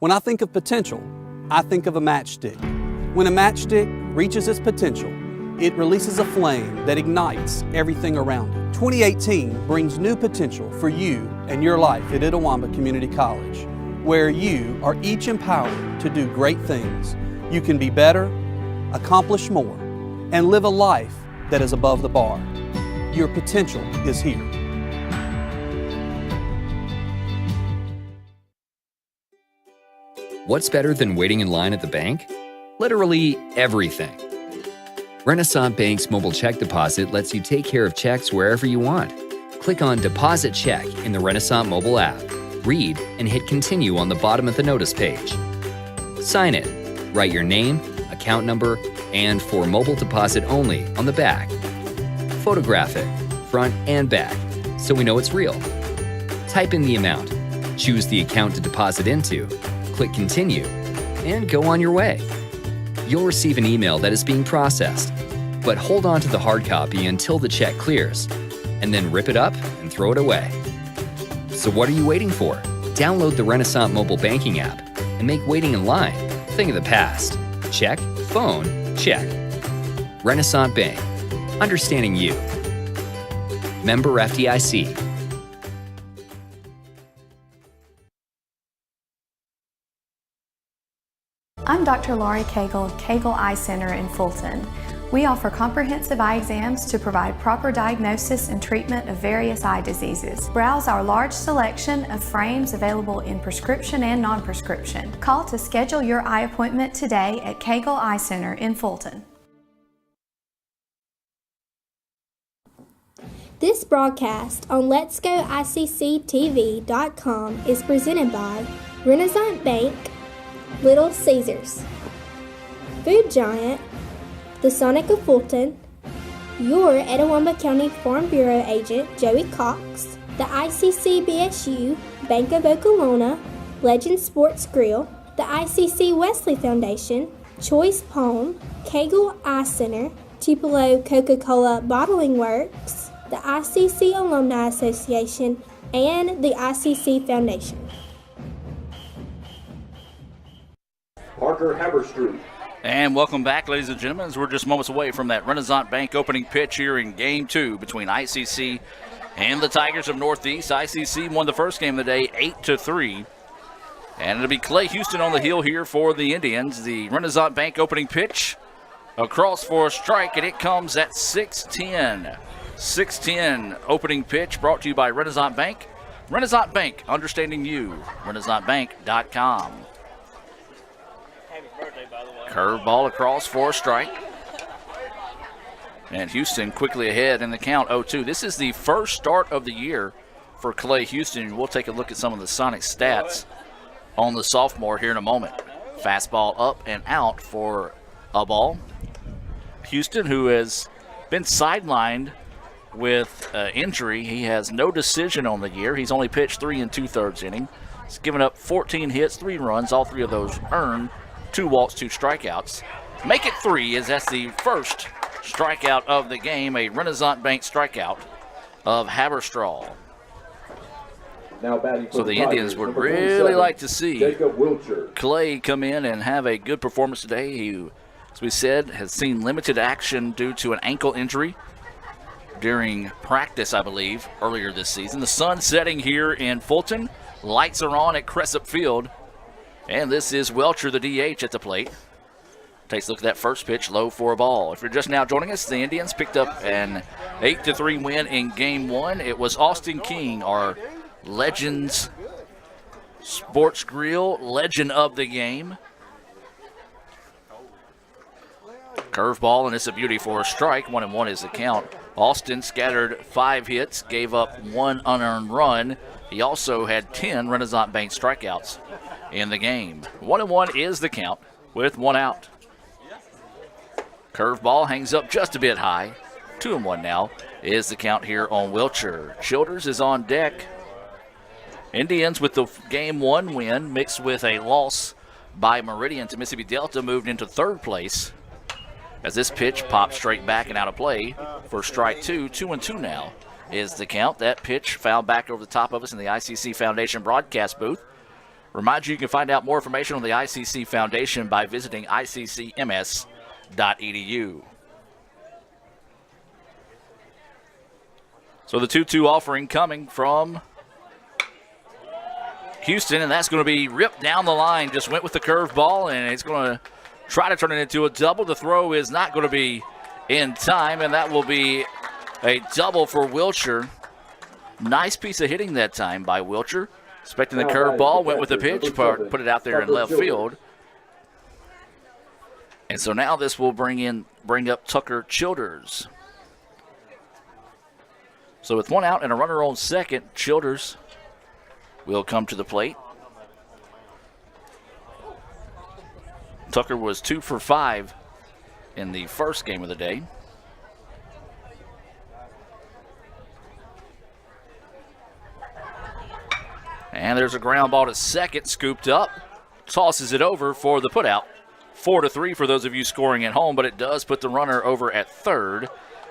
When I think of potential, I think of a matchstick. When a matchstick reaches its potential, it releases a flame that ignites everything around it. 2018 brings new potential for you and your life at Itawamba Community College, where you are each empowered to do great things. You can be better, accomplish more, and live a life that is above the bar. Your potential is here. What's better than waiting in line at the bank? Literally everything. Renaissance Bank's mobile check deposit lets you take care of checks wherever you want. Click on Deposit Check in the Renaissance mobile app. Read and hit Continue on the bottom of the notice page. Sign it. Write your name, account number, and for mobile deposit only on the back. Photograph it, front and back, so we know it's real. Type in the amount. Choose the account to deposit into. Click Continue, and go on your way. You'll receive an email that is being processed, but hold on to the hard copy until the check clears, and then rip it up and throw it away. So what are you waiting for? Download the Renaissance mobile banking app and make waiting in line a thing of the past. Check, phone, check. Renaissance Bank, understanding you. Member FDIC. I'm Dr. Laurie Cagle of Cagle Eye Center in Fulton. We offer comprehensive eye exams to provide proper diagnosis and treatment of various eye diseases. Browse our large selection of frames available in prescription and non-prescription. Call to schedule your eye appointment today at Cagle Eye Center in Fulton. This broadcast on letsgoicctv.com is presented by Renaissance Bank, Little Caesars, Food Giant, the Sonic of Fulton, your Etowah County Farm Bureau agent Joey Cox, the ICC BSU, Bank of Okolona, Legend Sports Grill, the ICC Wesley Foundation, Choice Palm, Cagle Eye Center, Tupelo Coca-Cola Bottling Works, the ICC Alumni Association, and the ICC Foundation. Parker Haberstreet. And welcome back, ladies and gentlemen, as we're just moments away from that Renaissance Bank opening pitch here in Game 2 between ICC and the Tigers of Northeast. ICC won the first game of the day 8-3. And it'll be Clay Houston on the hill here for the Indians. The Renaissance Bank opening pitch across for a strike, and it comes at 6:10. 6:10 opening pitch brought to you by Renaissance Bank. Renaissance Bank, understanding you. RenaissanceBank.com. Curveball across for a strike. And Houston quickly ahead in the count 0-2. This is the first start of the year for Clay Houston. We'll take a look at some of the Sonic stats on the sophomore here in a moment. Fastball up and out for a ball. Houston, who has been sidelined with injury, he has no decision on the year. He's only pitched 3 2/3 innings. He's given up 14 hits, 3 runs, all 3 of those earned. 2 walks, 2 strikeouts. Make it 3, as that's the first strikeout of the game, a Renaissance Bank strikeout of Haberstraw. So the Indians would really like to see Clay come in and have a good performance today. He, as we said, has seen limited action due to an ankle injury during practice, I believe, earlier this season. The sun setting here in Fulton. Lights are on at Cressup Field. And this is Welcher, the DH, at the plate. Takes a look at that first pitch, low for a ball. If you're just now joining us, the Indians picked up an 8-3 win in Game 1. It was Austin King, our Legends Sports Grill legend of the game. Curveball, and it's a beauty for a strike. 1-1 is the count. Austin scattered 5 hits, gave up 1 unearned run. He also had 10 Renaissance Bank strikeouts in the game. 1-1 is the count with 1 out. Curveball hangs up just a bit high. 2-1 now is the count here on Welcher. Childers is on deck. Indians with the Game 1 win mixed with a loss by Meridian to Mississippi Delta moved into 3rd place as this pitch popped straight back and out of play for strike 2. 2-2 now is the count. That pitch fouled back over the top of us in the ICC Foundation broadcast booth. Remind you can find out more information on the ICC Foundation by visiting iccms.edu. So the 2-2 offering coming from Houston, and that's going to be ripped down the line. Just went with the curveball, and it's going to try to turn it into a double. The throw is not going to be in time, and that will be a double for Wilcher. Nice piece of hitting that time by Wilcher. Expecting the curveball, went with the pitch, put it out there in left field. And so now this will bring up Tucker Childers. So with one out and a runner on second, Childers will come to the plate. Tucker was 2 for 5 in the first game of the day. And there's a ground ball to second, scooped up, tosses it over for the putout. 4-3 for those of you scoring at home, but it does put the runner over at third.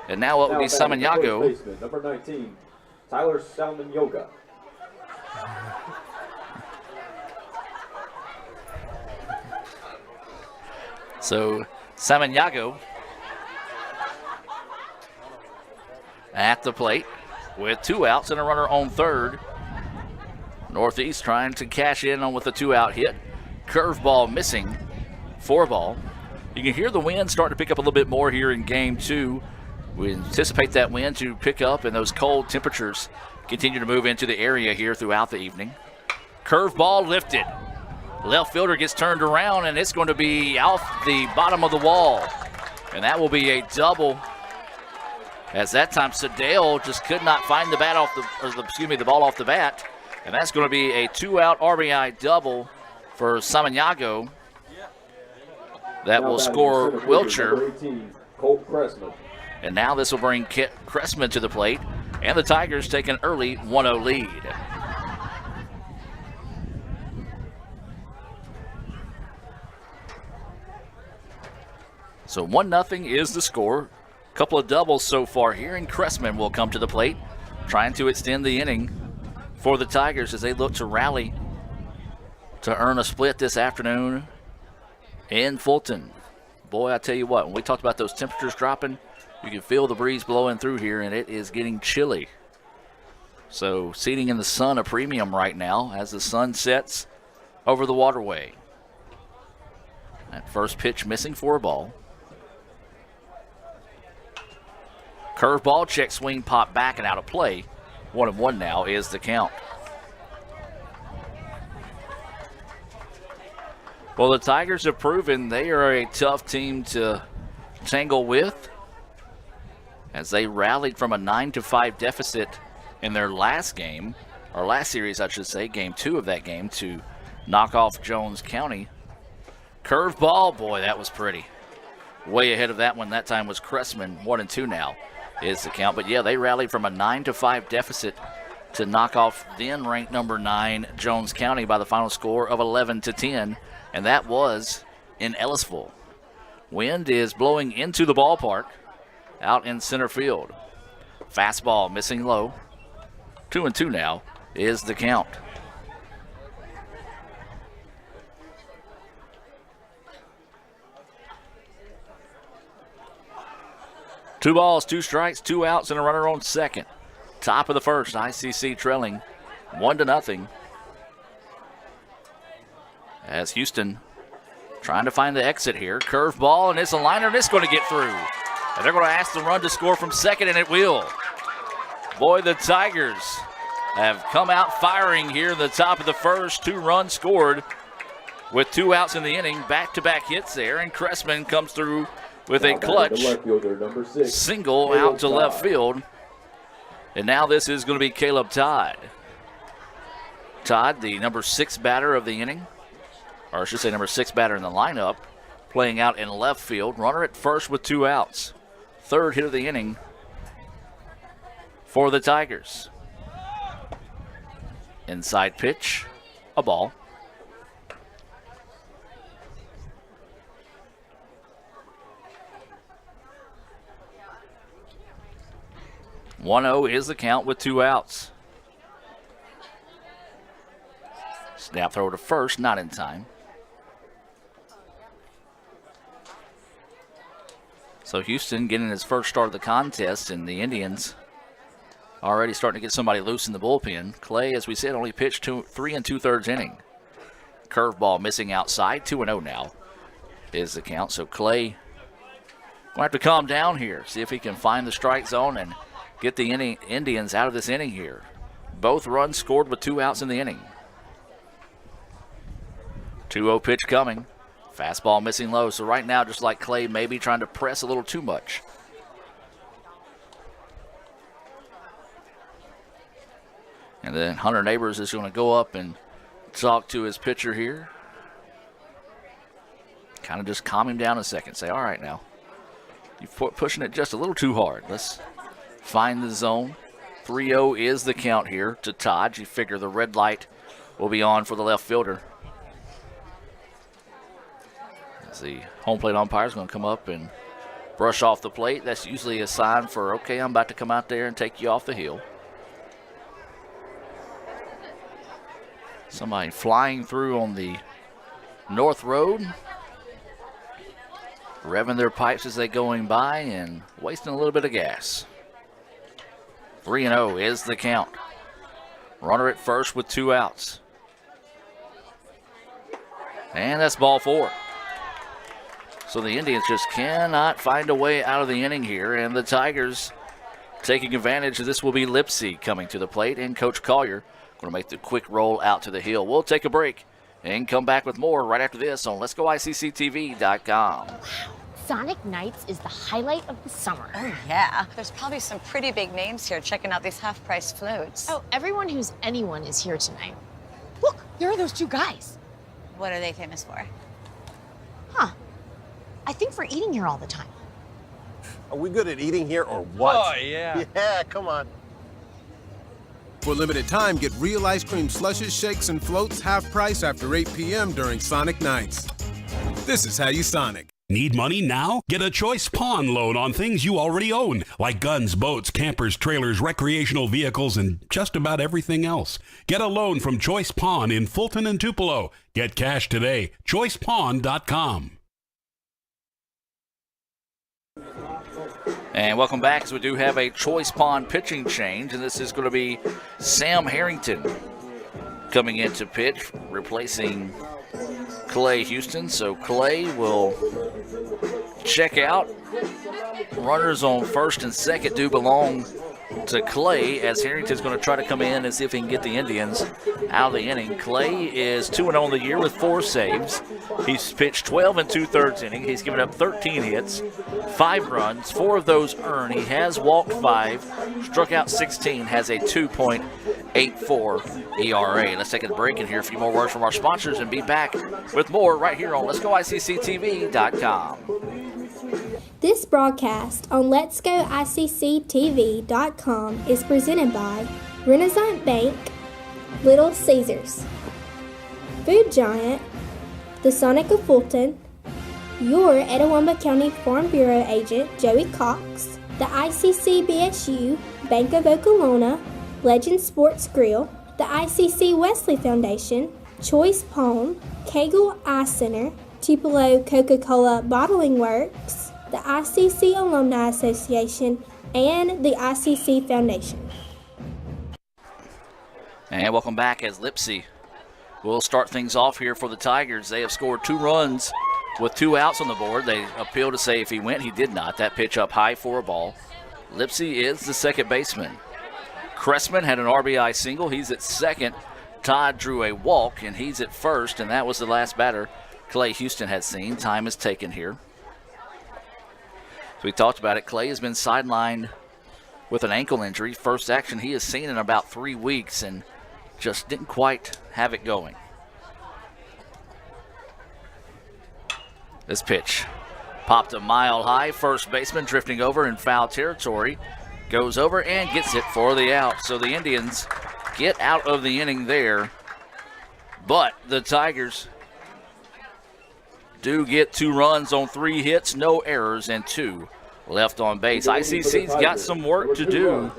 And now it will be Samanyago. Number 19, Tyler Samanyoga. So Samanyago at the plate with 2 outs and a runner on third. Northeast trying to cash in on with a 2-out hit. Curveball missing. 4 ball. You can hear the wind start to pick up a little bit more here in game 2. We anticipate that wind to pick up and those cold temperatures continue to move into the area here throughout the evening. Curveball lifted. Left fielder gets turned around, and it's going to be off the bottom of the wall. And that will be a double. As that time Sedale just could not find the ball off the bat. And that's going to be a 2-out RBI double for Samanyago. That will score Wilcher. 18, Colt Cressman. And now this will bring Cressman to the plate. And the Tigers take an early 1-0 lead. So 1-0 is the score. A couple of doubles so far here, and Cressman will come to the plate, trying to extend the inning for the Tigers as they look to rally to earn a split this afternoon in Fulton. Boy, I tell you what, when we talked about those temperatures dropping, you can feel the breeze blowing through here, and it is getting chilly. So seating in the sun a premium right now as the sun sets over the waterway. That first pitch missing for a ball. Curveball, check swing, pop back and out of play. 1-1 now is the count. Well, the Tigers have proven they are a tough team to tangle with as they rallied from a 9-5 deficit in their last game, or last series, I should say, game 2 of that game, to knock off Jones County. Curveball, boy, that was pretty. Way ahead of that one. That time was Cressman. 1-2 now is the count. But yeah, they rallied from a 9-5 deficit to knock off then ranked number 9 Jones County by the final score of 11-10, and that was in Ellisville. Wind is blowing into the ballpark out in center field. Fastball missing low. 2-2 now is the count. Two balls, 2 strikes, 2 outs, and a runner on second. Top of the first, ICC trailing 1-0. As Houston trying to find the exit here. Curveball, and it's a liner, and it's going to get through. And they're going to ask the run to score from second, and it will. Boy, the Tigers have come out firing here in the top of the first. 2 runs scored with 2 outs in the inning. Back-to-back hits there, and Cressman comes through with a clutch single out to left field. And now this is going to be Caleb Todd. Todd, the number 6 batter of the inning, or I should say number 6 batter in the lineup, playing out in left field. Runner at first with 2 outs. 3rd hit of the inning for the Tigers. Inside pitch, a ball. One-0 is the count with 2 outs. Snap throw to first, not in time. So Houston getting his first start of the contest, and the Indians already starting to get somebody loose in the bullpen. Clay, as we said, only pitched 3 2/3 inning. Curveball missing outside, 2-0 now is the count. So Clay will have to calm down here, see if he can find the strike zone and get the Indians out of this inning here. Both runs scored with 2 outs in the inning. 2-0 pitch coming. Fastball missing low. So right now, just like Clay, maybe trying to press a little too much. And then Hunter Neighbors is going to go up and talk to his pitcher here. Kind of just calm him down a second. Say, all right now, you're pushing it just a little too hard. Let's find the zone. 3-0 is the count here to Todd. You figure the red light will be on for the left fielder. As the home plate umpire is going to come up and brush off the plate. That's usually a sign for, okay, I'm about to come out there and take you off the hill. Somebody flying through on the north road, revving their pipes as they're going by and wasting a little bit of gas. 3-0 is the count. Runner at first with 2 outs. And that's ball 4. So the Indians just cannot find a way out of the inning here, and the Tigers taking advantage of this will be Lipsy coming to the plate, and Coach Collier going to make the quick roll out to the hill. We'll take a break and come back with more right after this on Let'sGoICCTV.com. Sonic Nights is the highlight of the summer. Oh, yeah. There's probably some pretty big names here checking out these half-price floats. Oh, everyone who's anyone is here tonight. Look, there are those 2 guys. What are they famous for? Huh. I think for eating here all the time. Are we good at eating here or what? Oh, yeah. Yeah, come on. For a limited time, get real ice cream slushes, shakes, and floats half price after 8 p.m. during Sonic Nights. This is how you Sonic. Need money now? Get a Choice Pawn loan on things you already own, like guns, boats, campers, trailers, recreational vehicles, and just about everything else. Get a loan from Choice Pawn in Fulton and Tupelo. Get cash today. ChoicePawn.com. And welcome back, as we do have a Choice Pawn pitching change, and this is going to be Sam Harrington coming in to pitch, replacing Clay Houston. So Clay will check out. Runners on first and second do belong to Clay, as Harrington's going to try to come in and see if he can get the Indians out of the inning. Clay is 2-0 on the year with 4 saves. He's pitched 12 2/3 innings. He's given up 13 hits, 5 runs, 4 of those earned. He has walked 5, struck out 16, has a 2.84 ERA. Let's take a break and hear a few more words from our sponsors and be back with more right here on Let'sGoICCTV.com. This broadcast on Let'sGoICCTV.com is presented by Renaissance Bank, Little Caesars, Food Giant, the Sonic of Fulton, your Etowah County Farm Bureau agent Joey Cox, the ICC BSU, Bank of Okolona, Legend Sports Grill, the ICC Wesley Foundation, Choice Pawn, Kegel Eye Center, Tupelo Coca-Cola Bottling Works, the ICC Alumni Association, and the ICC Foundation. And welcome back, as Lipsy will start things off here for the Tigers. They have scored 2 runs with 2 outs on the board. They appeal to say if he went, he did not. That pitch up high for a ball. Lipsy is the second baseman. Cressman had an RBI single. He's at second. Todd drew a walk, and he's at first, and that was the last batter Clay Houston had seen. Time is taken here. So we talked about it. Clay has been sidelined with an ankle injury. First action he has seen in about 3 weeks, and just didn't quite have it going. This pitch popped a mile high. First baseman drifting over in foul territory. Goes over and gets it for the out. So the Indians get out of the inning there. But the Tigers do get 2 runs on 3 hits, no errors, and 2 left on base. ICC's got some work to do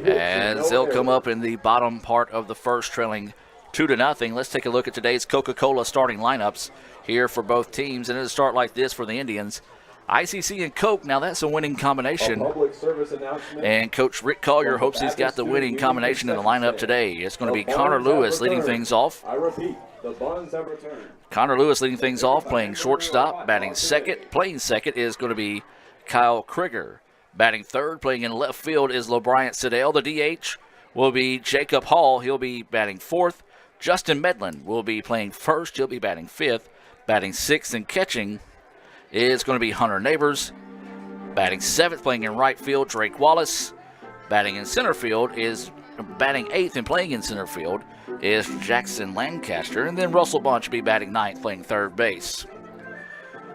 as they'll come up in the bottom part of the first, trailing 2-0. Let's take a look at today's Coca-Cola starting lineups here for both teams. And it'll start like this for the Indians. ICC and Coke, now that's a winning combination. Public service announcement. And Coach Rick Collier hopes he's got the winning combination in the lineup today. It's going to be Connor Lewis leading things off. I repeat, the Buns have returned. Connor Lewis leading things off, playing shortstop. Batting second, playing second is going to be Kyle Krieger. Batting third, playing in left field is LeBryant Siddell. The DH will be Jacob Hall. He'll be batting fourth. Justin Medlin will be playing first. He'll be batting fifth. Batting sixth and catching is going to be Hunter Neighbors. Batting seventh, playing in right field, Drake Wallace. Batting in center field is batting eighth and playing in center field is Jackson Lancaster. And then Russell Bunch will be batting ninth, playing third base.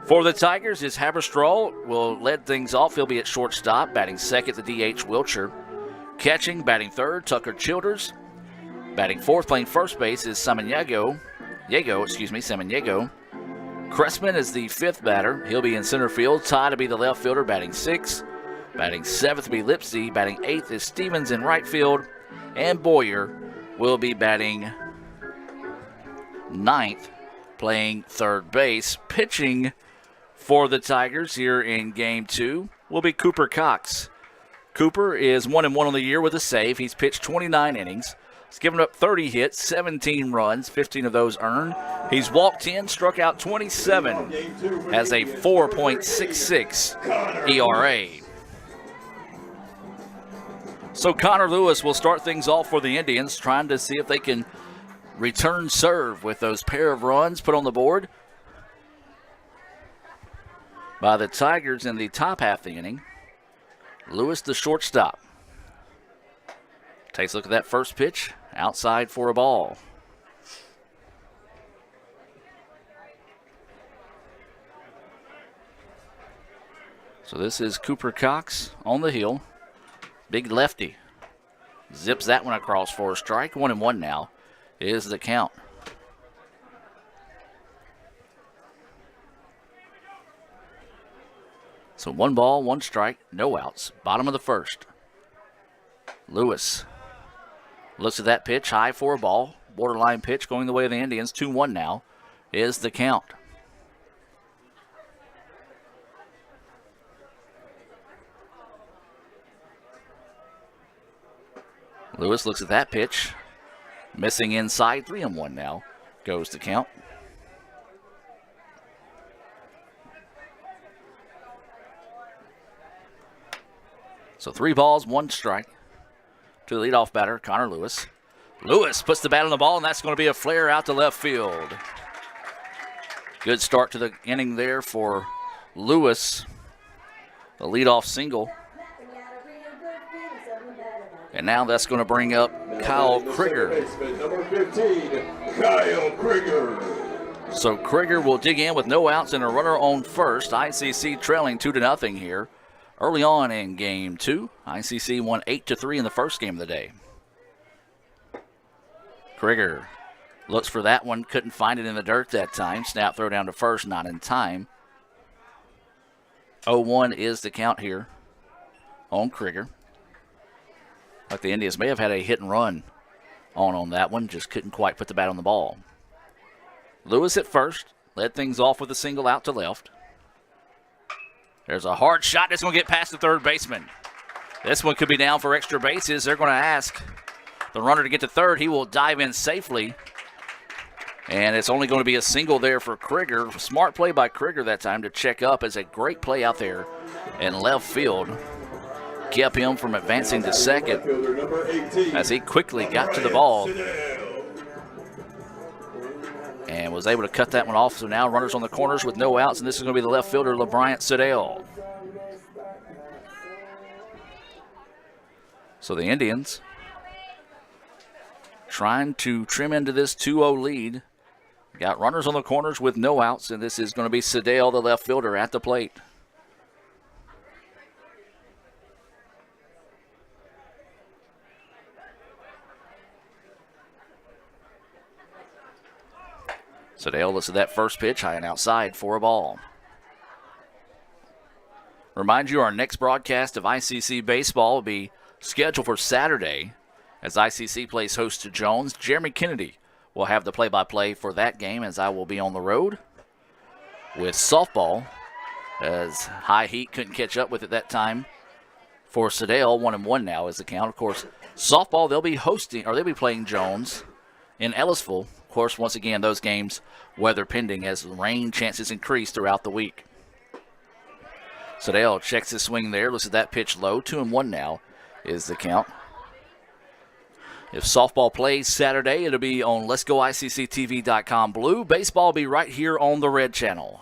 For the Tigers is Haberstraw will lead things off. He'll be at shortstop. Batting second, the DH Wilcher. Catching, batting third, Tucker Childers. Batting fourth, playing first base is Samaniego. Cressman is the fifth batter. He'll be in center field. Ty to be the left fielder, batting sixth. Batting seventh will be Lipsy. Batting eighth is Stevens in right field. And Boyer will be batting ninth, playing third base. Pitching for the Tigers here in Game 2 will be Cooper Cox. Cooper is 1-1 on the year with a save. He's pitched 29 innings. He's given up 30 hits, 17 runs, 15 of those earned. He's walked in, struck out 27, has a 4.66 ERA. So Connor Lewis will start things off for the Indians, trying to see if they can return serve with those pair of runs put on the board by the Tigers in the top half of the inning. Lewis, the shortstop, takes a look at that first pitch. Outside for a ball. So this is Cooper Cox on the hill. Big lefty. Zips that one across for a strike. 1-1 now is the count. So 1 ball, 1 strike, no outs. Bottom of the first. Lewis looks at that pitch, high for a ball. Borderline pitch going the way of the Indians. 2-1 now is the count. Lewis looks at that pitch. Missing inside. 3-1 now goes the count. So 3 balls, 1 strike to the leadoff batter, Connor Lewis. Lewis puts the bat on the ball, and that's going to be a flare out to left field. Good start to the inning there for Lewis. The leadoff single. And now that's going to bring up Kyle Krieger. Number 15, Kyle Krieger. So Krieger will dig in with no outs and a runner on first. ICC trailing 2-0 here. Early on in Game 2, ICC won 8-3 in the first game of the day. Krieger looks for that one, couldn't find it in the dirt that time. Snap throw down to first, not in time. 0-1 is the count here on Krieger. Like the Indians may have had a hit and run on that one, just couldn't quite put the bat on the ball. Lewis at first, led things off with a single out to left. There's a hard shot that's going to get past the third baseman. This one could be down for extra bases. They're going to ask the runner to get to third. He will dive in safely. And it's only going to be a single there for Krieger. Smart play by Krieger that time to check up. As a great play out there in left field. Kept him from advancing to second as he quickly got to the ball. And was able to cut that one off. So now runners on the corners with no outs, and this is going to be the left fielder, LeBryant Siddell. So the Indians trying to trim into this 2-0 lead. Got runners on the corners with no outs, and this is going to be Siddell, the left fielder, at the plate. Siddell looks at that first pitch, high and outside for a ball. Remind you, our next broadcast of ICC Baseball will be scheduled for Saturday as ICC plays host to Jones. Jeremy Kennedy will have the play-by-play for that game, as I will be on the road with softball, as High Heat couldn't catch up with it that time. For Sedale, 1-1 now is the count. Of course, softball, they'll be playing Jones in Ellisville. Of course, once again, those games weather pending as rain chances increase throughout the week. Sedale checks his swing there. Looks at that pitch low. 2-1 now is the count. If softball plays Saturday, it'll be on letsgoicctv.com blue. Baseball will be right here on the red channel.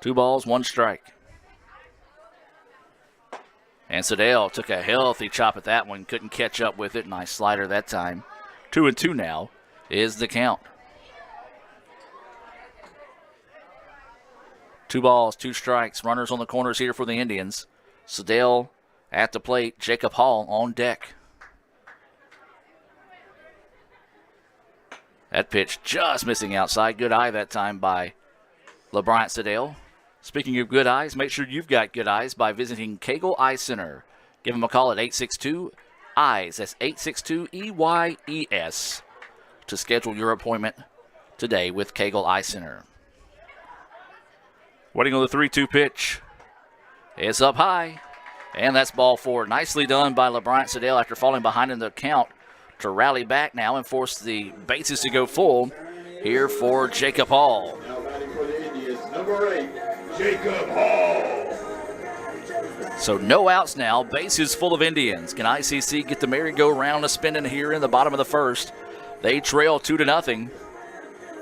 2 balls, 1 strike. And Sedale took a healthy chop at that one. Couldn't catch up with it. Nice slider that time. 2-2 now is the count. 2 balls, 2 strikes. Runners on the corners here for the Indians. Sedale at the plate. Jacob Hall on deck. That pitch just missing outside. Good eye that time by LeBryant Sedale. Speaking of good eyes, make sure you've got good eyes by visiting Cagle Eye Center. Give them a call at 862-EYES. That's 862-EYES to schedule your appointment today with Cagle Eye Center. Waiting on the 3-2 pitch. It's up high, and that's ball 4. Nicely done by LeBryant Sedale after falling behind in the count to rally back now and force the bases to go full here for Jacob Hall. Now batting for the Indians, number 8, Jacob Hall. So no outs now, bases full of Indians. Can ICC get the merry-go-round spinning here in the bottom of the first? They trail 2-0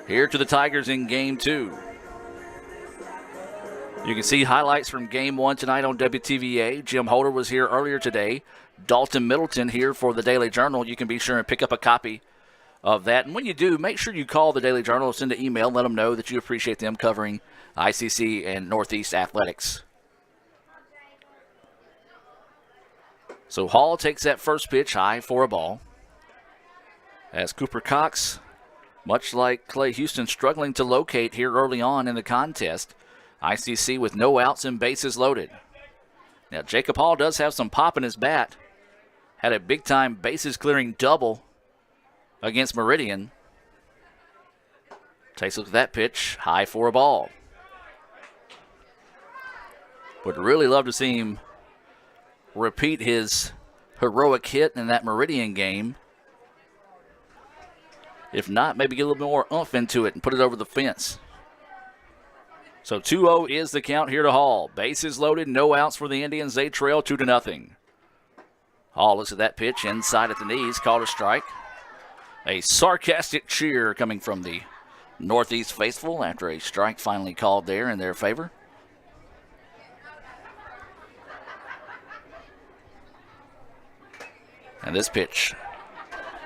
here to the Tigers in game 2. You can see highlights from game 1 tonight on WTVA. Jim Holder was here earlier today. Dalton Middleton here for the Daily Journal. You can be sure and pick up a copy of that. And when you do, make sure you call the Daily Journal, send an email, and let them know that you appreciate them covering ICC and Northeast athletics. So Hall takes that first pitch high for a ball. As Cooper Cox, much like Clay Houston, struggling to locate here early on in the contest. ICC with no outs and bases loaded. Now Jacob Hall does have some pop in his bat. Had a big-time bases-clearing double against Meridian. Takes a look at that pitch, high for a ball. Would really love to see him repeat his heroic hit in that Meridian game. If not, maybe get a little bit more oomph into it and put it over the fence. So 2-0 is the count here to Hall. Bases loaded, no outs for the Indians. They trail 2-0. Hall looks at that pitch inside at the knees, called a strike. A sarcastic cheer coming from the Northeast faithful after a strike finally called there in their favor. And this pitch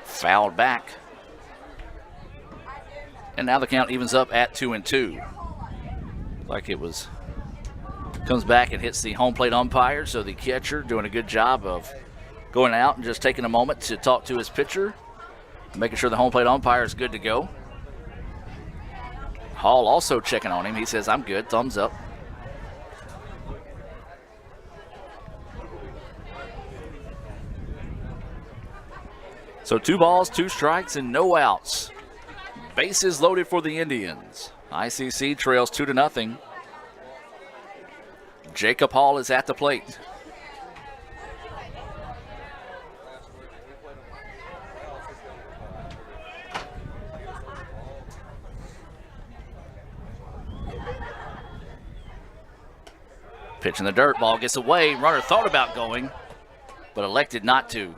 fouled back. And now the count evens up at 2-2. Like it was, comes back and hits the home plate umpire, so the catcher doing a good job of going out and just taking a moment to talk to his pitcher, making sure the home plate umpire is good to go. Hall also checking on him. He says, I'm good, thumbs up. So 2 balls, 2 strikes, and no outs. Bases loaded for the Indians. ICC trails 2-0. Jacob Hall is at the plate. Pitch in the dirt, ball gets away. Runner thought about going, but elected not to.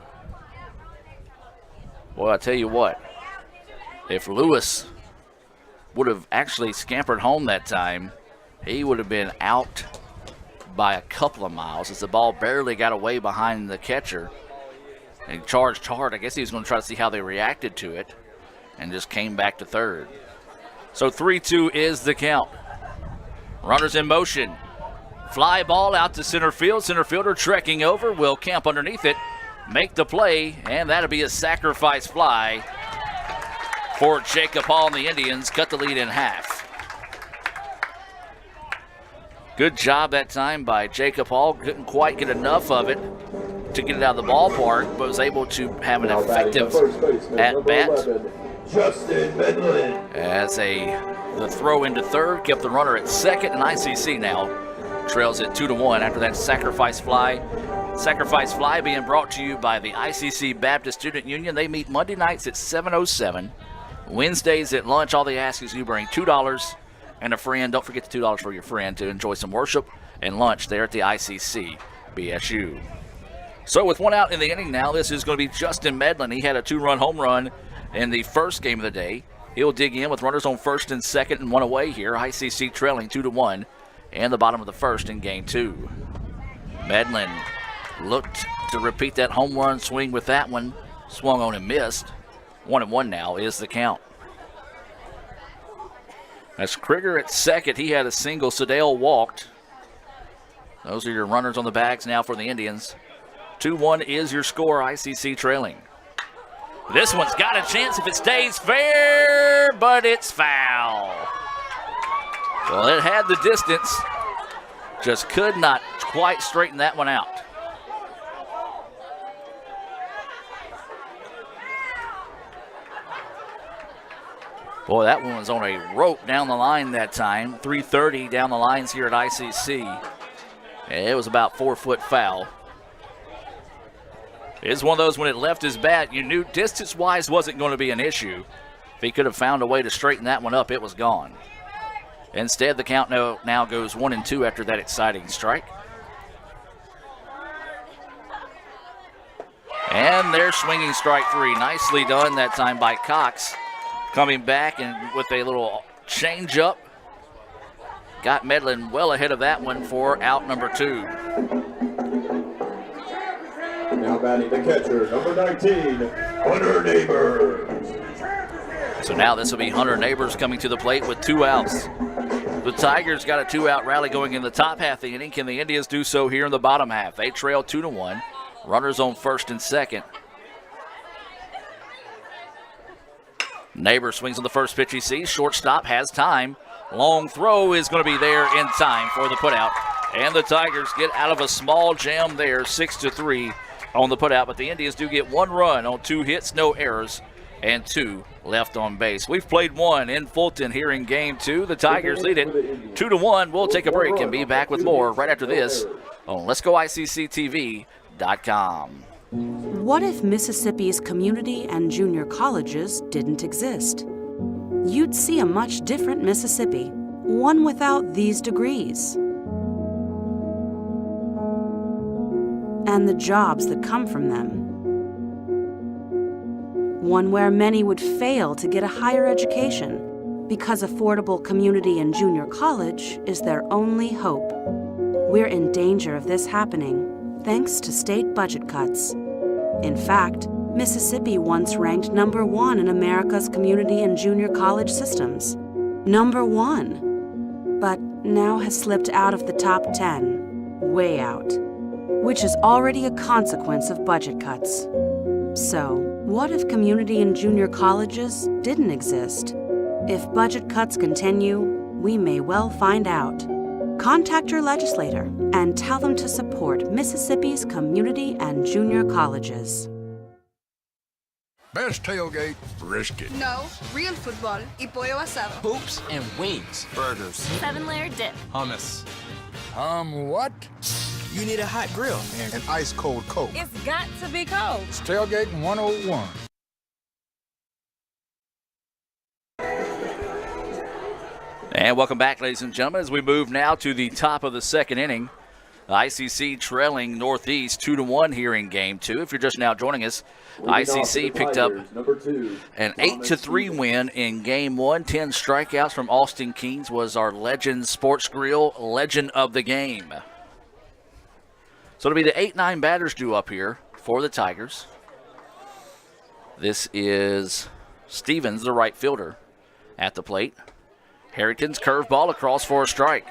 Well, I tell you what, if Lewis would have actually scampered home that time, he would have been out by a couple of miles as the ball barely got away behind the catcher and charged hard. I guess he was going to try to see how they reacted to it and just came back to third. So 3-2 is the count. Runners in motion. Fly ball out to center field. Center fielder trekking over, will camp underneath it, make the play, and that'll be a sacrifice fly for Jacob Hall and the Indians. Cut the lead in half. Good job that time by Jacob Hall. Couldn't quite get enough of it to get it out of the ballpark, but was able to have an effective at-bat. Justin Medlin. As the throw into third kept the runner at second, and ICC now trails it 2-1 after that sacrifice fly. Sacrifice fly being brought to you by the ICC Baptist Student Union. They meet Monday nights at 7:07. Wednesdays at lunch. All they ask is you bring $2 and a friend. Don't forget the $2 for your friend to enjoy some worship and lunch there at the ICC BSU. So with one out in the inning now, this is going to be Justin Medlin. He had a 2-run home run in the first game of the day. He'll dig in with runners on first and second and one away here. ICC trailing 2-1 and the bottom of the first in game 2. Medlin looked to repeat that home run swing with that one. Swung on and missed. 1-1 now is the count. That's Krieger at second. He had a single. Sedale walked. Those are your runners on the bags now for the Indians. 2-1 is your score. ICC trailing. This one's got a chance if it stays fair, but it's foul. Well, it had the distance. Just could not quite straighten that one out. Boy, that one was on a rope down the line that time. 3:30 down the lines here at ICC. It was about 4-foot foul. It's one of those when it left his bat, you knew distance-wise wasn't going to be an issue. If he could have found a way to straighten that one up, it was gone. Instead, the count now goes 1-2 after that exciting strike. And they're swinging strike three. Nicely done that time by Cox. Coming back and with a little change-up. Got Medlin well ahead of that one for out number 2. Now batting the catcher, number 19, Hunter Neighbors. So now this will be Hunter Neighbors coming to the plate with 2 outs. The Tigers got a 2-out rally going in the top half of the inning. Can the Indians do so here in the bottom half? They trail 2-1. Runners on first and second. Neighbors swings on the first pitch he sees. Shortstop has time. Long throw is going to be there in time for the putout. And the Tigers get out of a small jam there, 6-3 on the putout. But the Indians do get 1 run on 2 hits, no errors, and 2 left on base. We've played 1 in Fulton here in game 2. The Tigers lead it 2-1. We'll take a break and be back with more right after this on Let'sGoICCTV.com. What if Mississippi's community and junior colleges didn't exist? You'd see a much different Mississippi, one without these degrees. And the jobs that come from them. One where many would fail to get a higher education because affordable community and junior college is their only hope. We're in danger of this happening thanks to state budget cuts. In fact, Mississippi once ranked number 1 in America's community and junior college systems. Number 1. But now has slipped out of the top 10, way out, which is already a consequence of budget cuts. So, what if community and junior colleges didn't exist? If budget cuts continue, we may well find out. Contact your legislator and tell them to support Mississippi's community and junior colleges. Best tailgate, brisket. No, real football y pollo asado. Hoops and wings. Burgers. 7-layer dip. Hummus. What? You need a hot grill and an ice-cold Coke. It's got to be cold. It's Tailgate 101. And welcome back, ladies and gentlemen, as we move now to the top of the second inning. ICC trailing Northeast 2-1 here in game 2. If you're just now joining us, ICC picked up an 8-3 win in game 1. 10 strikeouts from Austin Keynes was our Legend Sports Grill legend of the game. So it'll be the 8-9 batters due up here for the Tigers. This is Stevens, the right fielder, at the plate. Harrington's curveball across for a strike.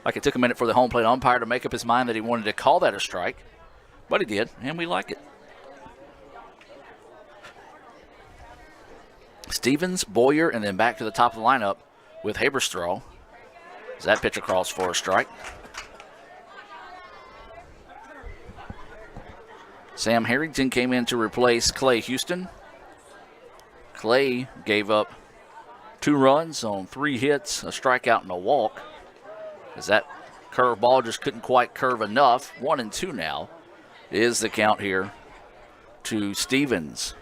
Like it took a minute for the home plate umpire to make up his mind that he wanted to call that a strike. But he did, and we like it. Stevens, Boyer, and then back to the top of the lineup with Haberstraw. As that pitch across for a strike. Sam Harrington came in to replace Clay Houston. Clay gave up 2 runs on 3 hits, a strikeout, and a walk, as that curveball just couldn't quite curve enough. 1-2 now is the count here to Stevens.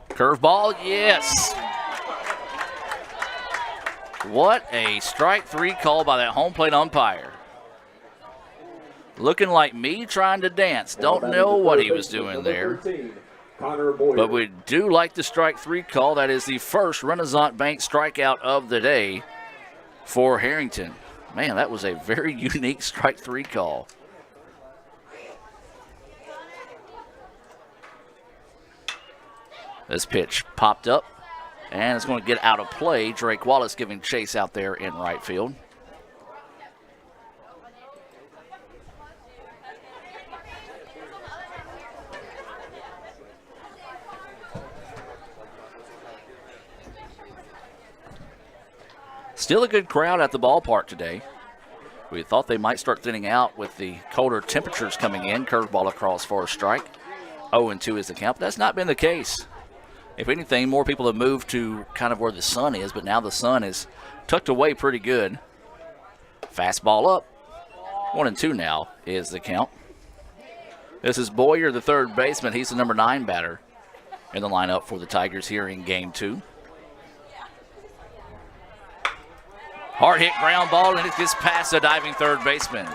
Curveball, yes. What a strike 3 call by that home plate umpire. Looking like me trying to dance. Don't know what he was doing there. But we do like the strike 3 call. That is the first Renaissance Bank strikeout of the day for Harrington. Man, that was a very unique strike 3 call. This pitch popped up, and it's going to get out of play. Drake Wallace giving chase out there in right field. Still a good crowd at the ballpark today. We thought they might start thinning out with the colder temperatures coming in. Curveball across for a strike. 0-2 is the count, but that's not been the case. If anything, more people have moved to kind of where the sun is, but now the sun is tucked away pretty good. Fastball up. 1-2 now is the count. This is Boyer, the third baseman. He's the number 9 batter in the lineup for the Tigers here in Game 2. Hard hit ground ball, and it gets past the diving third baseman.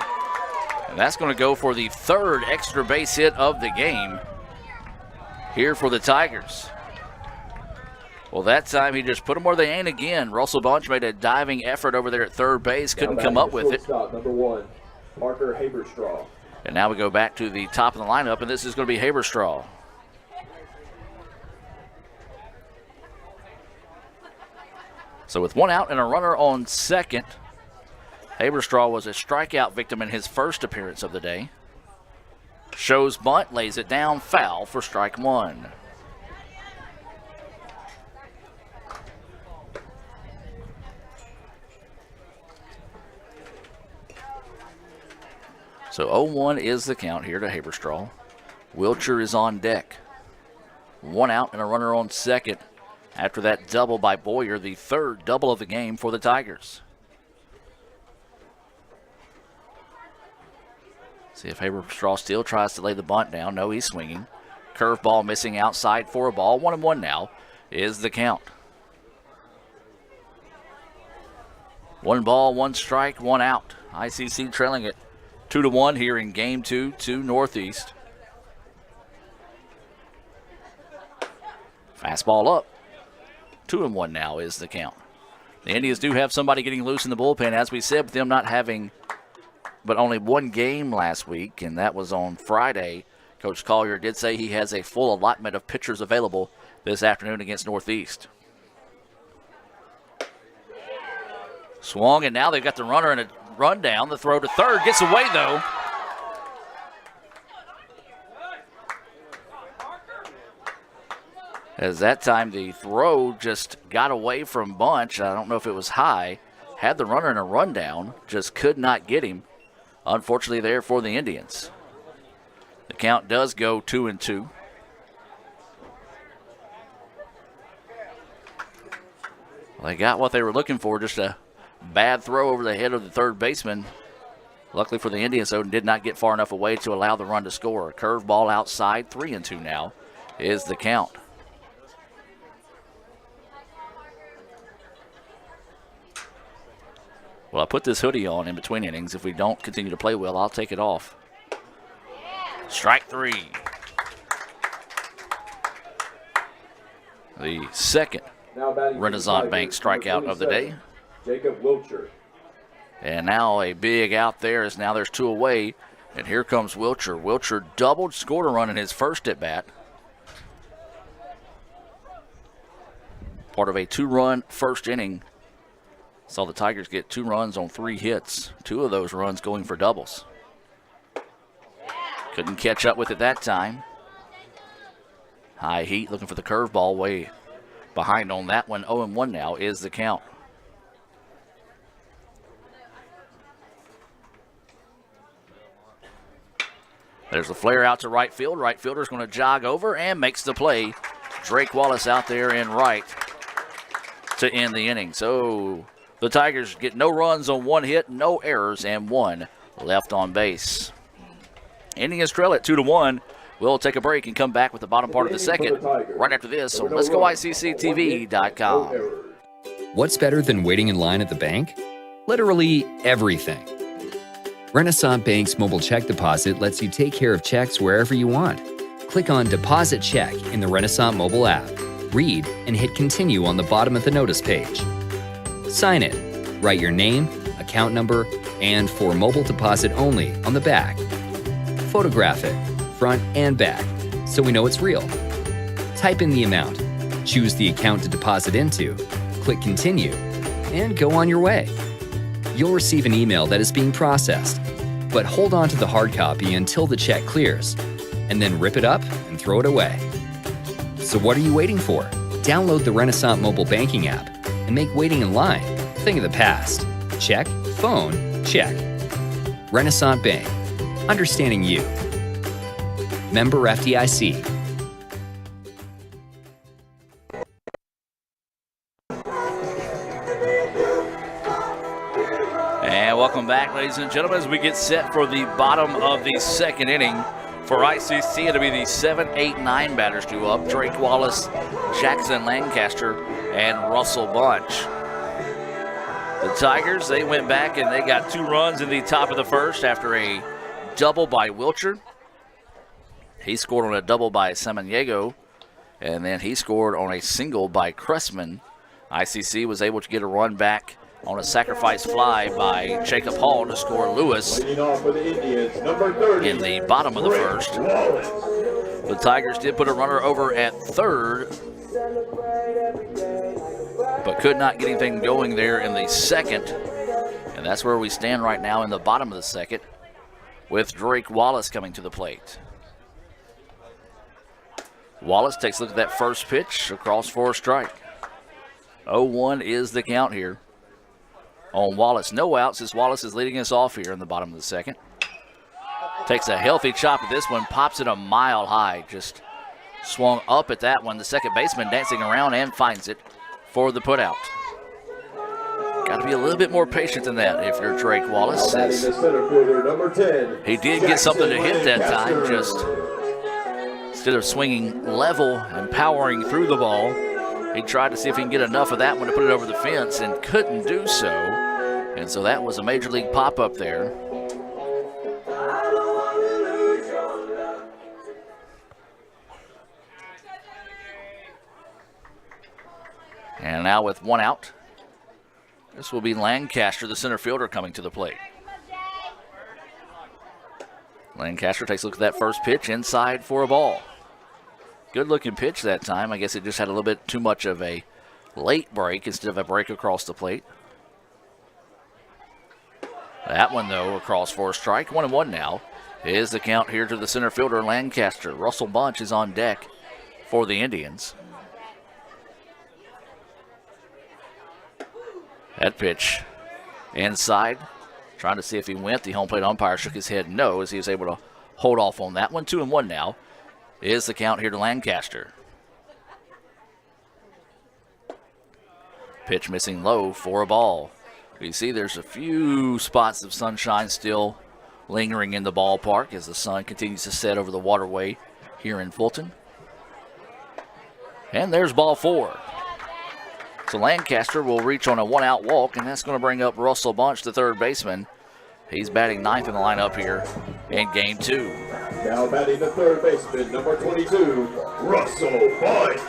And that's going to go for the 3rd extra base hit of the game here for the Tigers. Well, that time he just put them where they ain't again. Russell Bunch made a diving effort over there at third base, couldn't come up with it. Number 1, Parker Haberstraw. And now we go back to the top of the lineup, and this is going to be Haberstraw. So with 1 out and a runner on second, Haberstraw was a strikeout victim in his first appearance of the day. Shows bunt, lays it down, foul for strike 1. So 0-1 is the count here to Haberstraw. Wilcher is on deck. 1 out and a runner on second. After that double by Boyer, the 3rd double of the game for the Tigers. See if Haberstraw still tries to lay the bunt down. No, he's swinging. Curveball missing outside for a ball. 1-1 now is the count. 1 ball, 1 strike, 1 out. ICC trailing it 2-1 here in Game 2 to Northeast. Fastball up. 2-1 now is the count. The Indians do have somebody getting loose in the bullpen, as we said, with them not having but only 1 game last week, and that was on Friday. Coach Collier did say he has a full allotment of pitchers available this afternoon against Northeast. Swung, and now they've got the runner in a run down. The throw to third gets away, though. As that time the throw just got away from Bunch. I don't know if it was high. Had the runner in a rundown, just could not get him. Unfortunately there for the Indians. The count does go 2-2. Well, they got what they were looking for, just a bad throw over the head of the third baseman. Luckily for the Indians, though, did not get far enough away to allow the run to score. Curveball outside, 3-2 now is the count. Well, I put this hoodie on in between innings. If we don't continue to play well, I'll take it off. Strike 3. The 2nd Renaissance Bank strikeout of the day. Jacob Wilcher. And now a big out there, as now there's 2 away. And here comes Wilcher. Wilcher doubled, scored a run in his first at bat. Part of a 2-run first inning. Saw the Tigers get 2 runs on 3 hits. 2 of those runs going for doubles. Couldn't catch up with it that time. High heat looking for the curveball, way behind on that one. 0-1 now is the count. There's a flare out to right field. Right fielder's going to jog over and makes the play. Drake Wallace out there in right to end the inning. So the Tigers get no runs on one hit, no errors, and one left on base. Indians trail at 2-1. We'll take a break and come back with the bottom part of the second right after this on Let'sGoICCTV.com. What's better than waiting in line at the bank? Literally everything. Renaissance Bank's mobile check deposit lets you take care of checks wherever you want. Click on Deposit Check in the Renaissance mobile app. Read and hit Continue on the bottom of the notice page. Sign it. Write your name, account number, and for mobile deposit only on the back. Photograph it, front and back, so we know it's real. Type in the amount, choose the account to deposit into, click Continue, and go on your way. You'll receive an email that is being processed, but hold on to the hard copy until the check clears, and then rip it up and throw it away. So what are you waiting for? Download the Renaissance mobile banking app and make waiting in line a thing of the past. Check, phone, check. Renaissance Bank, understanding you. Member FDIC. And welcome back, ladies and gentlemen, as we get set for the bottom of the second inning. For ICC, it'll be the 7, 8, 9 batters due up. Drake Wallace, Jackson Lancaster, and Russell Bunch. The Tigers, they went back and they got 2 runs in the top of the first after a double by Wilcher. He scored on a double by Samaniego, and then he scored on a single by Cressman. ICC was able to get a run back on a sacrifice fly by Jacob Hall to score Lewis in the bottom of the first. The Tigers did put a runner over at third, but could not get anything going there in the second. And that's where we stand right now in the bottom of the second with Drake Wallace coming to the plate. Wallace takes a look at that first pitch across for a strike. 0-1 is the count here on Wallace. No outs as Wallace is leading us off here in the bottom of the second. Takes a healthy chop at this one, pops it a mile high. Just swung up at that one. The second baseman dancing around and finds it for the putout. Got to be a little bit more patient than that if you're Drake Wallace. He did get something to hit that time, just instead of swinging level and powering through the ball, he tried to see if he can get enough of that one to put it over the fence and couldn't do so. And so that was a major league pop-up there. And now with 1 out, this will be Lancaster, the center fielder, coming to the plate. Lancaster takes a look at that first pitch, inside for a ball. Good looking pitch that time. I guess it just had a little bit too much of a late break instead of a break across the plate. That one, though, across for a strike. 1-1 now is the count here to the center fielder, Lancaster. Russell Bunch is on deck for the Indians. That pitch inside, trying to see if he went. The home plate umpire shook his head no, as he was able to hold off on that one. 2-1 now is the count here to Lancaster. Pitch missing low for a ball. You see there's a few spots of sunshine still lingering in the ballpark as the sun continues to set over the waterway here in Fulton. And there's ball 4. So Lancaster will reach on a 1-out walk, and that's going to bring up Russell Bunch, the third baseman. He's batting 9th in the lineup here in game 2. Now batting the third baseman, number 22, Russell Bunch.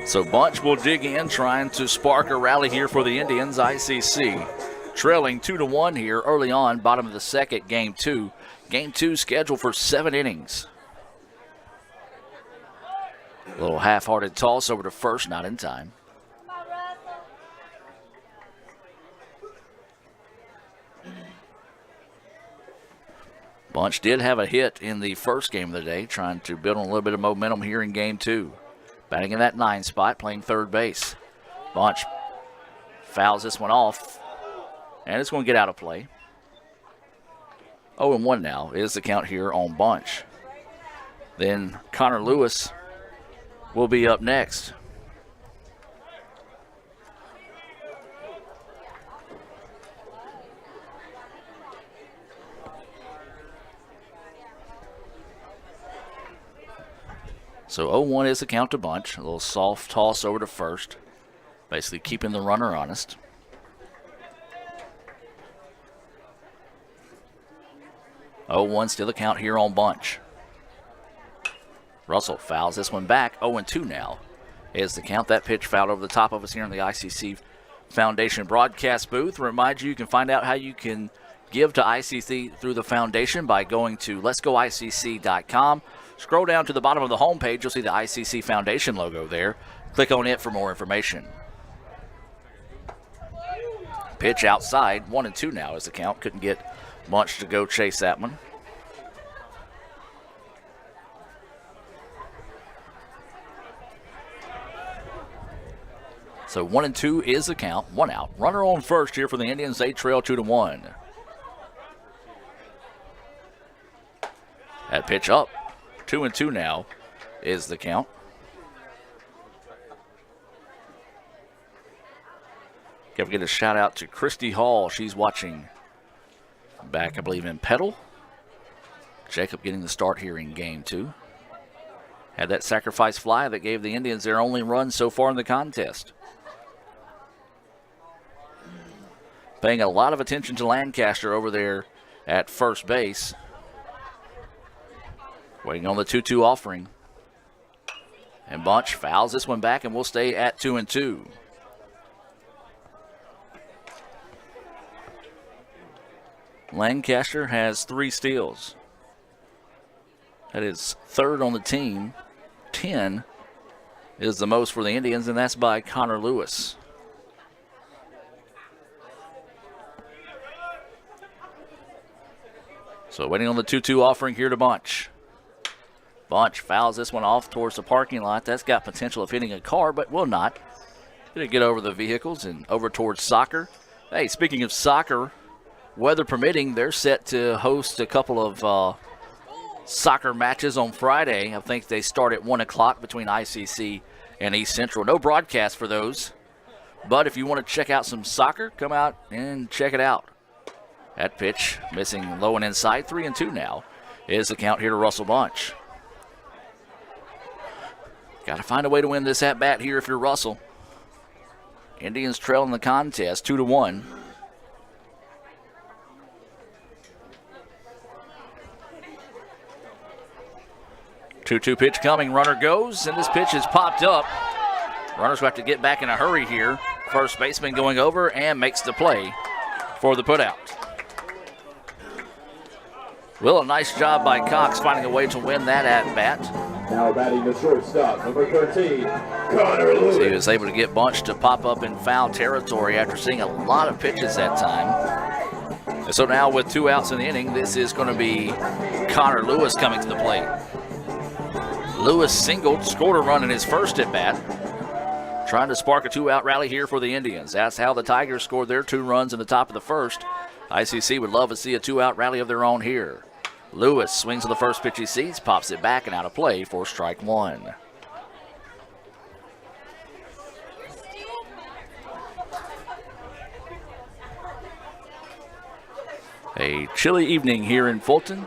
So Bunch will dig in, trying to spark a rally here for the Indians. ICC trailing 2-1 here early on, bottom of the second, game 2. Game 2 scheduled for 7 innings. A little half-hearted toss over to first, not in time. Bunch did have a hit in the first game of the day, trying to build on a little bit of momentum here in game 2. Batting in that 9 spot, playing third base. Bunch fouls this one off, and it's going to get out of play. 0-1 now is the count here on Bunch. Then Connor Lewis will be up next. So 0-1 is the count to Bunch. A little soft toss over to first, basically keeping the runner honest. Oh, 0-1 still the count here on Bunch. Russell fouls this one back. 0-2 now is the count. That pitch fouled over the top of us here in the ICC Foundation broadcast booth. Remind you can find out how you can give to ICC through the foundation by going to letsgoicc.com. Scroll down to the bottom of the homepage. You'll see the ICC Foundation logo there. Click on it for more information. Pitch outside. 1-2 now is the count. Couldn't get Bunch to go chase that one. So 1-2 is the count. 1 out. Runner on first here for the Indians. They trail 2-1. That pitch up. 2-2 now is the count. Got to get a shout out to Christy Hall. She's watching back, I believe, in Petal. Jacob getting the start here in game 2. Had that sacrifice fly that gave the Indians their only run so far in the contest. Paying a lot of attention to Lancaster over there at first base. Waiting on the 2-2 offering. And Bunch fouls this one back and will stay at 2-2. Lancaster has 3 steals. That is third on the team. 10 is the most for the Indians, and that's by Connor Lewis. So waiting on the 2-2 offering here to Bunch. Bunch fouls this one off towards the parking lot. That's got potential of hitting a car, but will not. Gonna get over the vehicles and over towards soccer. Hey, speaking of soccer, weather permitting, they're set to host a couple of soccer matches on Friday. I think they start at 1 o'clock between ICC and East Central. No broadcast for those, but if you want to check out some soccer, come out and check it out. That pitch missing low and inside. 3-2 now is the count here to Russell Bunch. Got to find a way to win this at-bat here if you're Russell. Indians trailing the contest 2-1. Two-two pitch coming. Runner goes, and this pitch is popped up. Runners will have to get back in a hurry here. First baseman going over and makes the play for the putout. Well, a nice job by Cox finding a way to win that at-bat. Now batting the shortstop, number 13, Connor Lewis. So he was able to get Bunch to pop up in foul territory after seeing a lot of pitches that time. And so now with 2 outs in the inning, this is going to be Connor Lewis coming to the plate. Lewis singled, scored a run in his first at-bat. Trying to spark a 2-out rally here for the Indians. That's how the Tigers scored their 2 runs in the top of the first. ICC would love to see a 2-out rally of their own here. Lewis swings on the first pitch he sees, pops it back and out of play for strike 1. A chilly evening here in Fulton.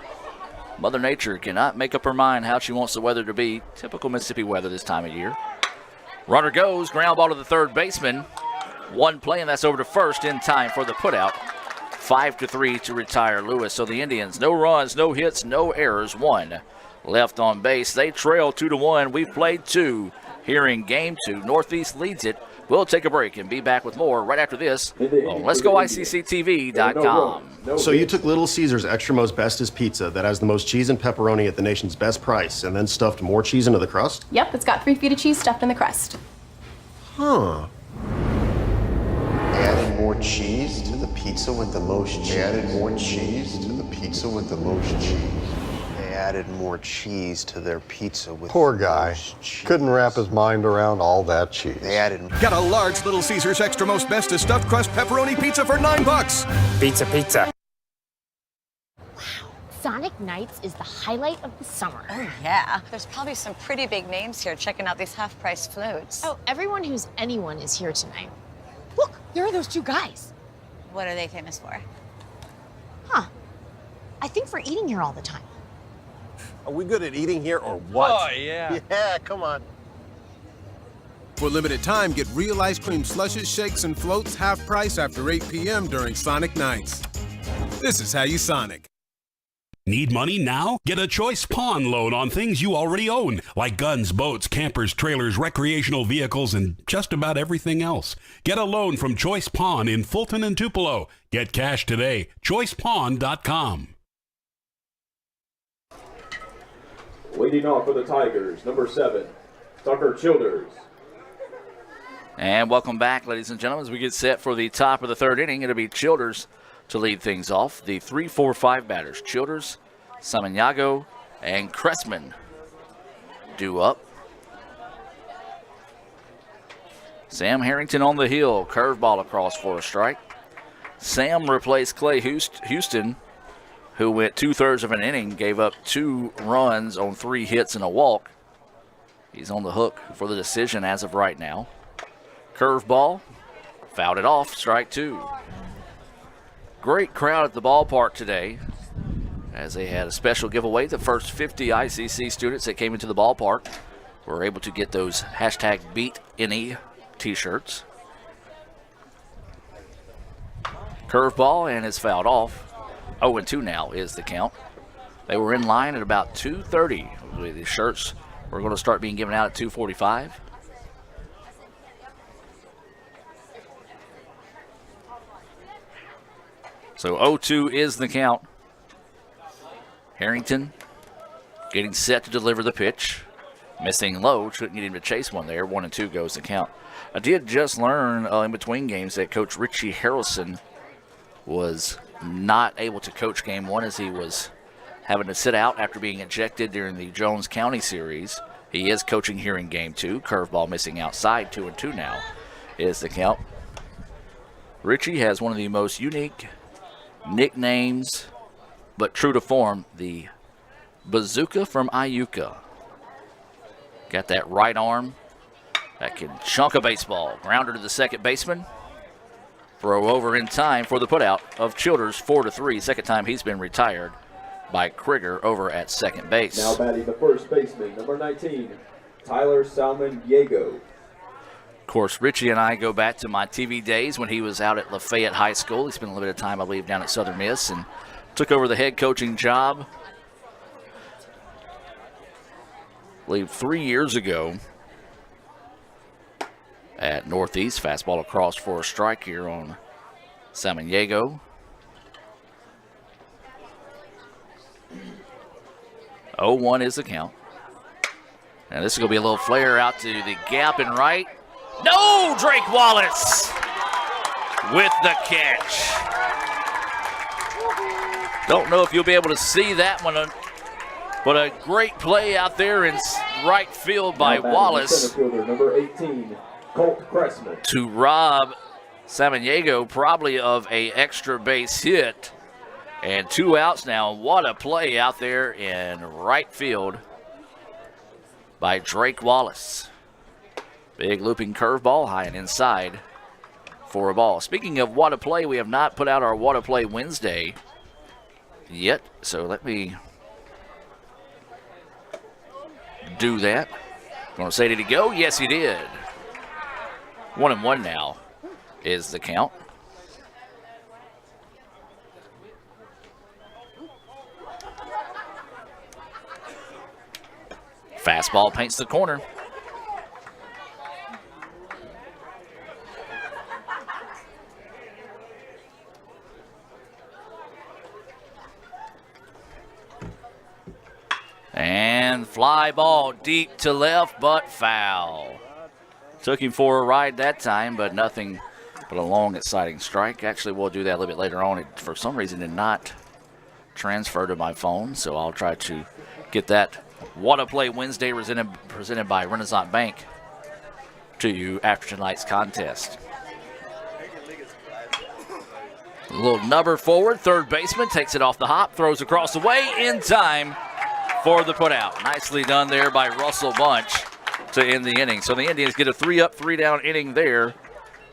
Mother Nature cannot make up her mind how she wants the weather to be. Typical Mississippi weather this time of year. Runner goes, ground ball to the third baseman. 1 play, and that's over to first in time for the putout. 5-3 to retire Lewis. So the Indians, no runs, no hits, no errors. 1 left on base. They trail 2-1. We've played 2 here in game 2. Northeast leads it. We'll take a break and be back with more right after this on letsgoicctv.com. So you took Little Caesars Extra Most Bestest pizza that has the most cheese and pepperoni at the nation's best price and then stuffed more cheese into the crust? Yep, it's got 3 feet of cheese stuffed in the crust. Huh. Added more cheese to the pizza with the most cheese. Added more cheese to the pizza with the most cheese. They added more cheese to their pizza with Poor guy. Couldn't wrap his mind around all that cheese. They added. Get a large Little Caesars Extra Most Bestest stuffed crust pepperoni pizza for $9. Pizza. Wow. Sonic Nights is the highlight of the summer. Oh, yeah. There's probably some pretty big names here checking out these half-price floats. Oh, everyone who's anyone is here tonight. Look, there are those two guys. What are they famous for? Huh. I think for eating here all the time. Are we good at eating here or what? Oh, yeah. Yeah, come on. For limited time, get real ice cream slushes, shakes, and floats half price after 8 p.m. during Sonic Nights. This is how you Sonic. Need money now? Get a Choice Pawn loan on things you already own, like guns, boats, campers, trailers, recreational vehicles, and just about everything else. Get a loan from Choice Pawn in Fulton and Tupelo. Get cash today. ChoicePawn.com. Leading off for the Tigers, number 7, Tucker Childers. And welcome back, ladies and gentlemen, as we get set for the top of the third inning. It'll be Childers to lead things off. The 3-4-5 batters, Childers, Samaniego, and Cressman due up. Sam Harrington on the hill, curveball across for a strike. Sam replaced Clay Houston, who went 2/3 of an inning, gave up 2 runs on 3 hits and a walk. He's on the hook for the decision as of right now. Curveball, fouled it off, strike 2. Great crowd at the ballpark today, as they had a special giveaway. The first 50 ICC students that came into the ballpark were able to get those hashtag #BeatNE t-shirts. Curveball, and it's fouled off. 0-2 now is the count. They were in line at about 2:30. The shirts were going to start being given out at 2:45. So 0-2 is the count. Harrington getting set to deliver the pitch. Missing low, shouldn't get him to chase one there. 1-2 goes the count. I did just learn in between games that Coach Richie Harrelson was not able to coach game 1 as he was having to sit out after being ejected during the Jones County series. He is coaching here in game 2. Curveball missing outside. 2-2 now is the count. Richie has one of the most unique nicknames, but true to form, the Bazooka from Iuka. Got that right arm that can chunk a baseball. Grounder to the second baseman. Throw over in time for the putout of Childers, 4-3. Second time he's been retired by Krieger over at second base. Now batting the first baseman, number 19, Tyler Samaniego. Of course, Richie and I go back to my TV days when he was out at Lafayette High School. He spent a little bit of time, I believe, down at Southern Miss and took over the head coaching job, I believe, 3 years ago at Northeast. Fastball across for a strike here on Samaniego. 0-1 is the count. And this is going to be a little flare out to the gap and right. No, Drake Wallace with the catch. Don't know if you'll be able to see that one, but a great play out there in right field by Wallace. Center fielder, number 18, Colt Cressman. To rob Samaniego probably of a extra base hit. And 2 outs now. What a play out there in right field by Drake Wallace. Big looping curveball, high and inside for a ball. Speaking of what a play, we have not put out our What a Play Wednesday yet, so let me do that. Going to say, did he go? Yes, he did. 1-1 now is the count. Fastball paints the corner. And fly ball deep to left, but foul. Took him for a ride that time, but nothing but a long, exciting strike. Actually, we'll do that a little bit later on. It, for some reason, did not transfer to my phone, so I'll try to get that What a Play Wednesday presented by Renaissance Bank to you after tonight's contest. A little nubber forward. Third baseman takes it off the hop, throws across the way in time for the putout. Nicely done there by Russell Bunch to end the inning. So the Indians get a 3-up, 3-down inning there.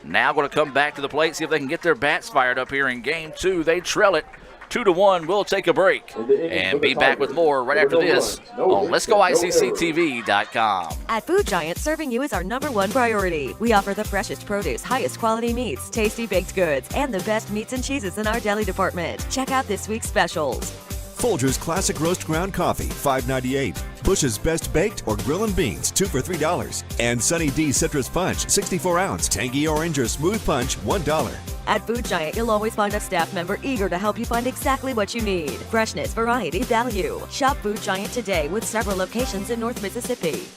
Now going to come back to the plate, see if they can get their bats fired up here in game 2. They trail it 2-1. We'll take a break and be back with more right after this on Let'sGoICCTV.com. At Food Giant, serving you is our #1 priority. We offer the freshest produce, highest quality meats, tasty baked goods, and the best meats and cheeses in our deli department. Check out this week's specials. Folgers Classic Roast Ground Coffee, $5.98. Bush's Best Baked or Grill and Beans, 2 for $3. And Sunny D Citrus Punch, 64-ounce. Tangy Orange or Smooth Punch, $1. At Food Giant, you'll always find a staff member eager to help you find exactly what you need. Freshness, variety, value. Shop Food Giant today with several locations in North Mississippi.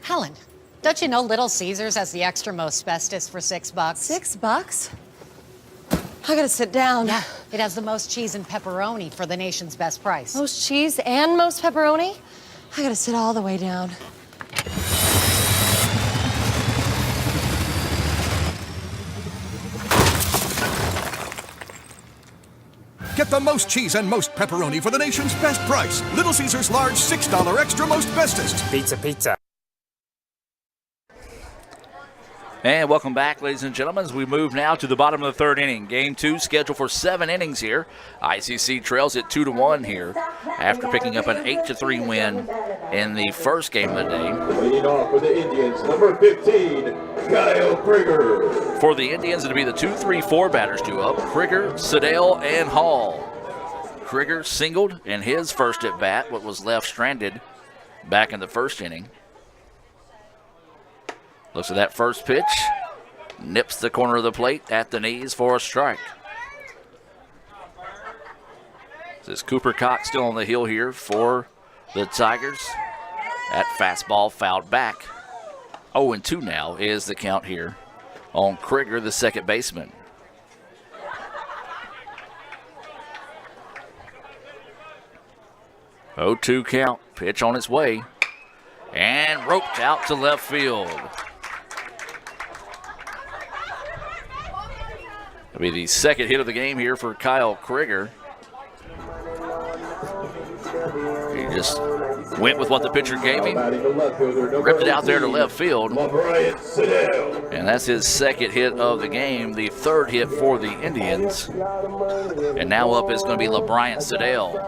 Helen, don't you know Little Caesars has the extra most bestest for $6? $6? I gotta sit down. Yeah, it has the most cheese and pepperoni for the nation's best price. Most cheese and most pepperoni? I gotta sit all the way down. Get the most cheese and most pepperoni for the nation's best price. Little Caesars large $6 extra most bestest. Pizza. And welcome back, ladies and gentlemen, as we move now to the bottom of the third inning. Game 2 scheduled for 7 innings here. ICC trails it 2-1 here after picking up an 8-3 win in the first game of the day. Leading off for the Indians, number 15, Kyle Krieger. For the Indians, it'll be the 2-3-4 batters due up. Krieger, Siddell, and Hall. Krieger singled in his first at bat, what was left stranded back in the first inning. Looks at that first pitch, nips the corner of the plate at the knees for a strike. This is Cooper Cox still on the hill here for the Tigers. That fastball fouled back. 0-2 now is the count here on Krieger, the second baseman. Oh, 2 count, pitch on its way, and roped out to left field. It'll be the second hit of the game here for Kyle Krieger. He just went with what the pitcher gave him, ripped it out there to left field, and that's his second hit of the game, the third hit for the Indians. And now up is going to be LeBryant Siddell.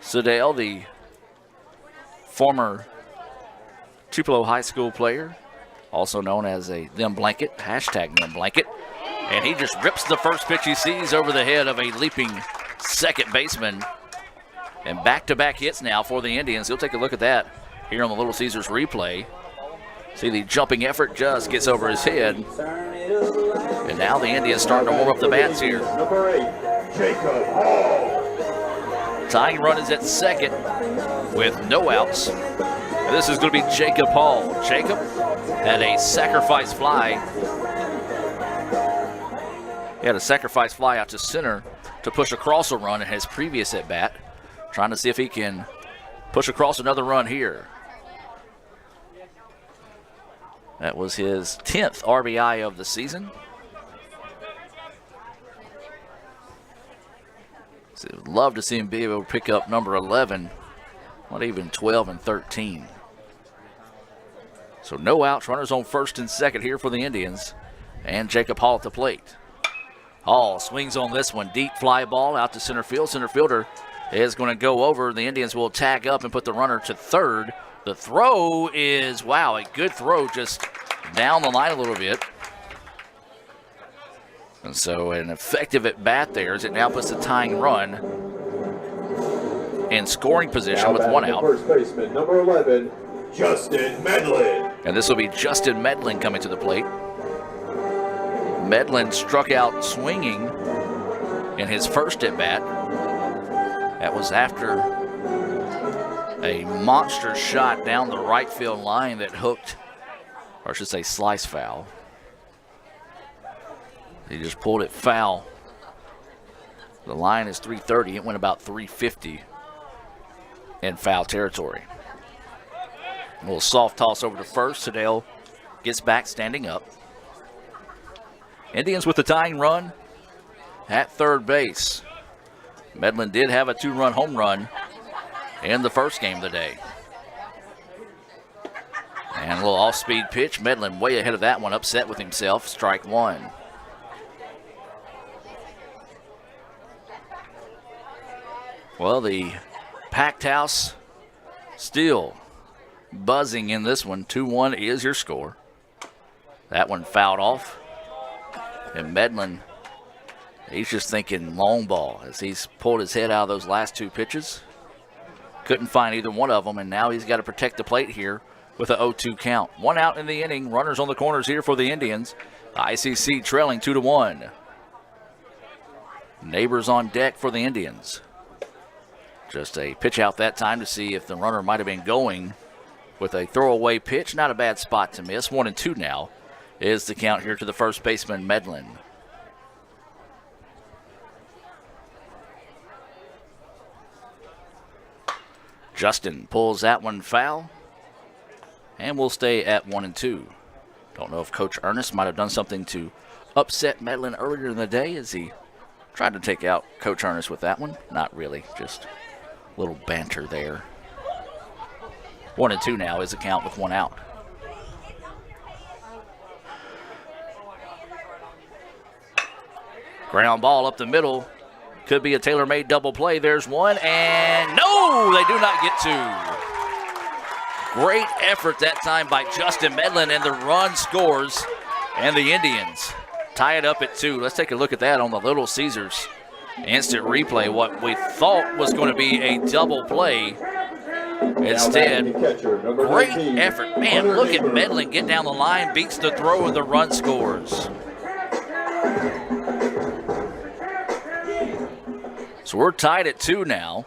Siddell, the former Tupelo High School player, also known as a them blanket, hashtag them blanket. And he just rips the first pitch he sees over the head of a leaping second baseman. And back-to-back hits now for the Indians. He'll take a look at that here on the Little Caesars replay. See, the jumping effort just gets over his head. And now the Indians starting to warm up the bats here. Number 8, Jacob Hall. Tying run is at second with no outs. And this is going to be Jacob Hall. Jacob had a sacrifice fly. He had a sacrifice fly out to center to push across a run in his previous at-bat. Trying to see if he can push across another run here. That was his 10th RBI of the season. So I'd love to see him be able to pick up number 11, not even 12 and 13. So no outs, runners on first and second here for the Indians. And Jacob Hall at the plate. Hall swings on this one, deep fly ball out to center field. Center fielder is going to go over. The Indians will tag up and put the runner to third. The throw is, wow, a good throw just down the line a little bit. And so an effective at bat there as it now puts the tying run in scoring position with one out. First baseman, number 11, Justin Medlin. And this will be Justin Medlin coming to the plate. Medlin struck out swinging in his first at bat. That was after a monster shot down the right field line that hooked, or I should say slice foul. He just pulled it foul. The line is 330. It went about 350 in foul territory. A little soft toss over to first. Siddell gets back standing up. Indians with the tying run at third base. Medlin did have a 2-run home run in the first game of the day. And a little off-speed pitch. Medlin way ahead of that one, upset with himself. Strike one. Well, the packed house still buzzing in this one. 2-1 is your score. That one fouled off. And Medlin, he's just thinking long ball as he's pulled his head out of those last 2 pitches. Couldn't find either one of them, and now he's got to protect the plate here with a 0-2 count. 1 out in the inning. Runners on the corners here for the Indians. ICC trailing 2-1. Neighbors on deck for the Indians. Just a pitch out that time to see if the runner might have been going with a throwaway pitch. Not a bad spot to miss. 1-2 now is the count here to the first baseman, Medlin. Justin pulls that one foul, and we'll stay at 1-2. Don't know if Coach Ernest might have done something to upset Medlin earlier in the day as he tried to take out Coach Ernest with that one. Not really, just a little banter there. 1-2 now is the count with 1 out. Ground ball up the middle. Could be a tailor-made double play. There's one, and no, they do not get 2. Great effort that time by Justin Medlin, and the run scores, and the Indians tie it up at 2. Let's take a look at that on the Little Caesars instant replay. What we thought was going to be a double play. Instead, great effort. Man, look at Medlin get down the line, beats the throw, and the run scores. So we're tied at 2 now.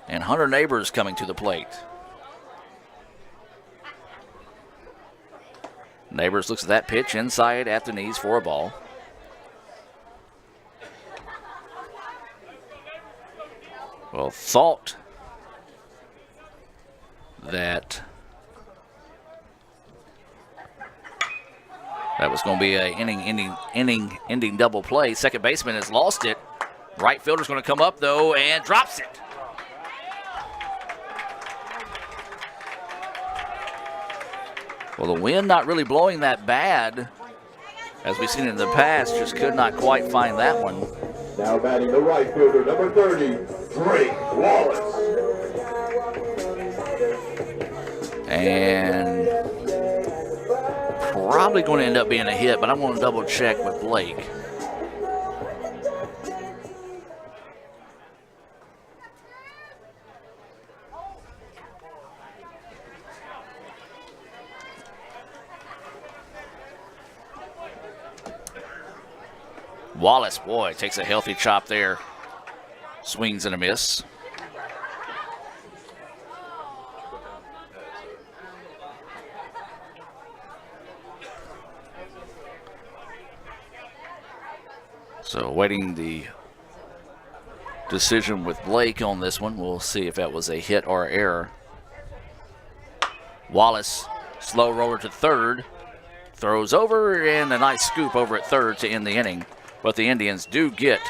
And Hunter Neighbors coming to the plate. Neighbors looks at that pitch inside at the knees for a ball. Well, thought that was going to be an inning-ending double play. Second baseman has lost it. Right fielder's going to come up, though, and drops it. Well, the wind not really blowing that bad, as we've seen in the past, just could not quite find that one. Now batting the right fielder, number 30, Drake Wallace. And probably going to end up being a hit, but I'm going to double check with Blake. Wallace, boy, takes a healthy chop there. Swings and a miss. So awaiting the decision with Blake on this one. We'll see if that was a hit or error. Wallace, slow roller to third. Throws over, and a nice scoop over at third to end the inning. But the Indians do get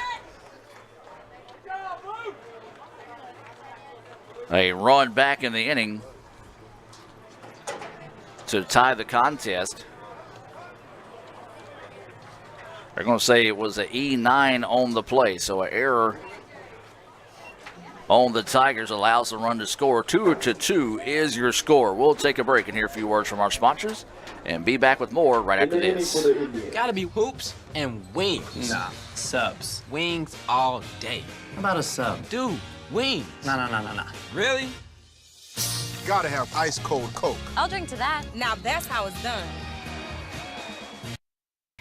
a run back in the inning to tie the contest. They're going to say it was an E9 on the play, so an error on the Tigers allows the run to score. 2-2 is your score. We'll take a break and hear a few words from our sponsors and be back with more right after this. Gotta be hoops and wings. Nah, subs. Wings all day. How about a sub? Dude, wings. Nah. Really? Gotta have ice cold Coke. I'll drink to that. Now that's how it's done.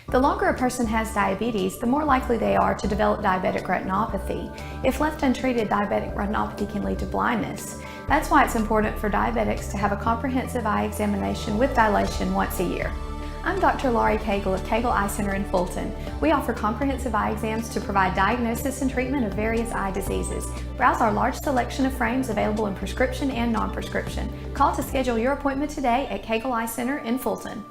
The longer a person has diabetes, the more likely they are to develop diabetic retinopathy. If left untreated, diabetic retinopathy can lead to blindness. That's why it's important for diabetics to have a comprehensive eye examination with dilation once a year. I'm Dr. Laurie Cagle of Cagle Eye Center in Fulton. We offer comprehensive eye exams to provide diagnosis and treatment of various eye diseases. Browse our large selection of frames available in prescription and non-prescription. Call to schedule your appointment today at Cagle Eye Center in Fulton.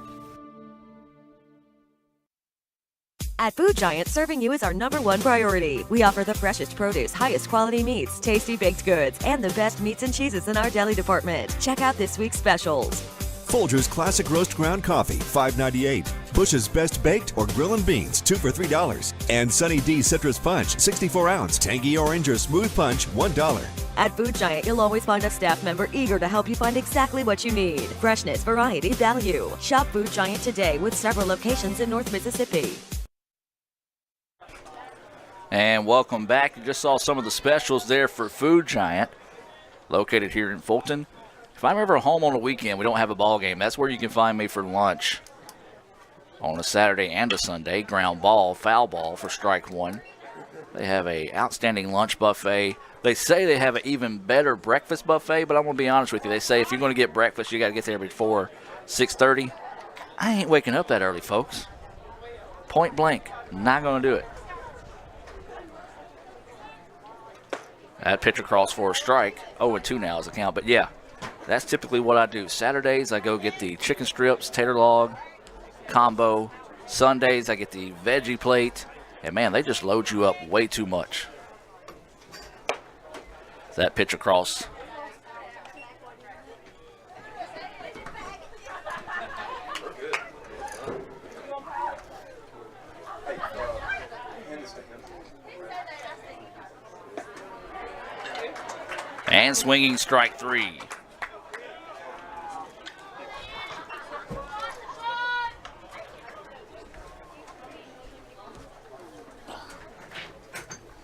At Food Giant, serving you is our #1 priority. We offer the freshest produce, highest quality meats, tasty baked goods, and the best meats and cheeses in our deli department. Check out this week's specials. Folgers Classic Roast Ground Coffee, $5.98. Bush's Best Baked or Grill and Beans, 2 for $3. And Sunny D Citrus Punch, 64 ounce, tangy orange or smooth punch, $1. At Food Giant, you'll always find a staff member eager to help you find exactly what you need. Freshness, variety, value. Shop Food Giant today with several locations in North Mississippi. And welcome back. You just saw some of the specials there for Food Giant, located here in Fulton. If I'm ever home on a weekend, we don't have a ball game, that's where you can find me for lunch. On a Saturday and a Sunday, ground ball, foul ball for strike one. They have a outstanding lunch buffet. They say they have an even better breakfast buffet, but I'm going to be honest with you. They say if you're going to get breakfast, you got to get there before 6:30. I ain't waking up that early, folks. Point blank, not going to do it. That pitch across for a strike. 0-2 now is the count, but yeah. That's typically what I do. Saturdays, I go get the chicken strips, tater log, combo. Sundays, I get the veggie plate. And, man, they just load you up way too much. That pitch across. And swinging strike three.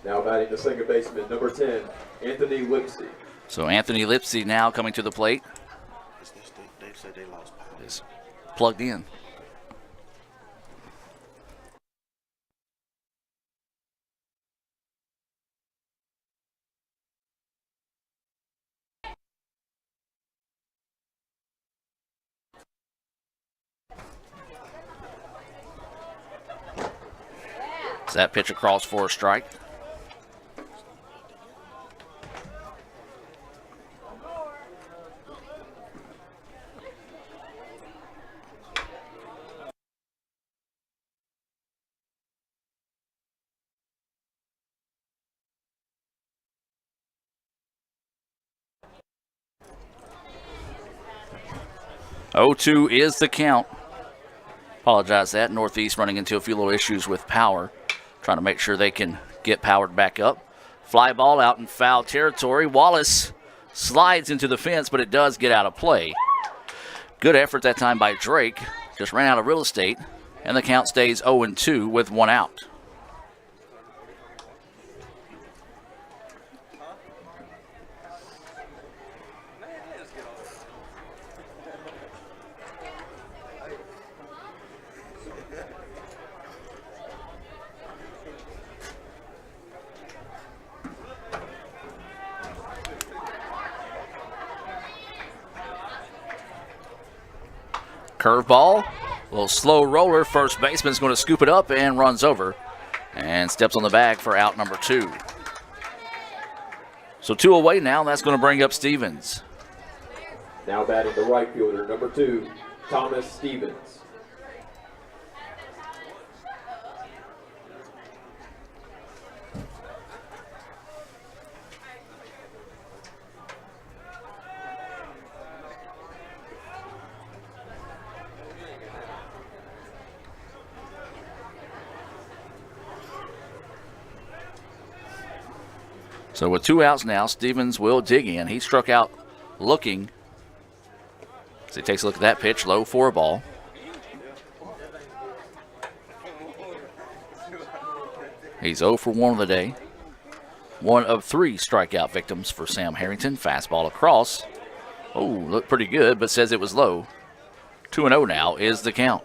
Now batting the second baseman, number 10, Anthony Lipsy. So Anthony Lipsy now coming to the plate. Is plugged in. Is that pitch across for a strike? Oh-2 is the count. Apologize that. Northeast running into a few little issues with power. Trying to make sure they can get powered back up. Fly ball out in foul territory. Wallace slides into the fence, but it does get out of play. Good effort that time by Drake. Just ran out of real estate, and the count stays 0-2 with one out. Curveball, a little slow roller. First baseman's going to scoop it up and runs over and steps on the bag for out number 2. So 2 away now, and that's going to bring up Stevens. Now batting the right fielder, number 2, Thomas Stevens. So with 2 outs now, Stevens will dig in. He struck out looking. As he takes a look at that pitch, low for a ball. He's 0 for 1 of the day. 1 of 3 strikeout victims for Sam Harrington. Fastball across. Oh, looked pretty good, but says it was low. 2-0 now is the count.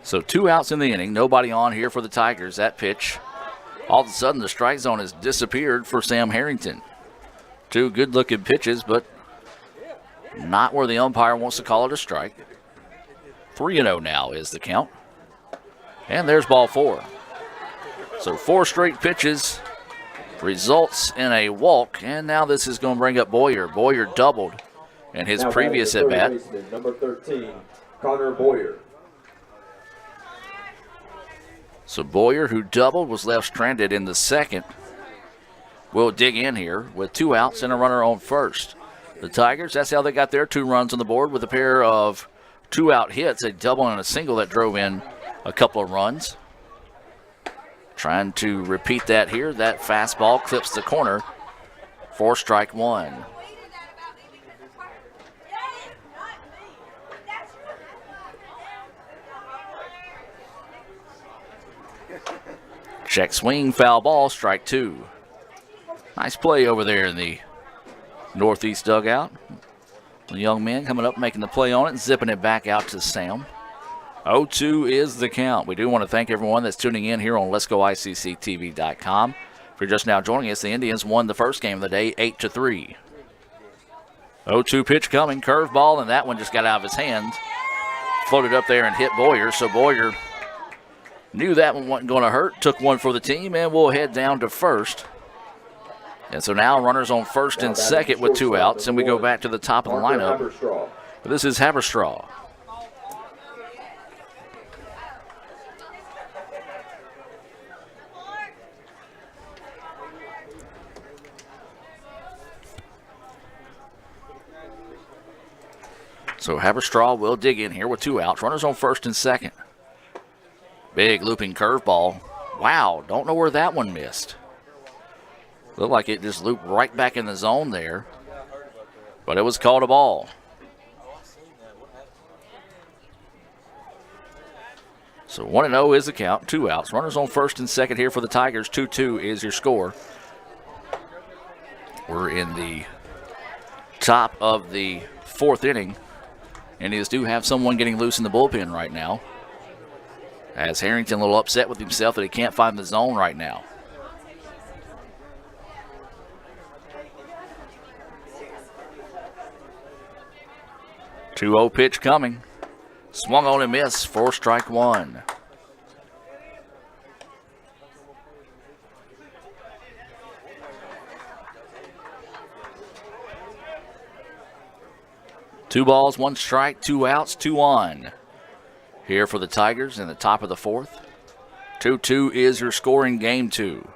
So 2 outs in the inning. Nobody on here for the Tigers. That pitch, all of a sudden the strike zone has disappeared for Sam Harrington. 2 good-looking pitches, but not where the umpire wants to call it a strike. 3-0 now is the count. And there's ball 4. So 4 straight pitches results in a walk, and now this is going to bring up Boyer. Boyer doubled in his Now previous batting at-bat. third baseman, number 13, Connor Boyer. So Boyer, who doubled, was left stranded in the second. Will dig in here with 2 outs and a runner on first. The Tigers, that's how they got their 2 runs on the board with a pair of 2-out hits, a double and a single that drove in a couple of runs. Trying to repeat that here. That fastball clips the corner for strike 1. Check swing, foul ball, strike 2. Nice play over there in the northeast dugout. The young man coming up, making the play on it, and zipping it back out to Sam. 0-2 is the count. We do want to thank everyone that's tuning in here on Let'sGoICCTV.com. If you're just now joining us, the Indians won the first game of the day 8-3. 0-2 pitch coming, curveball, and that one just got out of his hands. Floated up there and hit Boyer, so Boyer knew that one wasn't going to hurt, took one for the team, and we'll head down to first. And so now runners on first and second with 2 outs, and we go back to the top of the lineup. This is Haberstraw. So Haberstraw will dig in here with 2 outs. Runners on first and second. Big looping curveball. Wow, don't know where that one missed. Looked like it just looped right back in the zone there. But it was called a ball. So 1-0 is the count, 2 outs. Runners on first and second here for the Tigers. 2-2 is your score. We're in the top of the 4th inning. Indians do have someone getting loose in the bullpen right now. As Harrington a little upset with himself that he can't find the zone right now. Two-0 pitch coming. Swung on and missed for strike 1. Two balls, 1 strike, 2 outs, 2 on. Here for the Tigers in the top of the 4th. 2-2 is your score in game 2.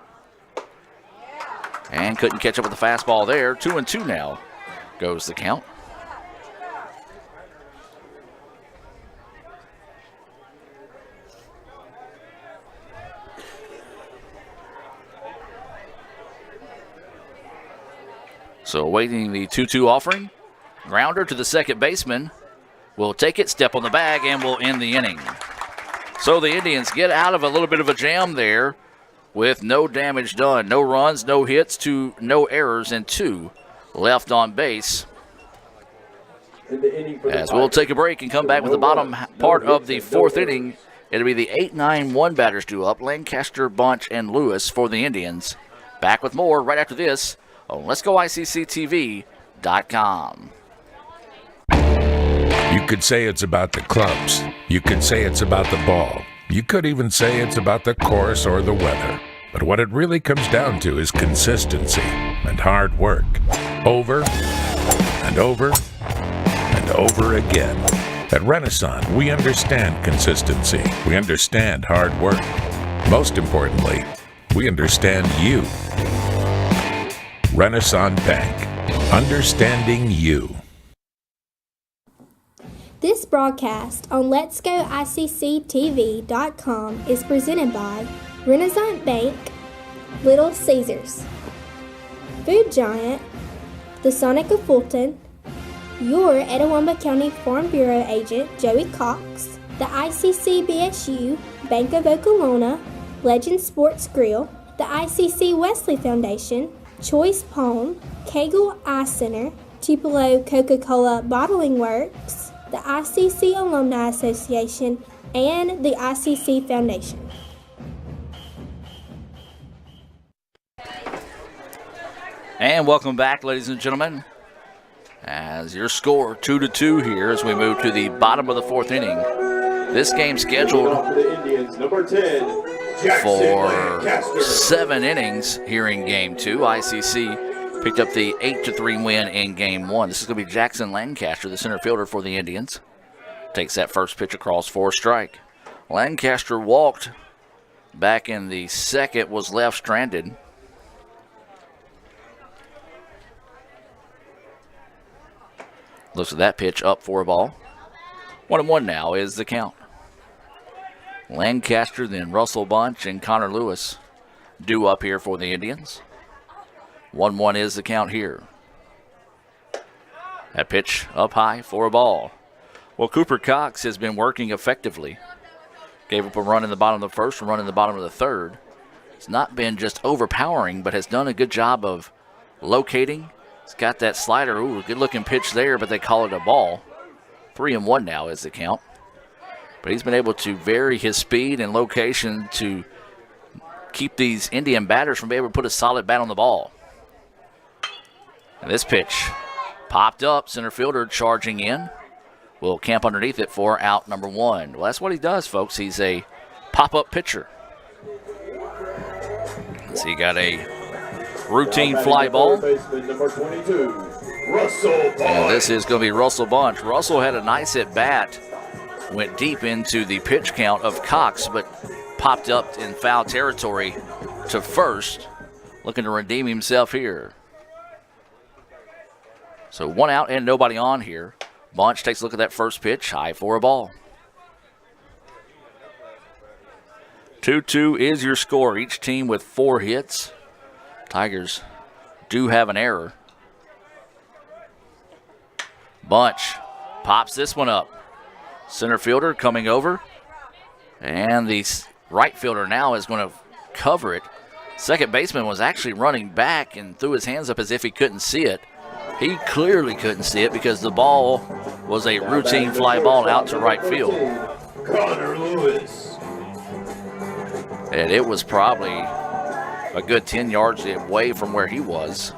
And couldn't catch up with the fastball there. 2-2 now goes the count. So awaiting the 2-2 offering. Grounder to the second baseman. Will take it, step on the bag, and will end the inning. So the Indians get out of a little bit of a jam there with no damage done. No runs, no hits, no errors, and 2 left on base. As we'll take a break and come back with the bottom part of the 4th inning. It'll be the 8-9-1 batters due up. Lancaster, Bunch, and Lewis for the Indians. Back with more right after this on Let'sGoICCTV.com. You could say it's about the clubs. You could say it's about the ball. You could even say it's about the course or the weather. But what it really comes down to is consistency and hard work. Over and over and over again. At Renaissance, we understand consistency. We understand hard work. Most importantly, we understand you. Renaissance Bank. Understanding you. This broadcast on Let'sGoICCTV.com is presented by Renaissance Bank, Little Caesars, Food Giant, the Sonic of Fulton, your Etowah County Farm Bureau agent Joey Cox, the ICC BSU, Bank of Okolona, Legend Sports Grill, the ICC Wesley Foundation, Choice Palm, Kegel Eye Center, Tupelo Coca-Cola Bottling Works, the ICC Alumni Association, and the ICC Foundation. And welcome back, ladies and gentlemen. As your score 2-2 here as we move to the bottom of the 4th inning. This game scheduled for 7 innings here in game 2. ICC picked up the 8-3 win in game one. This is going to be Jackson Lancaster, the center fielder for the Indians. Takes that first pitch across for a strike. Lancaster walked back in the second, was left stranded. Looks at that pitch, up for a ball. 1-1 now is the count. Lancaster, then Russell Bunch and Connor Lewis due up here for the Indians. 1-1 is the count here. That pitch up high for a ball. Well, Cooper Cox has been working effectively. Gave up a run in the bottom of the first, a run in the bottom of the third. It's not been just overpowering, but has done a good job of locating. He's got that slider. Ooh, good-looking pitch there, but they call it a ball. 3-1 now is the count. But he's been able to vary his speed and location to keep these Indian batters from being able to put a solid bat on the ball. And this pitch popped up, center fielder charging in. Will camp underneath it for out number one. Well, that's what he does, folks. He's a pop-up pitcher. So he got a routine fly ball. Number 22, Russell Bunch. And this is going to be Russell Bunch. Russell had a nice at-bat. Went deep into the pitch count of Cox, but popped up in foul territory to first. Looking to redeem himself here. So one out and nobody on here. Bunch takes a look at that first pitch, high for a ball. 2-2 is your score. Each team with 4 hits. Tigers do have an error. Bunch pops this one up. Center fielder coming over. And the right fielder now is going to cover it. Second baseman was actually running back and threw his hands up as if he couldn't see it. He clearly couldn't see it because the ball was a routine fly ball out to right field. Connor Lewis. And it was probably a good 10 yards away from where he was.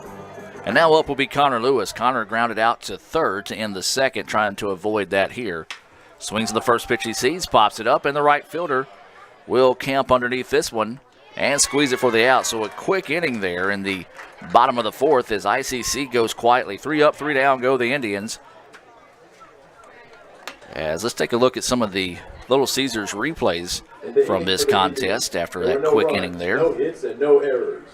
And now up will be Connor Lewis. Connor grounded out to third to end the second, trying to avoid that here. Swings the first pitch he sees, pops it up, and the right fielder will camp underneath this one and squeeze it for the out. So a quick inning there in the bottom of the fourth as ICC goes quietly. 3 up, 3 down go the Indians. As let's take a look at some of the Little Caesars replays from this contest after that quick inning there. No hits and no errors.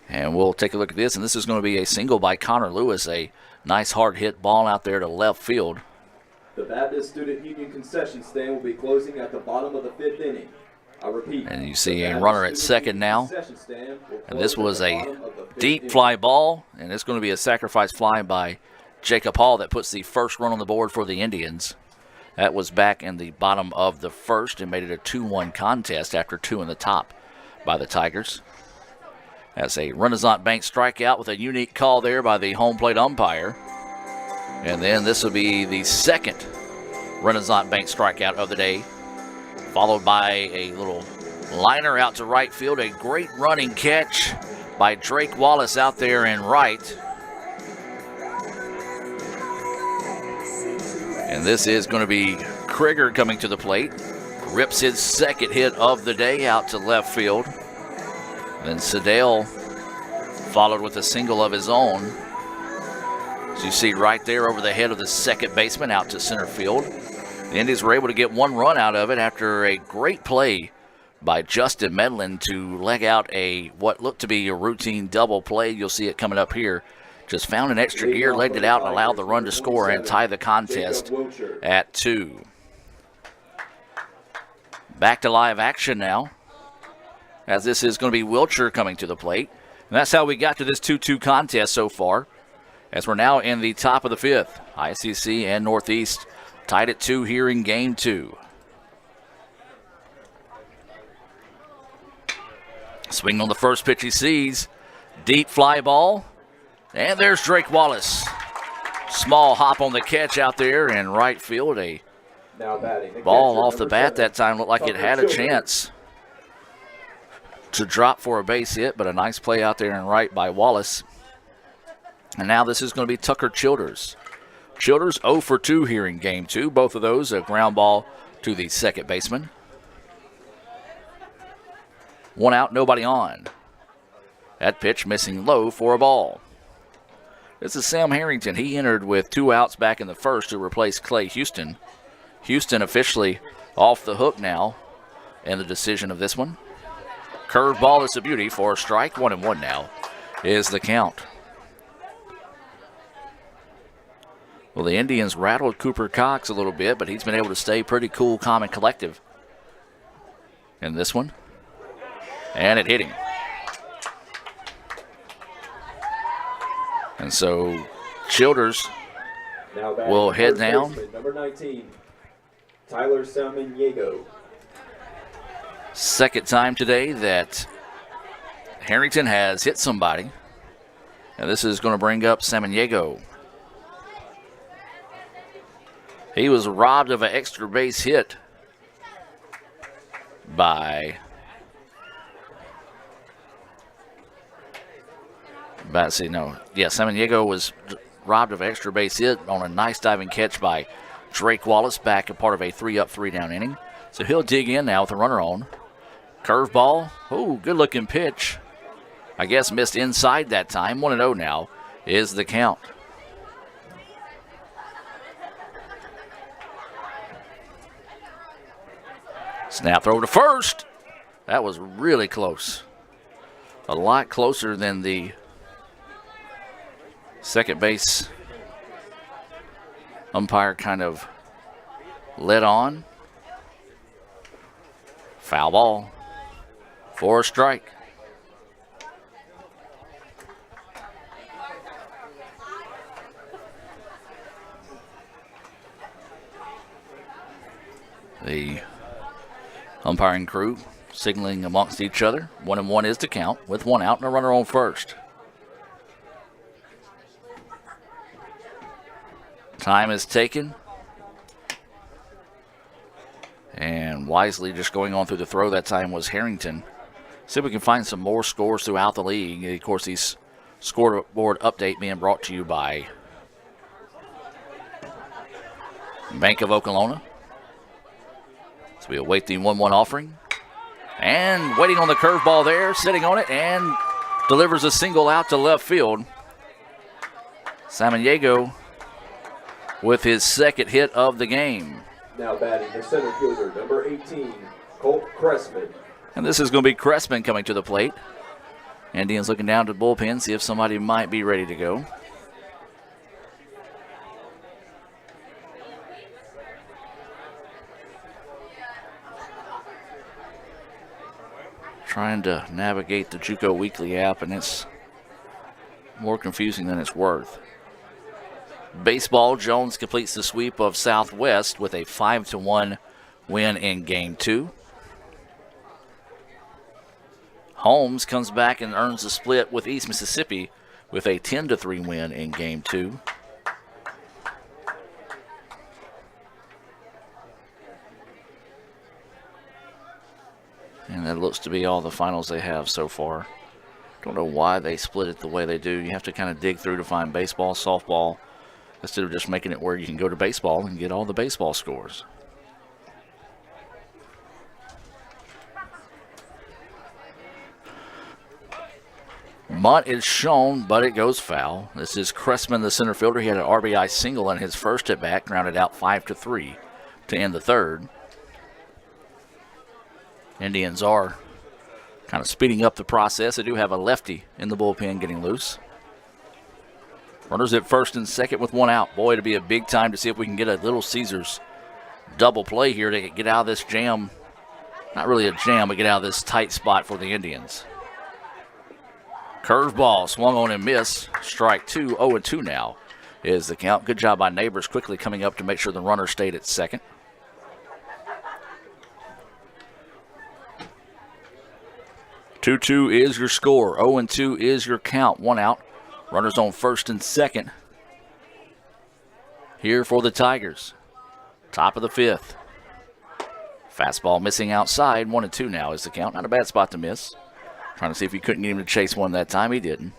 And we'll take a look at this, and this is going to be a single by Connor Lewis. A nice hard hit ball out there to left field. The Baptist Student Union concession stand will be closing at the bottom of the 5th inning. I repeat. And you see a runner at second now. And this was a deep fly ball, and it's going to be a sacrifice fly by Jacob Hall that puts the first run on the board for the Indians. That was back in the bottom of the first and made it a 2-1 contest after 2 in the top by the Tigers. That's a Renaissance Bank strikeout with a unique call there by the home plate umpire. And then this will be the second Renaissance Bank strikeout of the day, followed by a little liner out to right field. A great running catch by Drake Wallace out there in right. And this is going to be Krieger coming to the plate. Rips his second hit of the day out to left field. Then Sedale followed with a single of his own. As you see right there over the head of the second baseman out to center field. The Indians were able to get 1 run out of it after a great play by Justin Medlin to leg out a what looked to be a routine double play. You'll see it coming up here. Just found an extra gear, legged it out, and allowed the run to score and tie the contest at 2. Back to live action now, as this is going to be Wilcher coming to the plate. And that's how we got to this 2-2 contest so far, as we're now in the top of the 5th. ICC and Northeast tied at 2 here in game 2. Swing on the first pitch he sees. Deep fly ball. And there's Drake Wallace. Small hop on the catch out there in right field. A ball off the bat that time looked like it had a chance to drop for a base hit, but a nice play out there in right by Wallace. And now this is going to be Tucker Childers. Childers 0 for 2 here in game 2. Both of those a ground ball to the second baseman. 1 out, nobody on. That pitch missing low for a ball. This is Sam Harrington. He entered with 2 outs back in the first to replace Clay Houston. Houston officially off the hook now in the decision of this one. Curveball is a beauty for a strike. 1-1 now is the count. Well, the Indians rattled Cooper Cox a little bit, but he's been able to stay pretty cool, calm, and collective in this one. And it hit him. And so Childers will head down. Number 19, Tyler Samaniego. Second time today that Harrington has hit somebody. And this is going to bring up Samaniego. He was robbed of an extra base hit by Samaniego was robbed of an extra base hit on a nice diving catch by Drake Wallace back a part of a 3-up, 3-down inning. So he'll dig in now with a runner on. Curveball. Oh, good looking pitch. I guess missed inside that time. 1-0 now is the count. Snap throw to first. That was really close. A lot closer than the second base umpire kind of led on. Foul ball for a strike. The umpiring crew signaling amongst each other. 1-1 is the count with 1 out and a runner on first. Time is taken. And wisely just going on through the throw that time was Harrington. See if we can find some more scores throughout the league. Of course, these scoreboard update being brought to you by Bank of Oklahoma. So we await the 1-1 offering. And waiting on the curveball there, sitting on it, and delivers a single out to left field. Samaniego with his second hit of the game. Now batting the center fielder, number 18, Colt Cressman. And this is going to be Cressman coming to the plate. Indians looking down to the bullpen, see if somebody might be ready to go. Trying to navigate the JUCO Weekly app, and it's more confusing than it's worth. Baseball, Jones completes the sweep of Southwest with a 5-1 win in Game 2. Holmes comes back and earns the split with East Mississippi with a 10-3 win in Game 2. And that looks to be all the finals they have so far. Don't know why they split it the way they do. You have to kind of dig through to find baseball, softball, instead of just making it where you can go to baseball and get all the baseball scores. Mutt is shown, but it goes foul. This is Cressman, the center fielder. He had an RBI single in his first at bat, grounded out 5-3 to end the third. Indians are kind of speeding up the process. They do have a lefty in the bullpen getting loose. Runners at first and second with 1 out. Boy, it'll be a big time to see if we can get a Little Caesars double play here to get out of this jam. Not really a jam, but get out of this tight spot for the Indians. Curveball swung on and missed. Strike 2, 0-2 now is the count. Good job by Neighbors quickly coming up to make sure the runner stayed at second. Two is your score. 0-2 is your count. 1 out. Runners on first and second. Here for the Tigers. Top of the 5th. Fastball missing outside. 1-2 now is the count. Not a bad spot to miss. Trying to see if he couldn't get him to chase one that time. He didn't.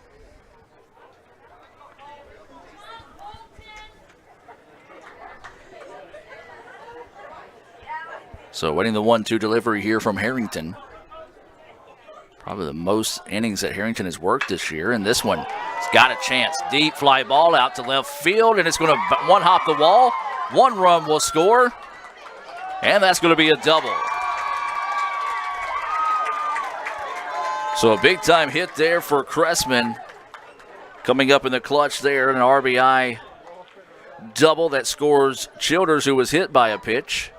So waiting the 1-2 delivery here from Harrington. Probably the most innings that Harrington has worked this year. And this one has got a chance. Deep fly ball out to left field, and it's going to one-hop the wall. 1 run will score, and that's going to be a double. So a big-time hit there for Cressman. Coming up in the clutch there, an RBI double that scores Childers, who was hit by a pitch.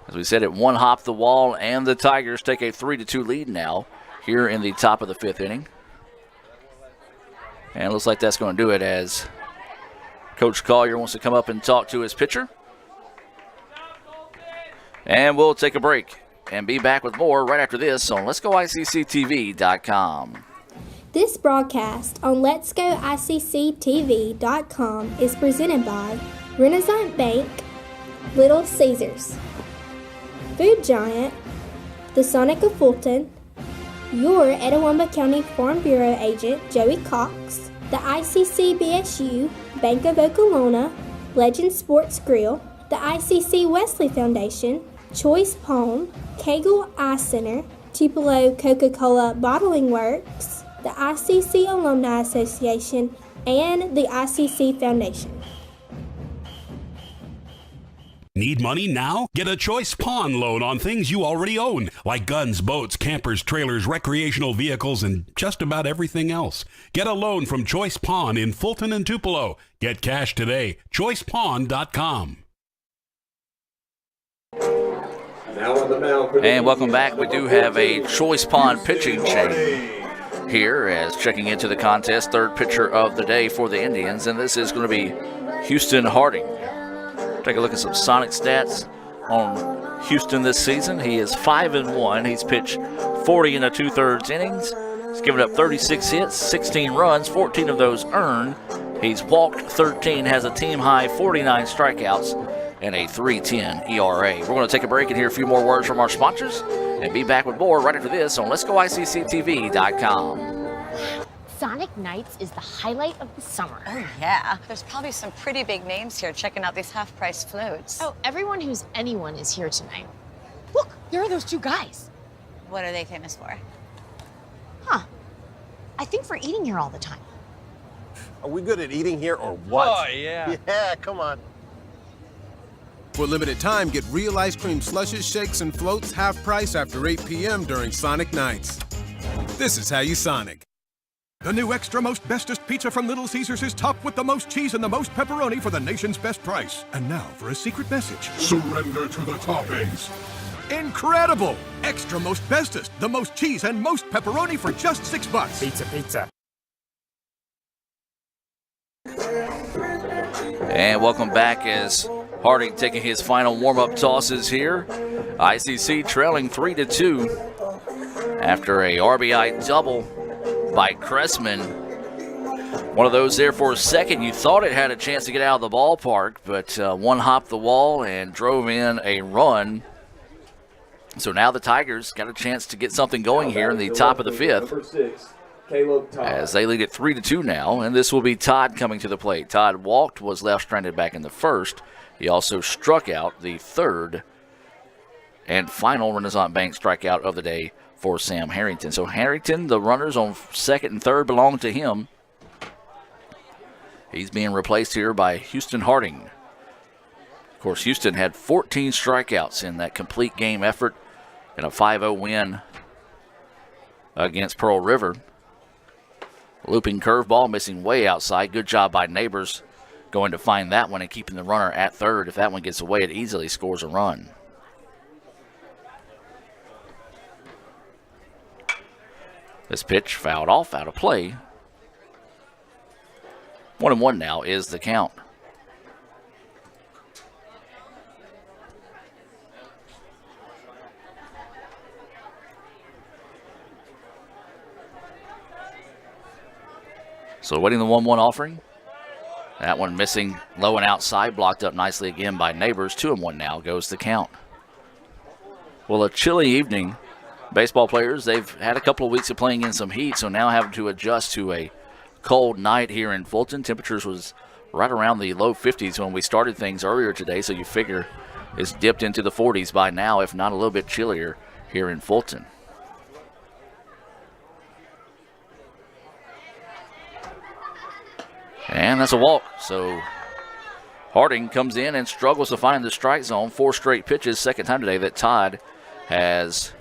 As we said, it one-hop the wall, and the Tigers take a 3-2 lead now here in the top of the 5th inning. And it looks like that's going to do it as Coach Collier wants to come up and talk to his pitcher. And we'll take a break and be back with more right after this on Let'sGoICCTV.com. This broadcast on Let'sGoICCTV.com is presented by Renaissance Bank, Little Caesars, Food Giant, the Sonic of Fulton, your Etowah County Farm Bureau agent Joey Cox, the ICC BSU, Bank of Okolona, Legend Sports Grill, the ICC Wesley Foundation, Choice Palm, Kegel Eye Center, Tupelo Coca-Cola Bottling Works, the ICC Alumni Association, and the ICC Foundation. Need money now? Get a Choice Pawn loan on things you already own, like guns, boats, campers, trailers, recreational vehicles, and just about everything else. Get a loan from Choice Pawn in Fulton and Tupelo. Get cash today. ChoicePawn.com. And welcome back. We do have a Choice Pawn pitching change here as checking into the contest, third pitcher of the day for the Indians, and this is going to be Houston Harding. Take a look at some Sonic stats on Houston this season. He is 5-1. He's pitched 40 and 2/3 innings. He's given up 36 hits, 16 runs, 14 of those earned. He's walked 13, has a team-high 49 strikeouts, and a 3.10 ERA. We're going to take a break and hear a few more words from our sponsors and be back with more right after this on Let'sGoICCTV.com. Sonic Nights is the highlight of the summer. Oh, yeah. There's probably some pretty big names here checking out these half-price floats. Oh, everyone who's anyone is here tonight. Look, there are those 2 guys. What are they famous for? Huh. I think for eating here all the time. Are we good at eating here or what? Oh, yeah. Yeah, come on. For limited time, get real ice cream slushes, shakes, and floats half price after 8 p.m. during Sonic Nights. This is how you Sonic. The new extra most bestest pizza from Little Caesars is topped with the most cheese and the most pepperoni for the nation's best price. And now for a secret message. Surrender to the toppings. Incredible! Extra most bestest, the most cheese and most pepperoni for just $6. Pizza, pizza. And welcome back as Harding taking his final warm-up tosses here. ICC trailing 3-2 after a RBI double by Cressman. One of those there for a second. You thought it had a chance to get out of the ballpark, but one hopped the wall and drove in a run. So now the Tigers got a chance to get something going here in the top of the 5th. As they lead it 3-2 now, and this will be Todd coming to the plate. Todd walked, was left stranded back in the first. He also struck out the third and final Renaissance Bank strikeout of the day for Sam Harrington. So Harrington, the runners on second and third belong to him. He's being replaced here by Houston Harding. Of course, Houston had 14 strikeouts in that complete game effort in a 5-0 win against Pearl River. Looping curveball, missing way outside. Good job by Neighbors going to find that one and keeping the runner at third. If that one gets away, it easily scores a run. This pitch fouled off, out of play. 1-1 now is the count. So waiting the 1-1 offering. That one missing low and outside, blocked up nicely again by Neighbors. 2-1 now goes the count. Well, a chilly evening. Baseball players, they've had a couple of weeks of playing in some heat, so now having to adjust to a cold night here in Fulton. Temperatures was right around the low 50s when we started things earlier today, so you figure it's dipped into the 40s by now, if not a little bit chillier here in Fulton. And that's a walk. So Harding comes in and struggles to find the strike zone. 4 straight pitches, second time today that Todd has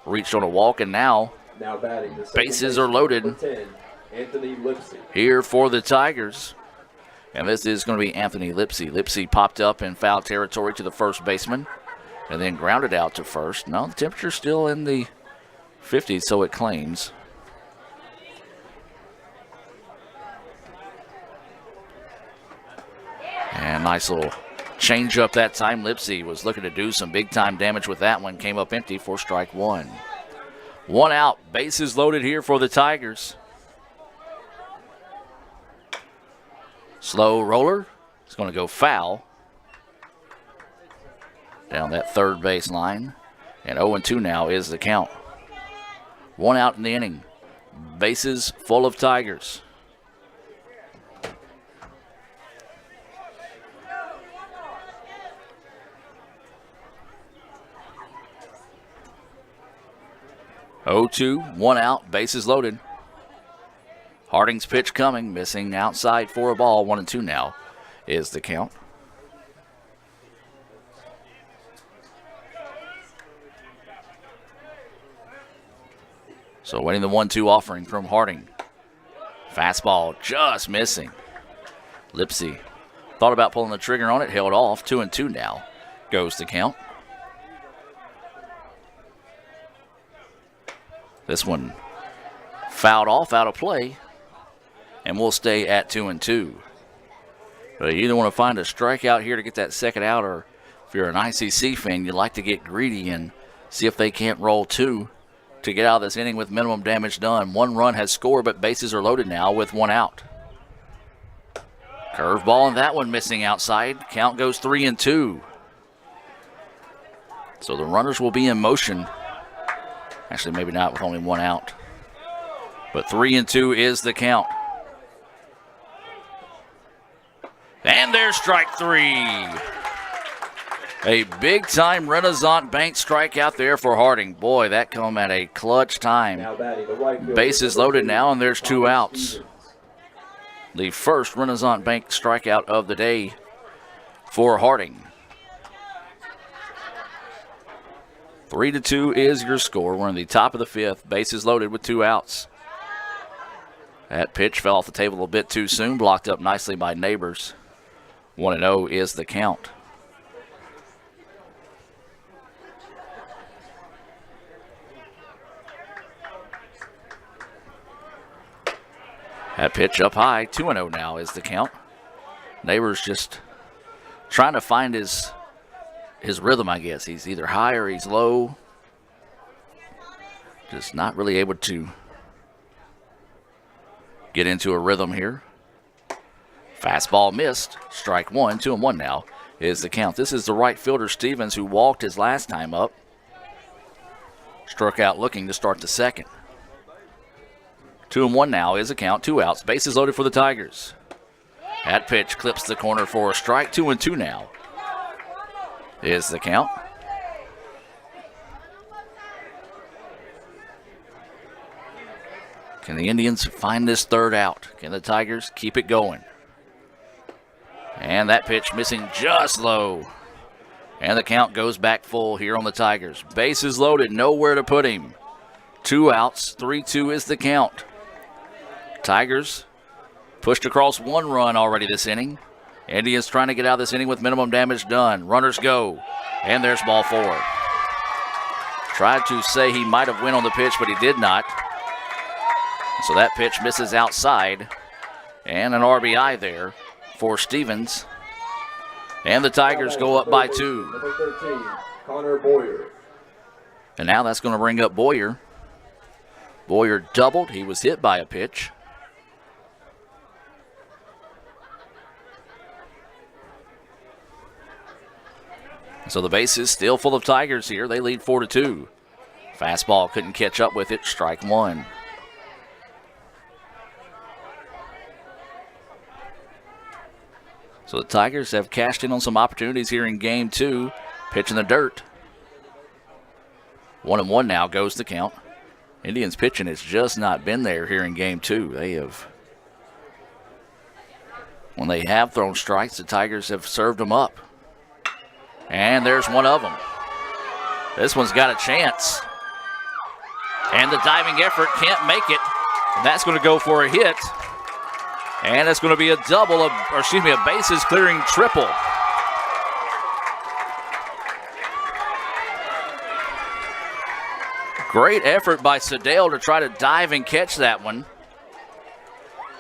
reached on a walk, and now batting the bases are loaded. Number 10, Anthony Lipsy. Here for the Tigers. And this is going to be Anthony Lipsy. Lipsy popped up in foul territory to the first baseman and then grounded out to first. No, the temperature's still in the 50s, so it claims. And nice little change up that time. Lipsy was looking to do some big time damage with that one. Came up empty for strike 1. 1 out. Bases loaded here for the Tigers. Slow roller. It's going to go foul down that third base line. And 0-2 now is the count. 1 out in the inning. Bases full of Tigers. (0-2), 1 out, bases loaded. Harding's pitch coming, missing outside for a ball. 1-2 now is the count. So waiting the 1-2 offering from Harding. Fastball just missing. Lipsy thought about pulling the trigger on it, held off. 2-2 now goes the count. This one fouled off, out of play, and we'll stay at 2-2. But you either want to find a strikeout here to get that second out, or if you're an ICC fan, you'd like to get greedy and see if they can't roll 2 to get out of this inning with minimum damage done. 1 run has scored, but bases are loaded now with 1 out. Curveball, and that one missing outside. Count goes 3-2. So the runners will be in motion. Actually, maybe not with only 1 out. But 3-2 is the count. And there's strike 3. A big-time Renaissance Bank strikeout there for Harding. Boy, that come at a clutch time. Bases loaded now, and there's 2 outs. The first Renaissance Bank strikeout of the day for Harding. 3-2 is your score. We're in the top of the 5th. Bases loaded with 2 outs. That pitch fell off the table a bit too soon. Blocked up nicely by Neighbors. 1-0 is the count. That pitch up high. 2-0 now is the count. Neighbors just trying to find his rhythm, I guess. He's either high or he's low. Just not really able to get into a rhythm here. Fastball missed. Strike 1. 2-1 now is the count. This is the right fielder, Stevens, who walked his last time up. Struck out looking to start the second. 2-1 now is the count. 2 outs. Bases loaded for the Tigers. That pitch clips the corner for a strike. 2-2 now is the count. Can the Indians find this third out? Can the Tigers keep it going? And that pitch missing just low. And the count goes back full here on the Tigers. Bases loaded, nowhere to put him. 2 outs, 3-2 is the count. Tigers pushed across 1 run already this inning. Indians trying to get out of this inning with minimum damage done. Runners go, and there's ball 4. Tried to say he might have went on the pitch, but he did not. So that pitch misses outside, and an RBI there for Stevens. And the Tigers go up by 2. Number 13, Connor Boyer. And now that's going to bring up Boyer. Boyer doubled. He was hit by a pitch. So the base is still full of Tigers here. They lead 4-2. Fastball couldn't catch up with it. Strike 1. So the Tigers have cashed in on some opportunities here in game 2. Pitch in the dirt. 1-1 now goes the count. Indians pitching has just not been there here in game 2. They have When they have thrown strikes, the Tigers have served them up. And there's one of them. This one's got a chance. And the diving effort can't make it. And that's going to go for a hit. And it's going to be a double, a bases clearing triple. Great effort by Sedale to try to dive and catch that one.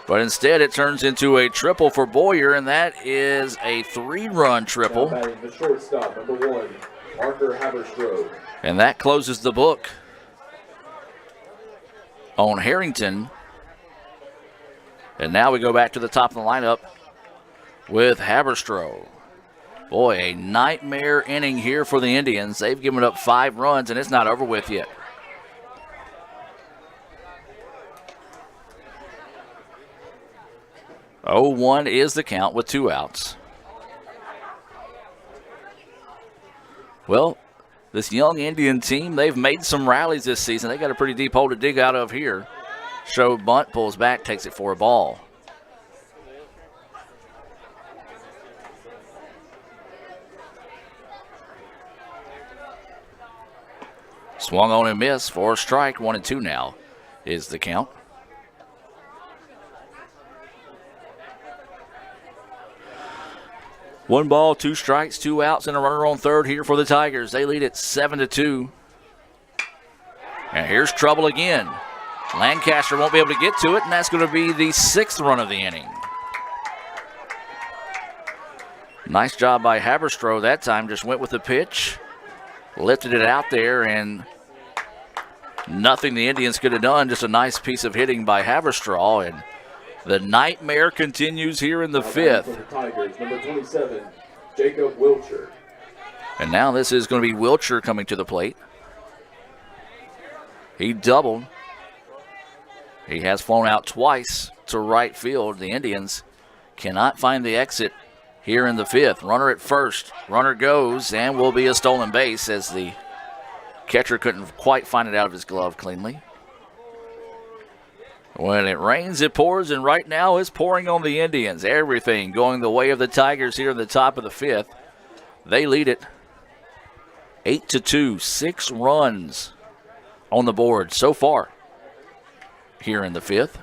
But instead it turns into a triple for Boyer, and that is a 3-run triple. Now batting the shortstop, number 1, Parker Haberstrode. And that closes the book on Harrington. And now we go back to the top of the lineup with Haberstrode. Boy, a nightmare inning here for the Indians. They've given up 5 runs, and it's not over with yet. Oh, 1 is the count with 2 outs. Well, this young Indian team, they've made some rallies this season. They got a pretty deep hole to dig out of here. Show bunt, pulls back, takes it for a ball. Swung on and missed for a strike. 1-2 now is the count. One ball, 2 strikes, 2 outs, and a runner on third here for the Tigers. They lead it 7-2. And here's trouble again. Lancaster won't be able to get to it, and that's going to be the 6th run of the inning. Nice job by Haberstrode that time. Just went with the pitch, lifted it out there, and nothing the Indians could have done. Just a nice piece of hitting by Haberstrode, and the nightmare continues here in the 5th. For the Tigers, number 27, Jacob Wilcher. And now this is going to be Wilcher coming to the plate. He doubled. He has flown out twice to right field. The Indians cannot find the exit here in the 5th. Runner at first. Runner goes, and will be a stolen base as the catcher couldn't quite find it out of his glove cleanly. When it rains, it pours, and right now it's pouring on the Indians. Everything going the way of the Tigers here in the top of the 5th. They lead it 8-2, 6 runs on the board so far here in the 5th.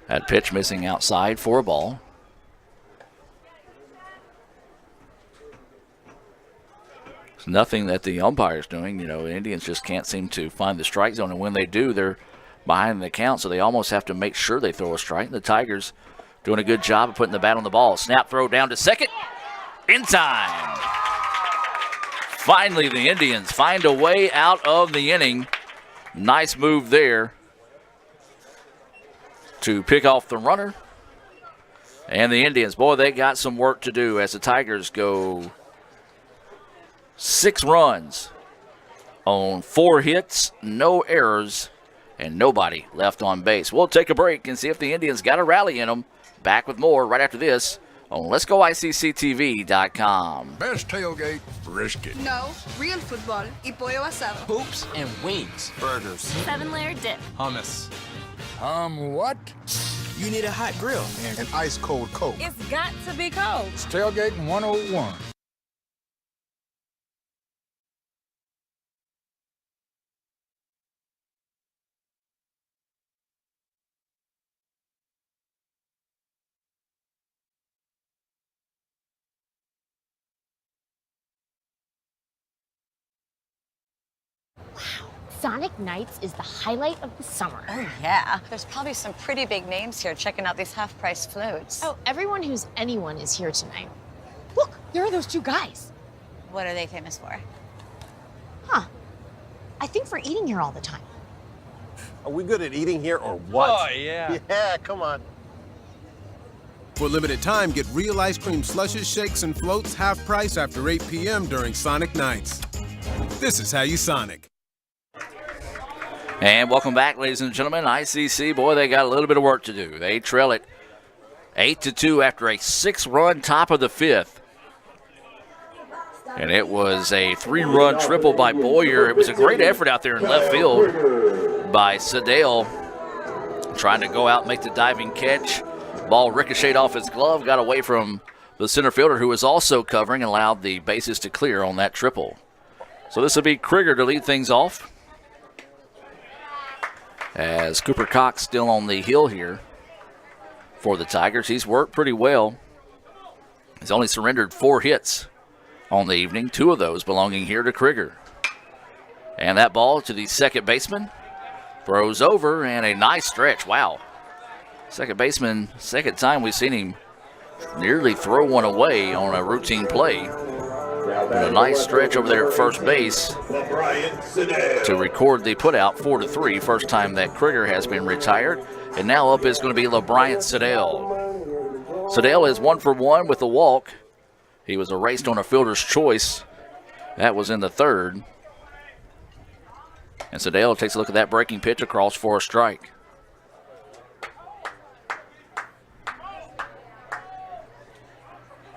That pitch missing outside for a ball. It's nothing that the umpire's doing. You know, the Indians just can't seem to find the strike zone, and when they do, they're behind the count, so they almost have to make sure they throw a strike. The Tigers doing a good job of putting the bat on the ball. Snap throw down to second. In time. Finally, the Indians find a way out of the inning. Nice move there to pick off the runner. And the Indians, boy, they got some work to do as the Tigers go 6 runs on 4 hits, no errors, and nobody left on base. We'll take a break and see if the Indians got a rally in them. Back with more right after this on Let'sGoICCTV.com. Best tailgate, brisket. No, real football y pollo asado. Hoops and wings. Burgers. 7-layer dip. Hummus. What? You need a hot grill and an ice cold Coke. It's got to be cold. It's Tailgate 101. Sonic Nights is the highlight of the summer. Oh, yeah. There's probably some pretty big names here checking out these half-price floats. Oh, everyone who's anyone is here tonight. Look, there are those 2 guys. What are they famous for? Huh. I think for eating here all the time. Are we good at eating here or what? Oh, yeah. Yeah, come on. For limited time, get real ice cream slushes, shakes, and floats half price after 8 p.m. during Sonic Nights. This is how you Sonic. And welcome back, ladies and gentlemen. ICC, boy, they got a little bit of work to do. They trail it 8-2 after a 6-run top of the 5th. And it was a 3-run triple by Boyer. It was a great effort out there in left field. by Sedale. Trying to go out and make the diving catch. Ball ricocheted off his glove, got away from the center fielder who was also covering and allowed the bases to clear on that triple. So this will be Krieger to lead things off. As Cooper Cox still on the hill here for the Tigers. He's worked pretty well. He's only surrendered 4 hits on the evening, 2 of those belonging here to Krieger. And that ball to the second baseman. Throws over and a nice stretch. Wow. Second baseman, second time we've seen him nearly throw one away on a routine play. And a nice stretch over there at first base to record the putout 4-3. First time that Krieger has been retired. And now up is going to be LeBryant Sedale. Sedale is 1 for 1 with a walk. He was erased on a fielder's choice. That was in the third. And Sedale takes a look at that breaking pitch across for a strike.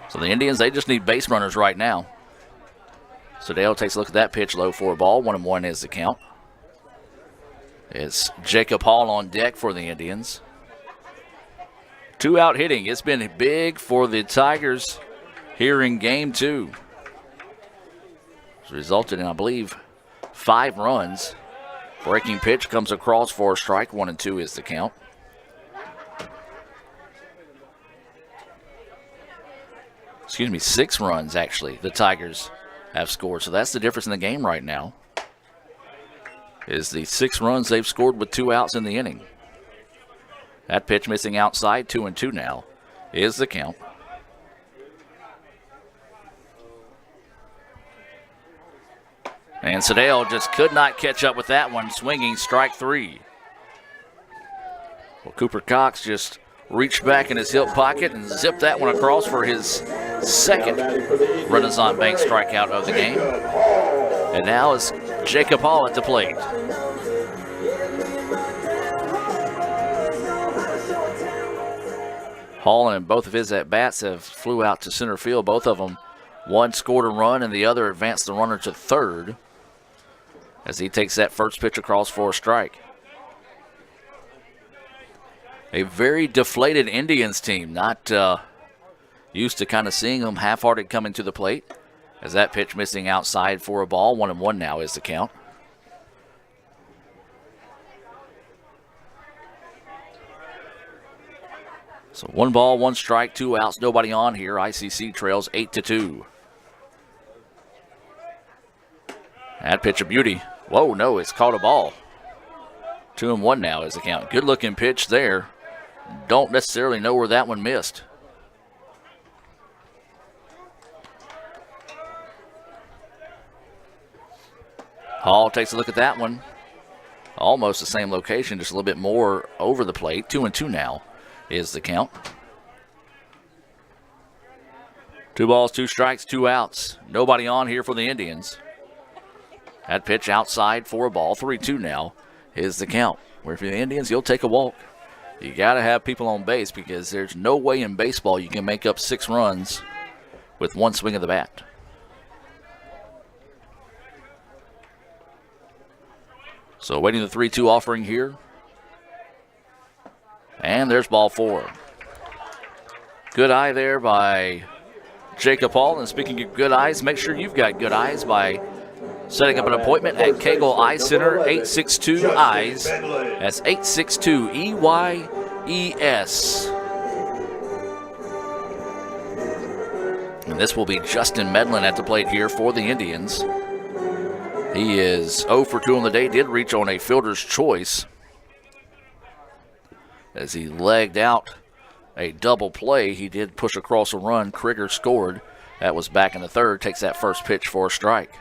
So the Indians, they just need base runners right now. Sedale takes a look at that pitch low for a ball. 1-1 is the count. It's Jacob Hall on deck for the Indians. 2 out hitting. It's been big for the Tigers here in game 2. It's resulted in, I believe, 5 runs. Breaking pitch comes across for a strike. 1-2 is the count. Excuse me, 6 runs actually the Tigers have scored. So that's the difference in the game right now, is the 6 runs they've scored with 2 outs in the inning. That pitch missing outside, 2-2 now is the count. And Sedale just could not catch up with that one, swinging strike 3. Well, Cooper Cox just reached back in his hip pocket and zipped that one across for his second Renaissance Bank strikeout of the game. And now is Jacob Hall at the plate. Hall and both of his at-bats have flew out to center field. Both of them, one scored a run and the other advanced the runner to third as he takes that first pitch across for a strike. A very deflated Indians team, not used to kind of seeing them half-hearted coming to the plate. As that pitch missing outside for a ball, 1-1 now is the count. So 1 ball, 1 strike, 2 outs, nobody on here. ICC trails 8-2. That pitch a beauty. Whoa, no, it's caught a ball. 2-1 now is the count. Good looking pitch there. Don't necessarily know where that one missed. Hall takes a look at that one. Almost the same location, just a little bit more over the plate. 2-2 now is the count. 2 balls, 2 strikes, 2 outs. Nobody on here for the Indians. That pitch outside for a ball. 3-2 now is the count. Where for the Indians, you'll take a walk. You got to have people on base because there's no way in baseball you can make up 6 runs with 1 swing of the bat. So waiting the 3-2 offering here. And there's ball 4. Good eye there by Jacob Hall. And speaking of good eyes, make sure you've got good eyes by setting up an appointment at Cagle Eye Center, 862-EYES. That's 862-EYES. And this will be Justin Medlin at the plate here for the Indians. He is 0 for 2 on the day, did reach on a fielder's choice as he legged out a double play. He did push across a run. Krieger scored. That was back in the third. Takes that first pitch for a strike.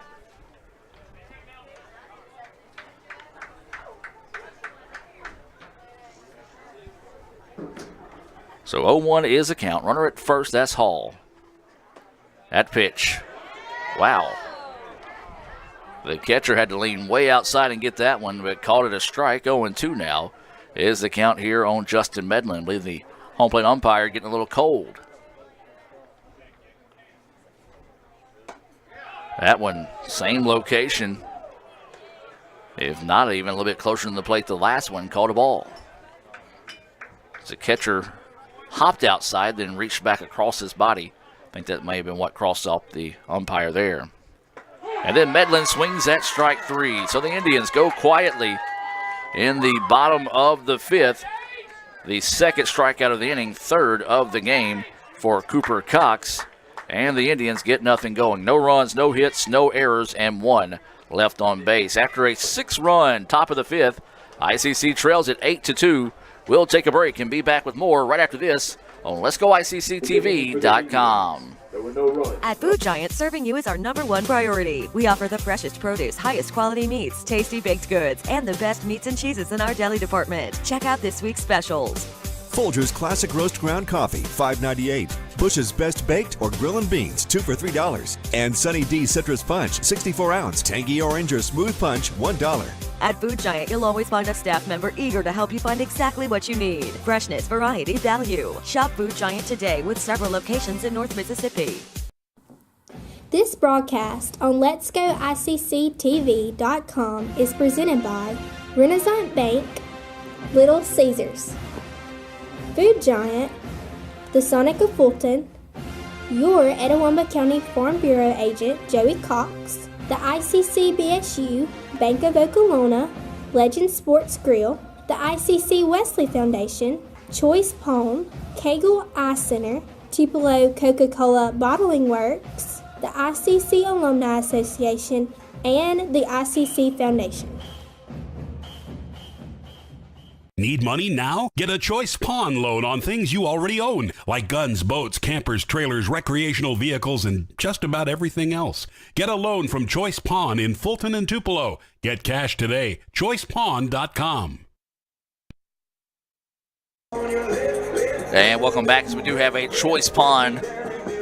So 0-1 is the count. Runner at first, that's Hall. That pitch. Wow. The catcher had to lean way outside and get that one, but called it a strike. 0-2 now is the count here on Justin Medlin. I believe the home plate umpire getting a little cold. That one, same location. If not, even a little bit closer to the plate, the last one called a ball. The catcher hopped outside, then reached back across his body. I think that may have been what crossed off the umpire there. And then Medlin swings at strike 3. So the Indians go quietly in the bottom of the 5th. The second strikeout of the inning, third of the game for Cooper Cox. And the Indians get nothing going. No runs, no hits, no errors, and 1 left on base. After a 6-run top of the 5th, ICC trails at 8-2. We'll take a break and be back with more right after this on Let'sGoICCTV.com. At Food Giant, serving you is our #1 priority. We offer the freshest produce, highest quality meats, tasty baked goods, and the best meats and cheeses in our deli department. Check out this week's specials. Folgers Classic Roast Ground Coffee, $5.98. Bush's Best Baked or Grill and Beans, 2 for $3. And Sunny D Citrus Punch, 64-ounce, tangy orange or smooth punch, $1. At Food Giant, you'll always find a staff member eager to help you find exactly what you need. Freshness, variety, value. Shop Food Giant today with several locations in North Mississippi. This broadcast on Let'sGoICCTV.com is presented by Renaissance Bank, Little Caesars, Food Giant, the Sonic of Fulton, your Etowah County Farm Bureau agent Joey Cox, the ICC BSU, Bank of Okolona, Legend Sports Grill, the ICC Wesley Foundation, Choice Pawn, Cagle Eye Center, Tupelo Coca-Cola Bottling Works, the ICC Alumni Association, and the ICC Foundation. Need money now? Get a Choice Pawn loan on things you already own, like guns, boats, campers, trailers, recreational vehicles, and just about everything else. Get a loan from Choice Pawn in Fulton and Tupelo. Get cash today. ChoicePawn.com. And welcome back, as we do have a Choice Pawn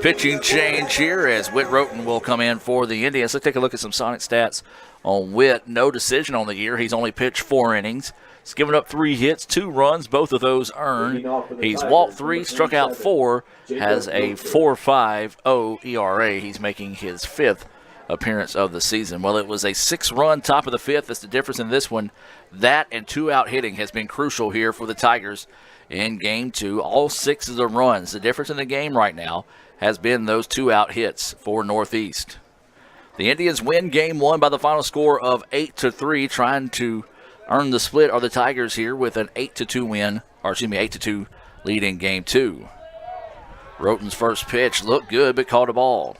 pitching change here as Whit Roten will come in for the Indians. Let's take a look at some Sonic stats on Whit. No decision on the year. He's only pitched 4 innings. He's given up 3 hits, 2 runs, both of those earned. He's walked 3, struck out 4, has a 4.50 ERA. He's making his 5th appearance of the season. Well, it was a 6-run top of the 5th. That's the difference in this one. That and 2-out hitting has been crucial here for the Tigers in Game 2. All 6 of the runs. The difference in the game right now has been those 2-out hits for Northeast. The Indians win Game 1 by the final score of 8-3, trying to earn the split are the Tigers here with an 8-2 win, or excuse me, 8-2 lead in Game 2. Roten's first pitch looked good but caught a ball.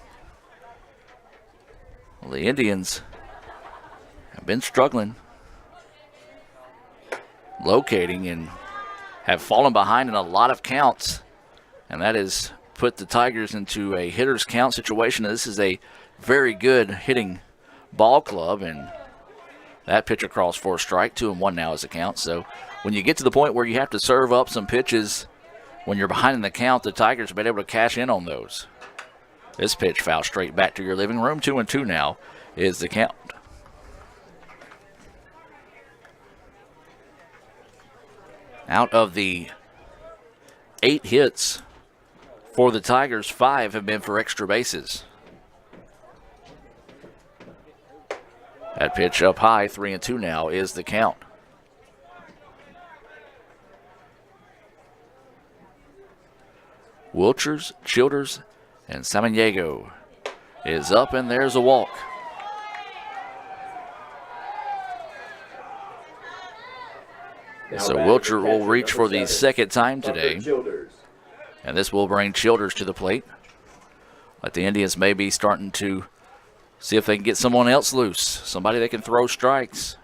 Well, the Indians have been struggling, locating, and have fallen behind in a lot of counts, and that has put the Tigers into a hitter's count situation. This is a very good hitting ball club, and that pitch across for a strike. 2-1 now is the count. So when you get to the point where you have to serve up some pitches when you're behind in the count, the Tigers have been able to cash in on those. This pitch foul straight back to your living room. 2-2 now is the count. Out of the 8 hits for the Tigers, 5 have been for extra bases. That pitch up high, 3-2 now is the count. Wilchers, Childers, and Samaniego is up, and there's a walk. So Wilcher will reach for the second time today, and this will bring Childers to the plate. But the Indians may be starting to see if they can get someone else loose, somebody that can throw strikes.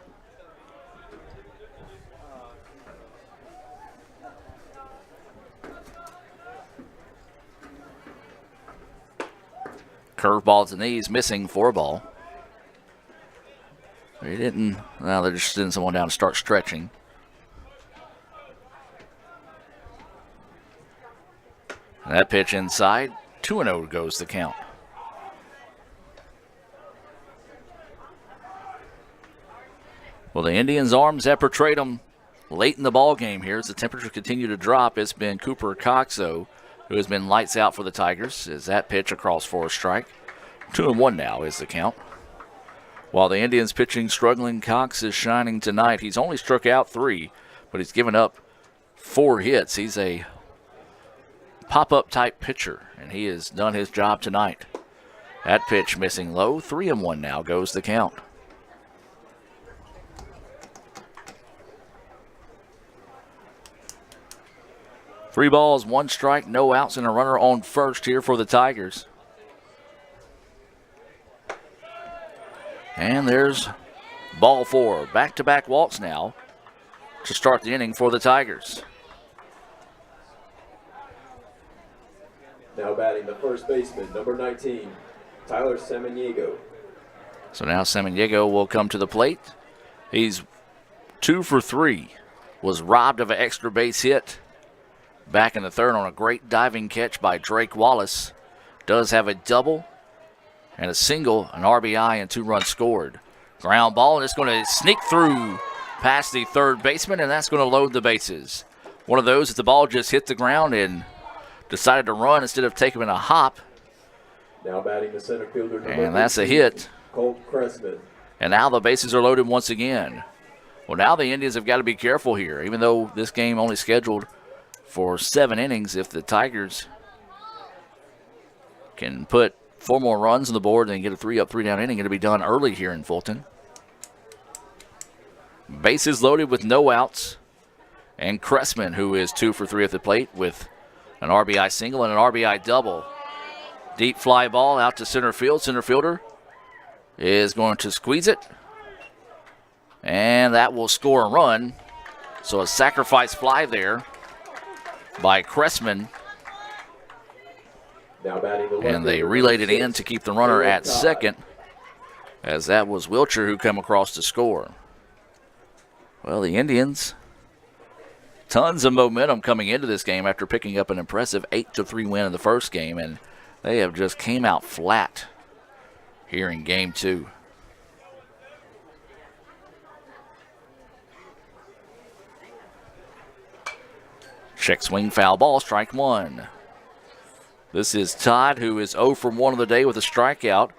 Curveball to the knees, missing for a ball. They didn't, well, they're just sending someone down to start stretching. And that pitch inside, 2-0 goes the count. Well, the Indians' arms have portrayed them late in the ball game here as the temperatures continue to drop. It's been Cooper Cox, though, who has been lights out for the Tigers. Is that pitch across for a strike? 2-1 now is the count. While the Indians pitching struggling, Cox is shining tonight. He's only struck out 3, but he's given up 4 hits. He's a pop-up type pitcher, and he has done his job tonight. That pitch missing low. 3-1 now goes the count. Three balls, 1 strike, no outs, and a runner on first here for the Tigers. And there's ball 4. Back-to-back walks now to start the inning for the Tigers. Now batting the first baseman, number 19, Tyler Samaniego. So now Samaniego will come to the plate. He's 2 for 3. Was robbed of an extra base hit back in the third on a great diving catch by Drake Wallace. Does have a double and a single, an RBI, and 2 runs scored. Ground ball, and it's going to sneak through past the third baseman, and that's going to load the bases. One of those, if the ball just hit the ground and decided to run instead of taking a hop. Now batting the center fielder, and that's a hit. Colt Cressman. And now the bases are loaded once again. Well, now the Indians have got to be careful here, even though this game only scheduled for 7 innings. If the Tigers can put 4 more runs on the board and get a 3-up, 3-down inning, it'll be done early here in Fulton. Bases loaded with no outs. And Cressman, who is 2 for 3 at the plate with an RBI single and an RBI double. Deep fly ball out to center field. Center fielder is going to squeeze it. And that will score a run. So a sacrifice fly there by Cressman. Now batting the and they relayed it in to keep the runner at second, as that was Wilcher who came across to score. Well, the Indians, tons of momentum coming into this game after picking up an impressive 8-3 win in the first game, and they have just came out flat here in game 2. Check swing, foul ball, strike 1. This is Todd, who is 0 for 1 of the day with a strikeout.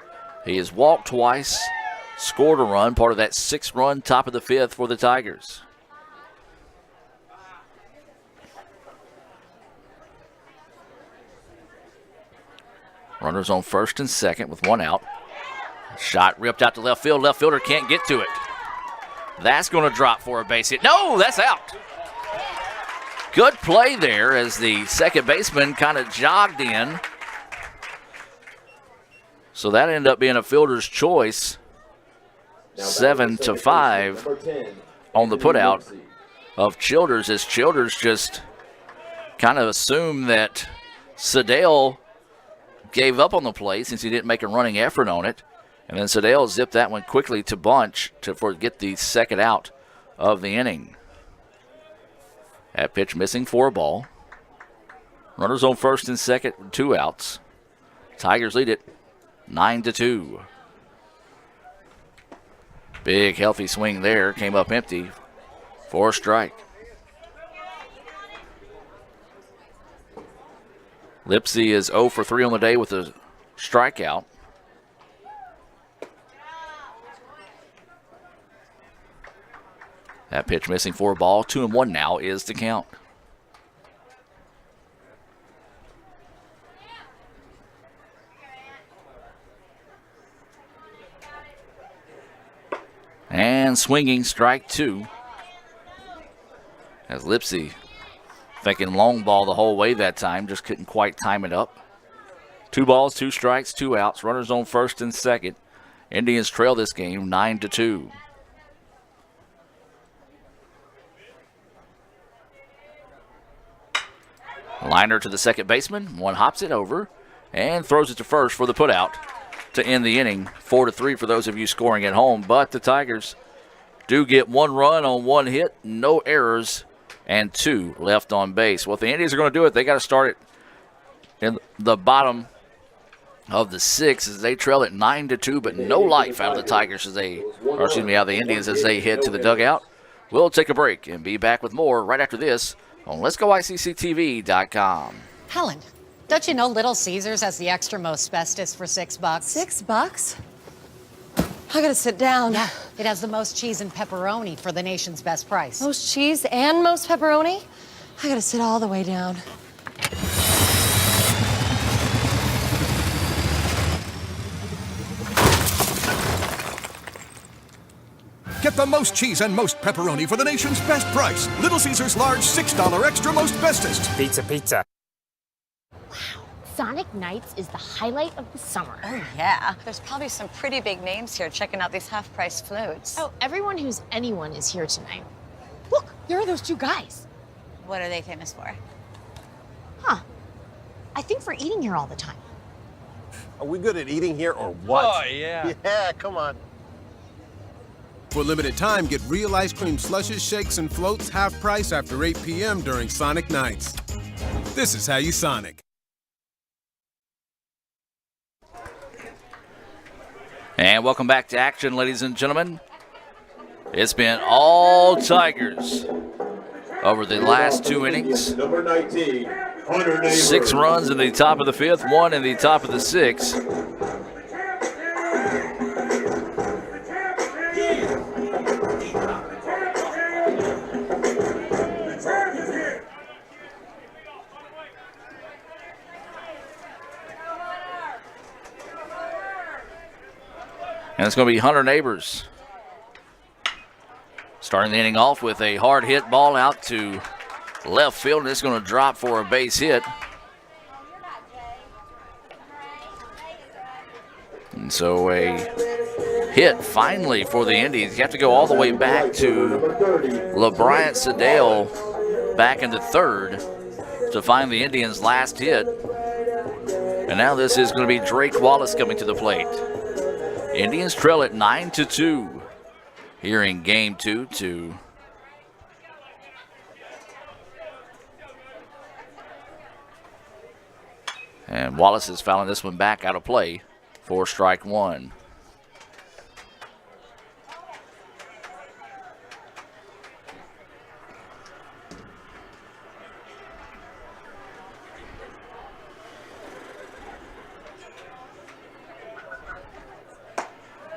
He has walked twice, scored a run, part of that 6-run top of the 5th for the Tigers. Runners on first and second with 1 out. Shot ripped out to left field. Left fielder can't get to it. That's going to drop for a base hit. No, that's out. Good play there as the second baseman kind of jogged in. So that ended up being a fielder's choice. 7-5 on the putout of Childers, as Childers just kind of assumed that Sedale gave up on the play since he didn't make a running effort on it. And then Sedale zipped that one quickly to Bunch to get the second out of the inning. That pitch missing for a ball. Runners on first and second, 2 outs. Tigers lead it 9-2. Big healthy swing there, came up empty for a strike. Lipsy is 0 for 3 on the day with a strikeout. That pitch missing for a ball. 2-1 now is the count. And swinging, strike 2. As Lipsy thinking long ball the whole way that time, just couldn't quite time it up. 2 balls, 2 strikes, 2 outs. Runners on first and second. Indians trail this game 9-2. Liner to the second baseman. One hops it over and throws it to first for the putout to end the inning. 4-3 for those of you scoring at home. But the Tigers do get 1 run on 1 hit, no errors, and 2 left on base. Well, if the Indians are going to do it, they got to start it in the bottom of the 6th as they trail it 9-2, but no life out of the Tigers out of the Indians as they head to the dugout. We'll take a break and be back with more right after this on Let'sGoICCTV.com. Helen, don't you know Little Caesars has the extra most bestest for $6? $6? I gotta sit down. Yeah, it has the most cheese and pepperoni for the nation's best price. Most cheese and most pepperoni? I gotta sit all the way down. Get the most cheese and most pepperoni for the nation's best price. Little Caesars large $6 extra most bestest. Pizza, pizza. Sonic Nights is the highlight of the summer. Oh, yeah. There's probably some pretty big names here checking out these half-price floats. Oh, everyone who's anyone is here tonight. Look, there are those two guys. What are they famous for? Huh. I think for eating here all the time. Are we good at eating here or what? Oh, yeah. Yeah, come on. For limited time, get real ice cream slushes, shakes, and floats half price after 8 p.m. during Sonic Nights. This is how you Sonic. And welcome back to action, ladies and gentlemen. It's been all Tigers over the last 2 innings. Number 19, 6 runs in the top of the 5th, 1 in the top of the 6th. And it's going to be Hunter Neighbors starting the inning off with a hard hit ball out to left field, and it's going to drop for a base hit. And so a hit finally for the Indians. You have to go all the way back to LeBryant Sedale back into third to find the Indians' last hit. And now this is going to be Drake Wallace coming to the plate. Indians trail at 9-2 here in game 2. And Wallace is fouling this one back out of play for strike 1.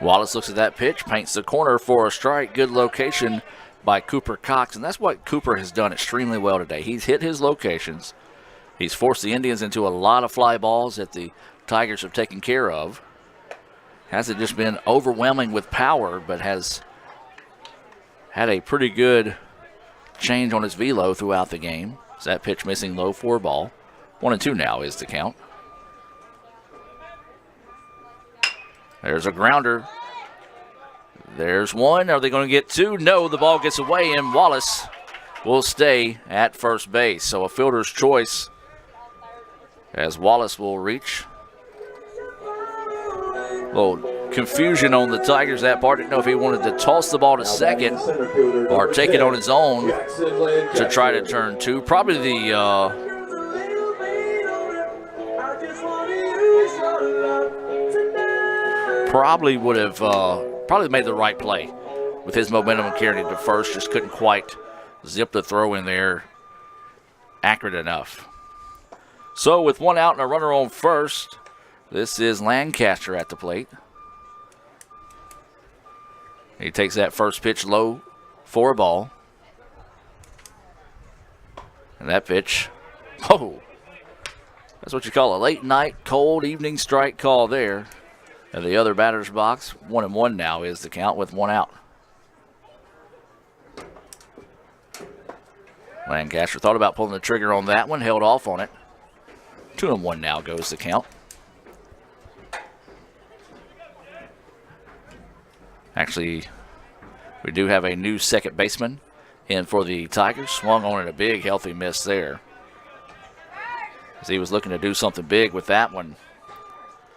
Wallace looks at that pitch, paints the corner for a strike. Good location by Cooper Cox, and that's what Cooper has done extremely well today. He's hit his locations. He's forced the Indians into a lot of fly balls that the Tigers have taken care of. Hasn't just been overwhelming with power, but has had a pretty good change on his velo throughout the game. So that pitch missing low 4 ball. 1-2 now is the count. There's a grounder. There's one. Are they going to get 2? No, the ball gets away, and Wallace will stay at first base. So a fielder's choice as Wallace will reach. A little confusion on the Tigers that part. Didn't know if he wanted to toss the ball to second or take it on his own to try to turn 2. Probably the probably would have made the right play with his momentum and carrying it to first. Just couldn't quite zip the throw in there accurate enough. So with 1 out and a runner on first, this is Lancaster at the plate. He takes that first pitch low for a ball. And that pitch, that's what you call a late night, cold evening strike call there. And the other batter's box, 1-1 now is the count with 1 out. Lancaster thought about pulling the trigger on that one, held off on it. 2-1 now goes the count. Actually, we do have a new second baseman in for the Tigers. Swung on it, a big healthy miss there, as he was looking to do something big with that one.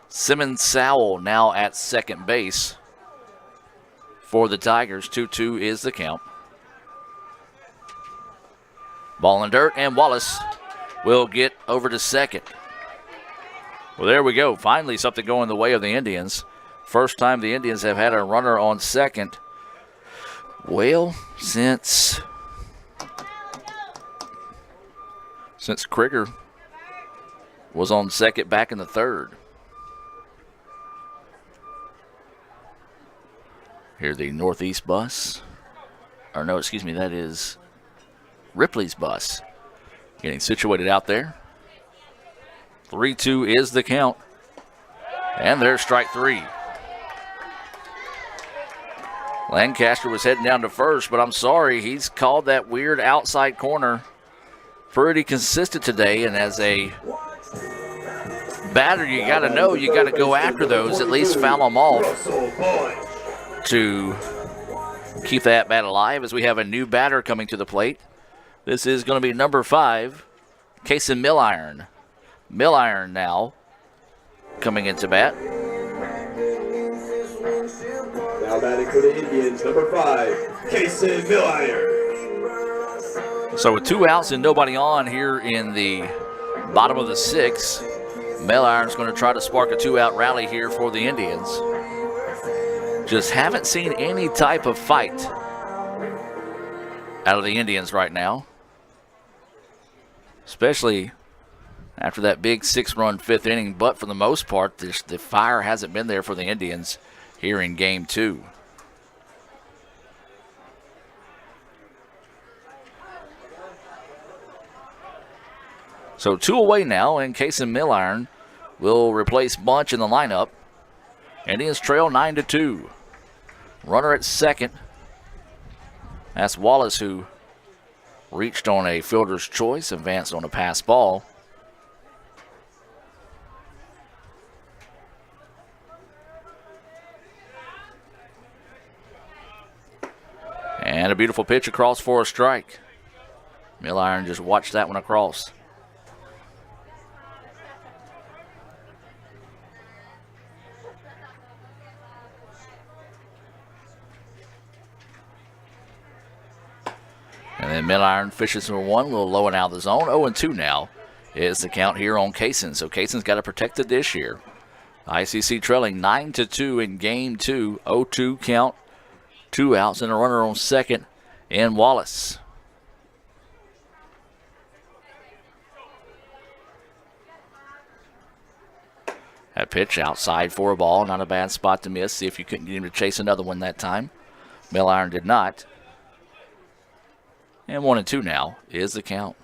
Simmons Sowell now at second base for the Tigers. 2-2 is the count. Ball in dirt, and Wallace will get over to second. Well, there we go. Finally something going the way of the Indians. First time the Indians have had a runner on second, well, since Krieger was on second back in the third. Here the Northeast bus. Or no, excuse me, that is Ripley's bus. Getting situated out there. 3-2 is the count. And there's strike three. Lancaster was heading down to first, but I'm sorry, he's called that weird outside corner. Pretty consistent today, and as a batter, you got to know you got to go after those, at least foul them off to keep that bat alive as we have a new batter coming to the plate. This is going to be number 5, Kason Milliron. Milliron now coming into bat. Now batting for the Indians, number 5, Kason Milliron. So with 2 outs and nobody on here in the bottom of the 6th, Milliron's going to try to spark a 2-out rally here for the Indians. Just haven't seen any type of fight out of the Indians right now, especially after that big 6-run 5th inning. But for the most part, the fire hasn't been there for the Indians here in Game 2. So 2 away now, and Kason Milliron will replace Bunch in the lineup. Indians trail 9-2. Runner at second. That's Wallace, who reached on a fielder's choice, advanced on a pass ball. And a beautiful pitch across for a strike. Milliron just watched that one across. And then Milliron fishes for 1, a little low and out of the zone. 0-2 now is the count here on Kason. So Kason's got to protect the dish here. ICC trailing 9-2 in Game 2. 0-2 count. 2 outs and a runner on second and Wallace. That pitch outside for a ball. Not a bad spot to miss. See if you couldn't get him to chase another one that time. Milliron did not. And 1-2 now is the count.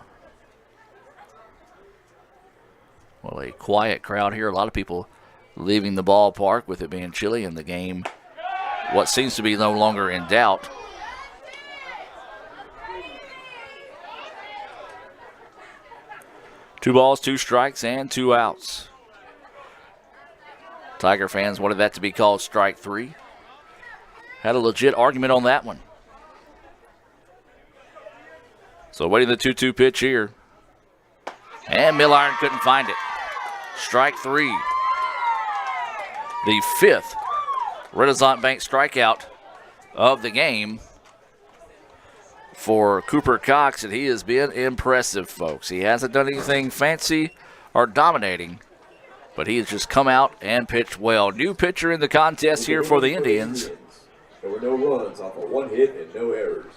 Well, a quiet crowd here. A lot of people leaving the ballpark with it being chilly in the game. What seems to be no longer in doubt. Two balls, 2 strikes, and 2 outs. Tiger fans wanted that to be called strike 3. Had a legit argument on that one. So waiting the 2-2 pitch here. And Milliron couldn't find it. Strike 3. The 5th Renaissance Bank strikeout of the game for Cooper Cox, and he has been impressive, folks. He hasn't done anything fancy or dominating, but he has just come out and pitched well. New pitcher in the contest here for the Indians. There were no runs off of 1 hit and no errors.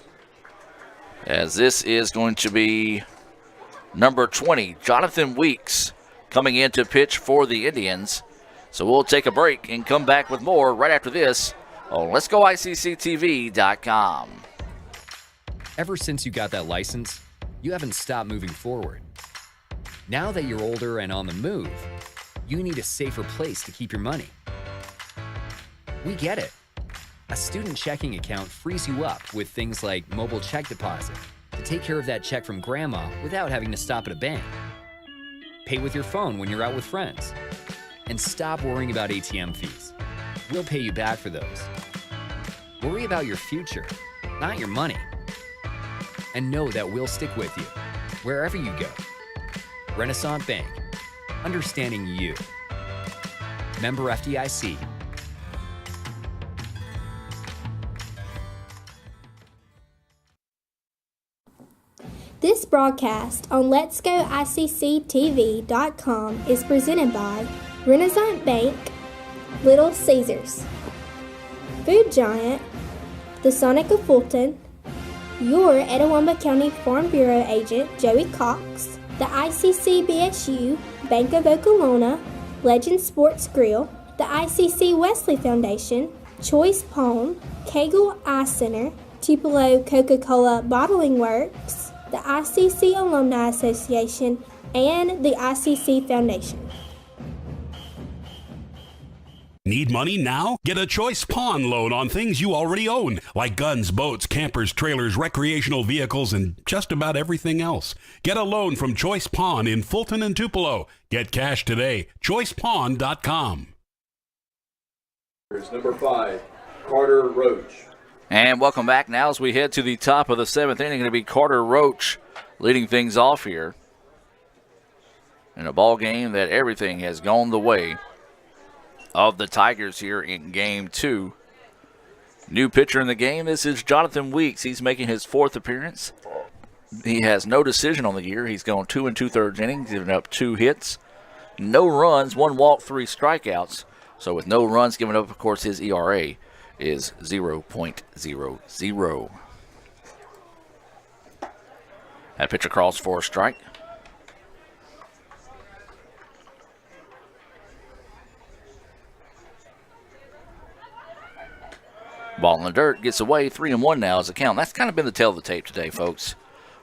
As this is going to be number 20, Jonathan Weeks, coming in to pitch for the Indians. So we'll take a break and come back with more right after this on Let'sGoICCTV.com. Ever since you got that license, you haven't stopped moving forward. Now that you're older and on the move, you need a safer place to keep your money. We get it. A student checking account frees you up with things like mobile check deposit to take care of that check from grandma without having to stop at a bank. Pay with your phone when you're out with friends. And stop worrying about ATM fees. We'll pay you back for those. Worry about your future, not your money. And know that we'll stick with you wherever you go. Renaissance Bank, understanding you. Member FDIC. This broadcast on Let'sGoICCTV.com is presented by Renaissance Bank, Little Caesars, Food Giant, the Sonic of Fulton, your Etowah County Farm Bureau agent Joey Cox, the ICC BSU, Bank of Okolona, Legend Sports Grill, the ICC Wesley Foundation, Choice Pawn, Kegel Eye Center, Tupelo Coca-Cola Bottling Works, the ICC Alumni Association, and the ICC Foundation. Need money now? Get a Choice Pawn loan on things you already own, like guns, boats, campers, trailers, recreational vehicles, and just about everything else. Get a loan from Choice Pawn in Fulton and Tupelo. Get cash today. ChoicePawn.com. Here's number 5, Carter Roach. And welcome back now as we head to the top of the 7th inning. Going to be Carter Roach leading things off here in a ball game that everything has gone the way of the Tigers here in Game 2. New pitcher in the game, this is Jonathan Weeks. He's making his 4th appearance. He has no decision on the year. He's gone 2 2/3 innings, giving up 2 hits, no runs, 1 walk, 3 strikeouts. So with no runs given up, of course, his ERA is 0.00. That pitch across for a strike. Ball in the dirt, gets away, 3-1 now is the count. That's kind of been the tale of the tape today, folks,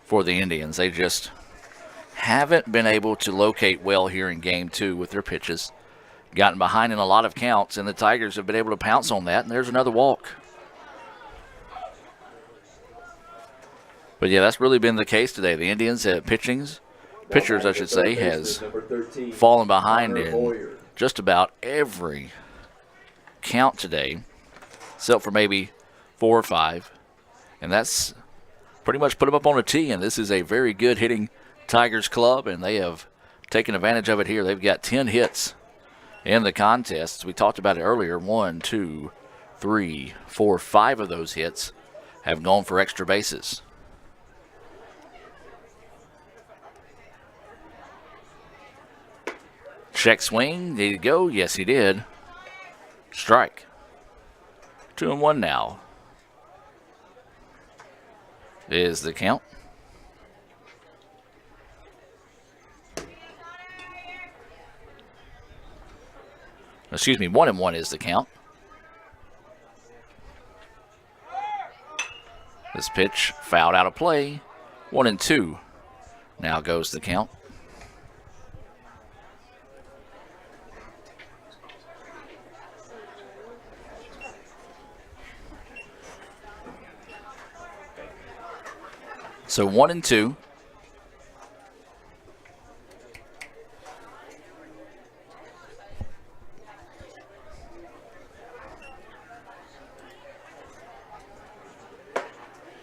for the Indians. They just haven't been able to locate well here in Game 2 with their pitches. Gotten behind in a lot of counts, and the Tigers have been able to pounce on that, and there's another walk. But yeah, that's really been the case today. The Indians have pitchers, I should say, has fallen behind in just about every count today, except for maybe 4 or 5. And that's pretty much put them up on a tee, and this is a very good hitting Tigers club, and they have taken advantage of it here. They've got 10 hits in the contest. We talked about it earlier. 1, 2, 3, 4, 5 of those hits have gone for extra bases. Check swing. Did he go? Yes, he did. Strike. 2-1 now is the count. Excuse me, 1-1 is the count. This pitch fouled out of play. 1-2 now goes the count. So 1-2.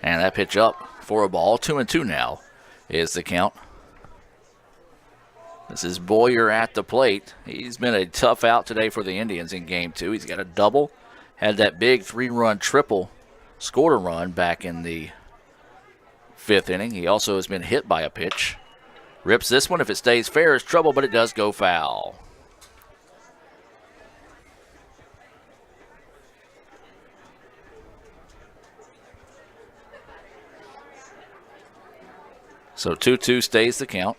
And that pitch up for a ball. 2-2 now is the count. This is Boyer at the plate. He's been a tough out today for the Indians in Game 2. He's got a double. Had that big 3-run triple. Scored a run back in the 5th inning. He also has been hit by a pitch. Rips this one. If it stays fair, it's trouble, but it does go foul. So 2-2 stays the count.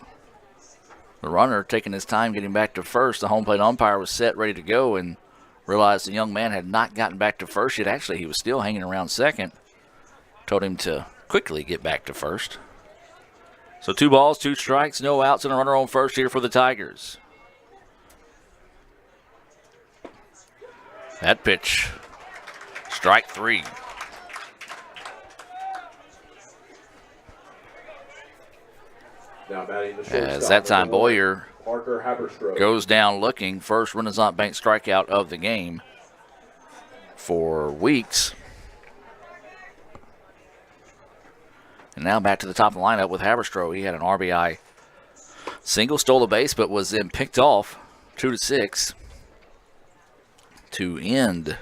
The runner taking his time getting back to first. The home plate umpire was set, ready to go, and realized the young man had not gotten back to first yet. Actually, he was still hanging around second. Told him to quickly get back to first. So 2 balls, 2 strikes, no outs, and a runner on first here for the Tigers. That pitch, strike 3. Now batting the As that time Boyer Parker goes down looking. First Renaissance Bank strikeout of the game for Weeks. And now back to the top of the lineup with Haberstroh. He had an RBI single, stole a base, but was then picked off 2-6 to end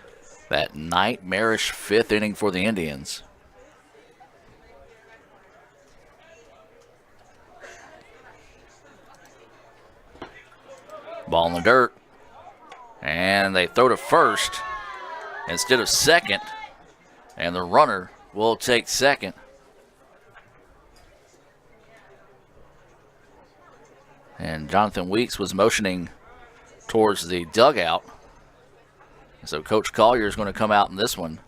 that nightmarish 5th inning for the Indians. Ball in the dirt. And they throw to first instead of second. And the runner will take second. And Jonathan Weeks was motioning towards the dugout. So Coach Collier is going to come out in this one.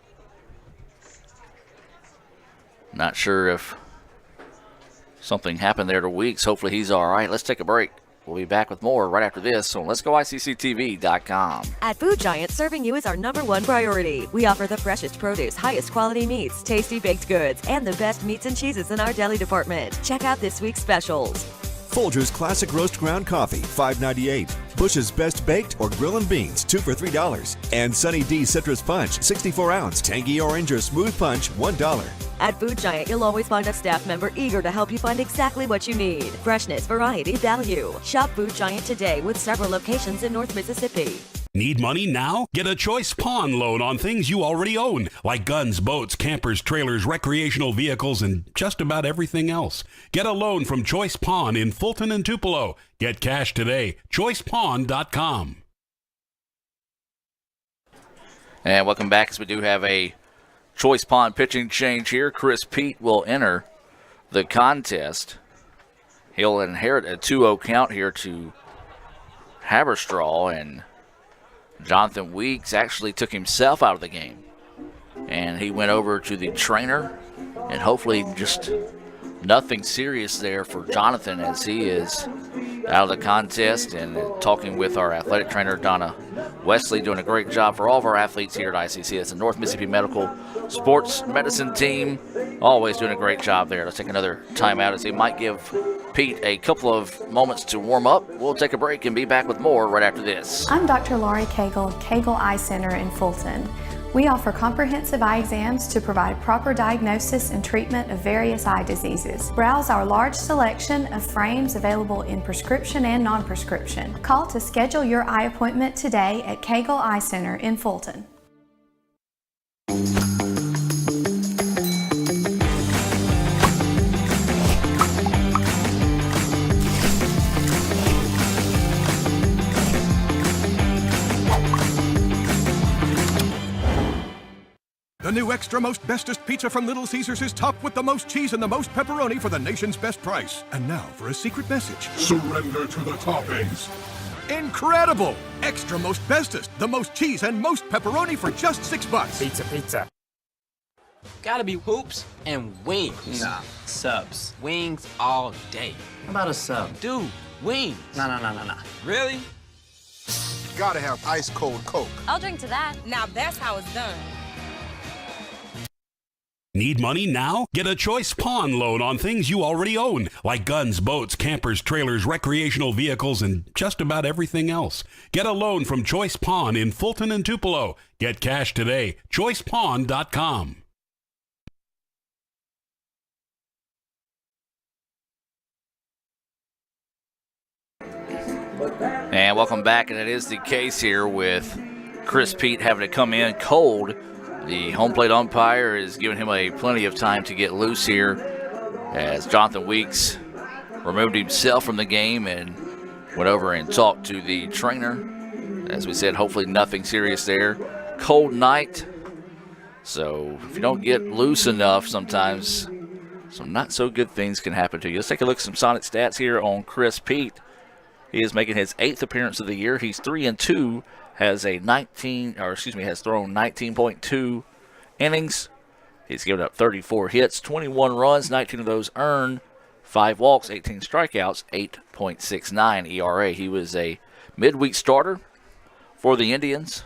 Not sure if something happened there to Weeks. Hopefully he's all right. Let's take a break. We'll be back with more right after this on Let'sGoICCTV.com. At Food Giant, serving you is our #1 priority. We offer the freshest produce, highest quality meats, tasty baked goods, and the best meats and cheeses in our deli department. Check out this week's specials. Folgers Classic Roast Ground Coffee, $5.98. Bush's Best Baked or Grill and Beans, 2 for $3. And Sunny D Citrus Punch, 64 ounce, tangy orange or smooth punch, $1. At Food Giant, you'll always find a staff member eager to help you find exactly what you need. Freshness, variety, value. Shop Food Giant today with several locations in North Mississippi. Need money now? Get a Choice Pawn loan on things you already own, like guns, boats, campers, trailers, recreational vehicles, and just about everything else. Get a loan from Choice Pawn in Fulton and Tupelo. Get cash today. ChoicePawn.com. And welcome back, as we do have a Choice Pawn pitching change here. Chris Pete will enter the contest. He'll inherit a 2-0 count here to Haberstraw, and Jonathan Weeks actually took himself out of the game. And he went over to the trainer, and hopefully just nothing serious there for Jonathan, as he is out of the contest. And talking with our athletic trainer, Donna Wesley, doing a great job for all of our athletes here at ICC. It's the North Mississippi Medical Sports Medicine team, always doing a great job there. Let's take another timeout, as he might give Pete a couple of moments to warm up. We'll take a break and be back with more right after this. I'm Dr. Laurie Cagle of Cagle Eye Center in Fulton. We offer comprehensive eye exams to provide proper diagnosis and treatment of various eye diseases. Browse our large selection of frames available in prescription and non-prescription. Call to schedule your eye appointment today at Cagle Eye Center in Fulton. The new extra most bestest pizza from Little Caesars is topped with the most cheese and the most pepperoni for the nation's best price. And now for a secret message. Surrender to the toppings. Incredible! Extra most bestest, the most cheese and most pepperoni for just $6. Pizza, pizza. Gotta be hoops and wings. Nah, subs. Wings all day. How about a sub? Dude, wings. No. Really? Gotta have ice cold Coke. I'll drink to that. Now that's how it's done. Need money now? Get a Choice Pawn loan on things you already own, like guns, boats, campers, trailers, recreational vehicles, and just about everything else. Get a loan from Choice Pawn in Fulton and Tupelo. Get cash today. ChoicePawn.com. And welcome back, and it is the case here with Chris Pete having to come in cold. The home plate umpire is giving him plenty of time to get loose here, as Jonathan Weeks removed himself from the game and went over and talked to the trainer. As we said, hopefully nothing serious there. Cold night, so if you don't get loose enough, sometimes some not so good things can happen to you. Let's take a look at some Sonic stats here on Chris Pete. He is making his 8th appearance of the year. He's 3-2. Has thrown 19.2 innings. He's given up 34 hits, 21 runs, 19 of those earned, 5 walks, 18 strikeouts, 8.69 ERA. He was a midweek starter for the Indians.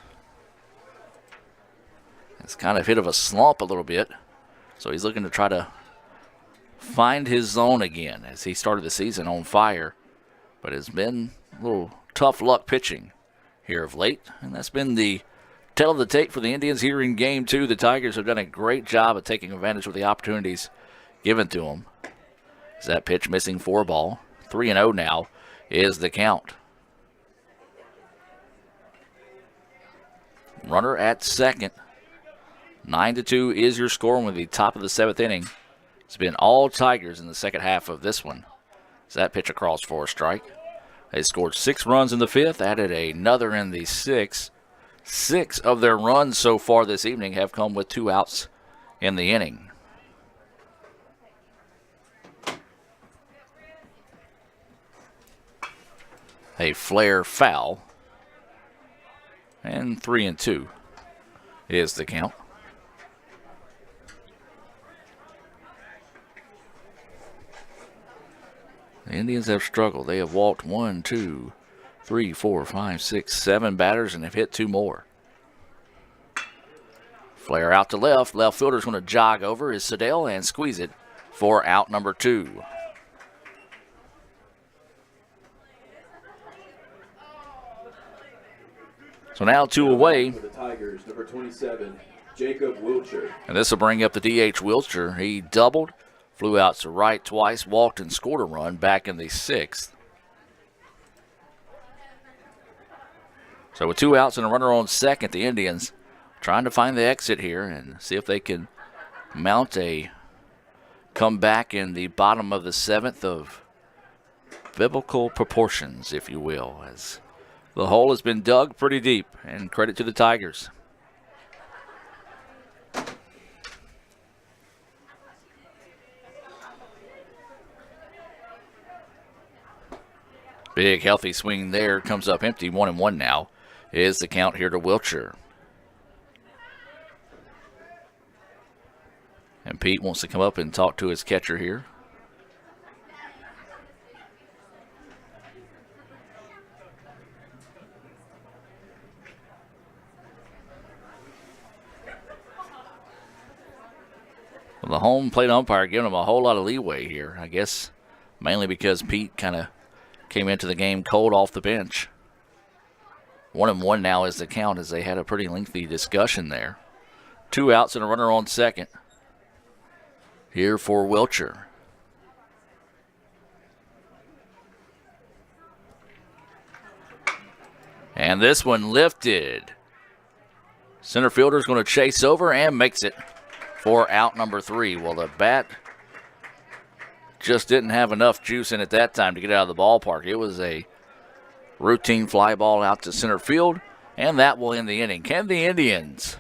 It's kind of hit of a slump a little bit, so he's looking to try to find his zone again, as he started the season on fire, but has been a little tough luck pitching here of late, and that's been the tale of the tape for the Indians here in Game 2. The Tigers have done a great job of taking advantage of the opportunities given to them. Is that pitch missing 4 ball? 3-0 now is the count. Runner at second. 9-2 is your score with the top of the 7th inning. It's been all Tigers in the second half of this one. Is that pitch across for a strike? They scored 6 runs in the 5th, added another in the 6th. 6 of their runs so far this evening have come with 2 outs in the inning. A flare foul. And 3-2 is the count. The Indians have struggled. They have walked 1, 2, 3, 4, 5, 6, 7 batters and have hit 2 more. Flare out to left. Left fielder's going to jog over is Siddell and squeeze it for out number 2. So now 2 away. For the Tigers, number 27, Jacob Wilcher. And this will bring up the DH Wilcher. He doubled, flew out to right twice, walked and scored a run back in the 6th. So with 2 outs and a runner on second, the Indians trying to find the exit here and see if they can mount a comeback in the bottom of the 7th of biblical proportions, if you will, as the hole has been dug pretty deep, and credit to the Tigers. Big healthy swing there, comes up empty. 1-1 now is the count here to Wilcher. And Pete wants to come up and talk to his catcher here. Well, the home plate umpire giving him a whole lot of leeway here, I guess mainly because Pete kind of came into the game cold off the bench. 1-1 now is the count as they had a pretty lengthy discussion there. 2 outs and a runner on second here for Wilcher. And this one lifted. Center fielder's going to chase over and makes it for out number 3. Well, the bat just didn't have enough juice in it that time to get out of the ballpark. It was a routine fly ball out to center field, and that will end the inning. Can the Indians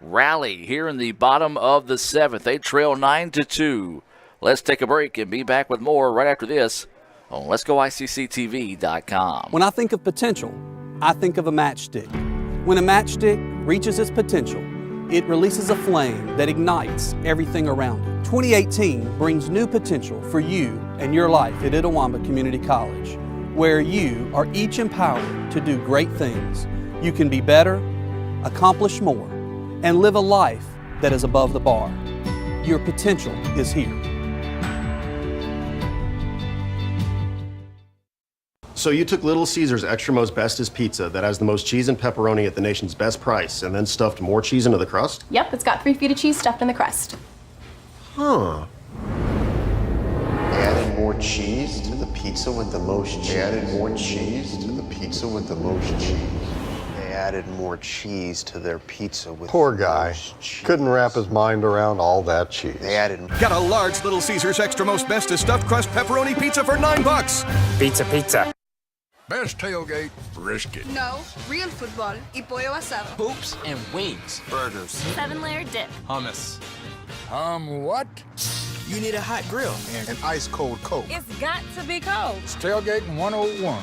rally here in the bottom of the 7th? They trail 9-2. Let's take a break and be back with more right after this on Let'sGoICCTV.com. When I think of potential, I think of a matchstick. When a matchstick reaches its potential, it releases a flame that ignites everything around it. 2018 brings new potential for you and your life at Itawamba Community College, where you are each empowered to do great things. You can be better, accomplish more, and live a life that is above the bar. Your potential is here. So you took Little Caesars Extra Most Bestest pizza that has the most cheese and pepperoni at the nation's best price and then stuffed more cheese into the crust? Yep, it's got 3 feet of cheese stuffed in the crust. Huh. Added more cheese to the pizza with the most cheese. They added more cheese to the pizza with the most cheese. They added more cheese to their pizza with Poor guy. Couldn't wrap his mind around all that cheese. They added. Get a large Little Caesars Extra Most Bestest stuffed crust pepperoni pizza for $9. Pizza. Best tailgate, brisket. No, real football y pollo asado. Hoops and wings. Burgers. 7-layer dip. Hummus. What? You need a hot grill and an ice cold Coke. It's got to be cold. It's Tailgate 101.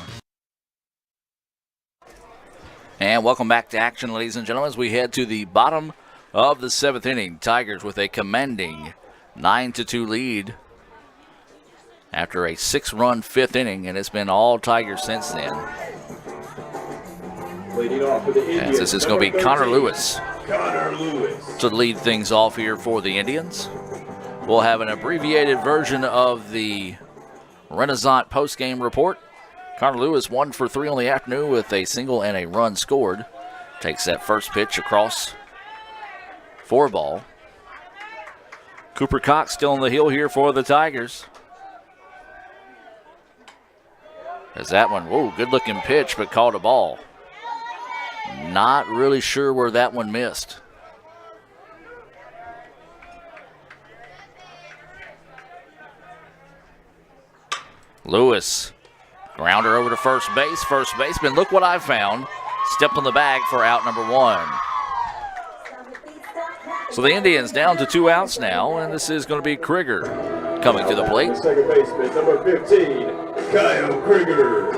And welcome back to action, ladies and gentlemen, as we head to the bottom of the 7th inning. Tigers with a commanding 9-2 lead after a 6-run 5th inning, and it's been all Tigers since then. Leading off for the Indians, this is going to be Connor Lewis Lewis to lead things off here for the Indians. We'll have an abbreviated version of the Renaissance postgame report. Connor Lewis 1 for 3 on the afternoon with a single and a run scored. Takes that first pitch across for ball. Cooper Cox still on the hill here for the Tigers. As that one, whoa, good looking pitch, but called a ball. Not really sure where that one missed. Lewis, grounder over to first base. First baseman, look what I found. Stepped on the bag for out number 1. So the Indians down to 2 outs now, and this is going to be Krieger coming to the plate. Second baseman, number 15, Kyle Krieger.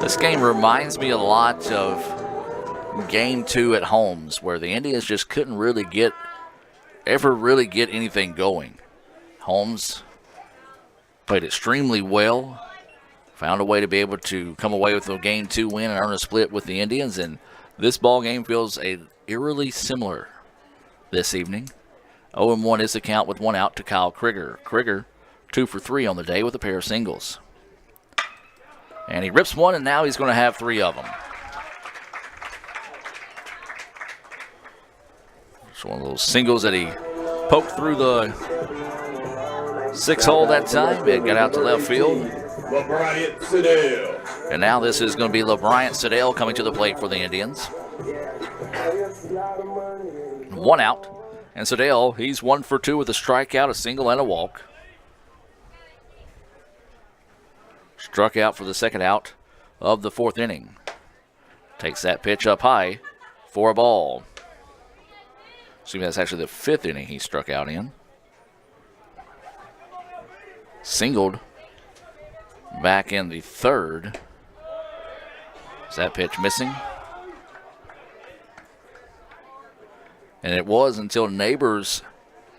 This game reminds me a lot of Game 2 at Holmes, where the Indians just couldn't really ever really get anything going. Holmes played extremely well, found a way to be able to come away with a Game 2 win and earn a split with the Indians, and this ball game feels eerily similar this evening. 0-1 is the count with one out to Kyle Krieger. Krieger 2 for 3 on the day with a pair of singles. And he rips one, and now he's going to have 3 of them. It's one of those singles that he poked through the 6-hole that time. It got out to left field. And now this is going to be LeBryant Siddell coming to the plate for the Indians. 1 out. And Siddell, he's 1 for 2 with a strikeout, a single, and a walk. Struck out for the second out of the 4th inning. Takes that pitch up high for a ball. Assuming that's actually the 5th inning he struck out in. Singled back in the 3rd. Is that pitch missing? And it was until Neighbors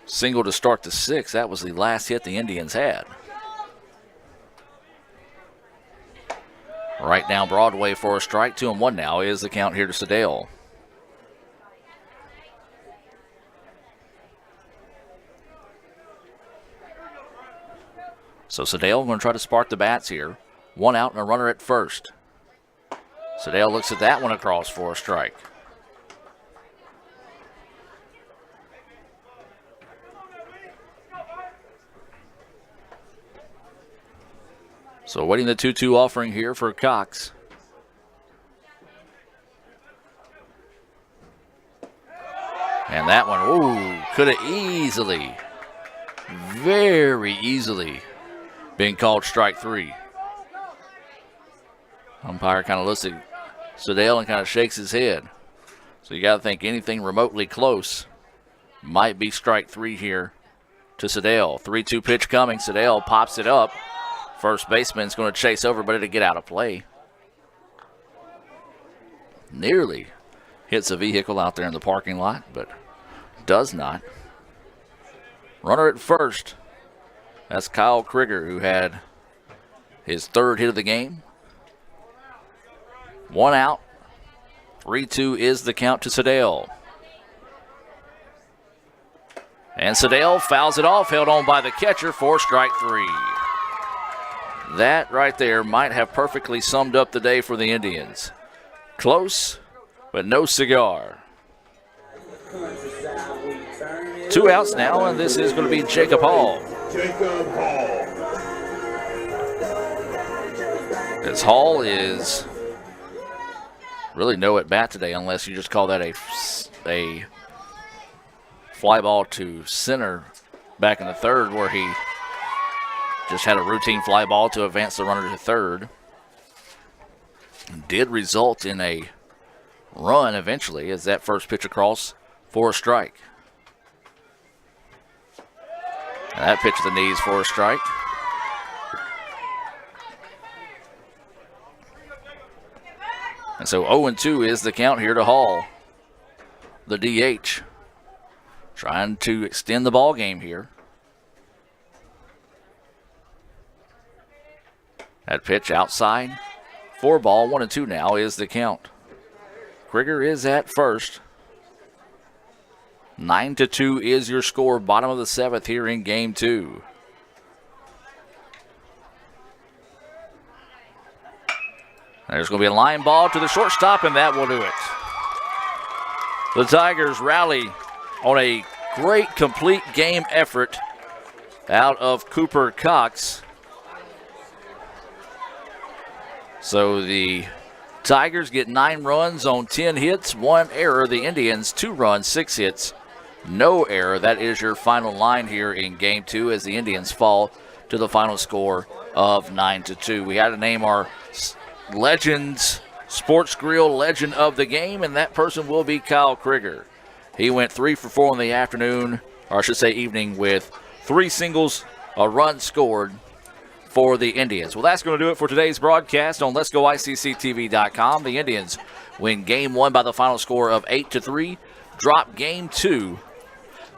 singled to start the 6th. That was the last hit the Indians had. Right down Broadway for a strike. 2-1 now is the count here to Siddell. So Siddell going to try to spark the bats here. 1 out and a runner at first. Siddell looks at that one across for a strike. So waiting the 2-2 offering here for Cox. And that one, ooh, could have easily, very easily being called strike 3. Umpire kind of looks at Siddell and kind of shakes his head. So you got to think anything remotely close might be strike 3 here to Siddell. 3-2 pitch coming. Siddell pops it up. First baseman's going to chase over, but it'll get out of play. Nearly hits a vehicle out there in the parking lot, but does not. Runner at first. That's Kyle Krieger, who had his 3rd hit of the game. 1 out. 3-2 is the count to Siddell. And Siddell fouls it off, held on by the catcher for strike 3. That right there might have perfectly summed up the day for the Indians. Close, but no cigar. 2 outs now, and this is going to be Jacob Hall. As Hall is really no at bat today, unless you just call that a fly ball to center back in the 3rd, where he just had a routine fly ball to advance the runner to 3rd. Did result in a run eventually as that first pitch across for a strike. And that pitch to the knees for a strike. And so 0-2 is the count here to Hall, the DH. Trying to extend the ball game here. That pitch outside. 4 ball, 1-2 now is the count. Krieger is at first. 9-2 is your score, bottom of the 7th here in game 2. There's going to be a line ball to the shortstop, and that will do it. The Tigers rally on a great complete game effort out of Cooper Cox. So the Tigers get 9 runs on 10 hits, 1 error. The Indians 2 runs, 6 hits, no error. That is your final line here in game 2 as the Indians fall to the final score of 9-2. We had to name our Legends Sports Grill legend of the game, and that person will be Kyle Krieger. He went 3 for 4 in the afternoon, or I should say evening, with 3 singles, a run scored, for the Indians. Well, that's going to do it for today's broadcast on Let'sGoICCTV.com. The Indians win Game 1 by the final score of 8-3, drop Game 2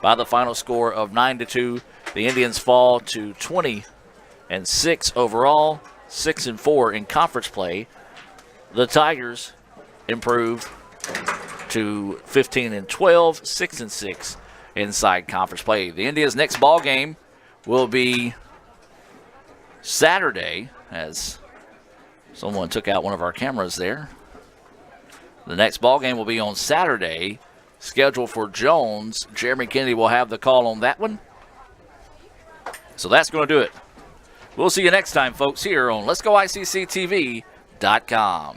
by the final score of 9-2. The Indians fall to 20-6 overall, 6-4 in conference play. The Tigers improve to 15-12, 6-6 inside conference play. The Indians' next ball game will be Saturday, as someone took out one of our cameras there. The next ball game will be on Saturday, scheduled for Jones. Jeremy Kennedy will have the call on that one. So that's going to do it. We'll see you next time, folks, here on Let'sGoICCTV.com.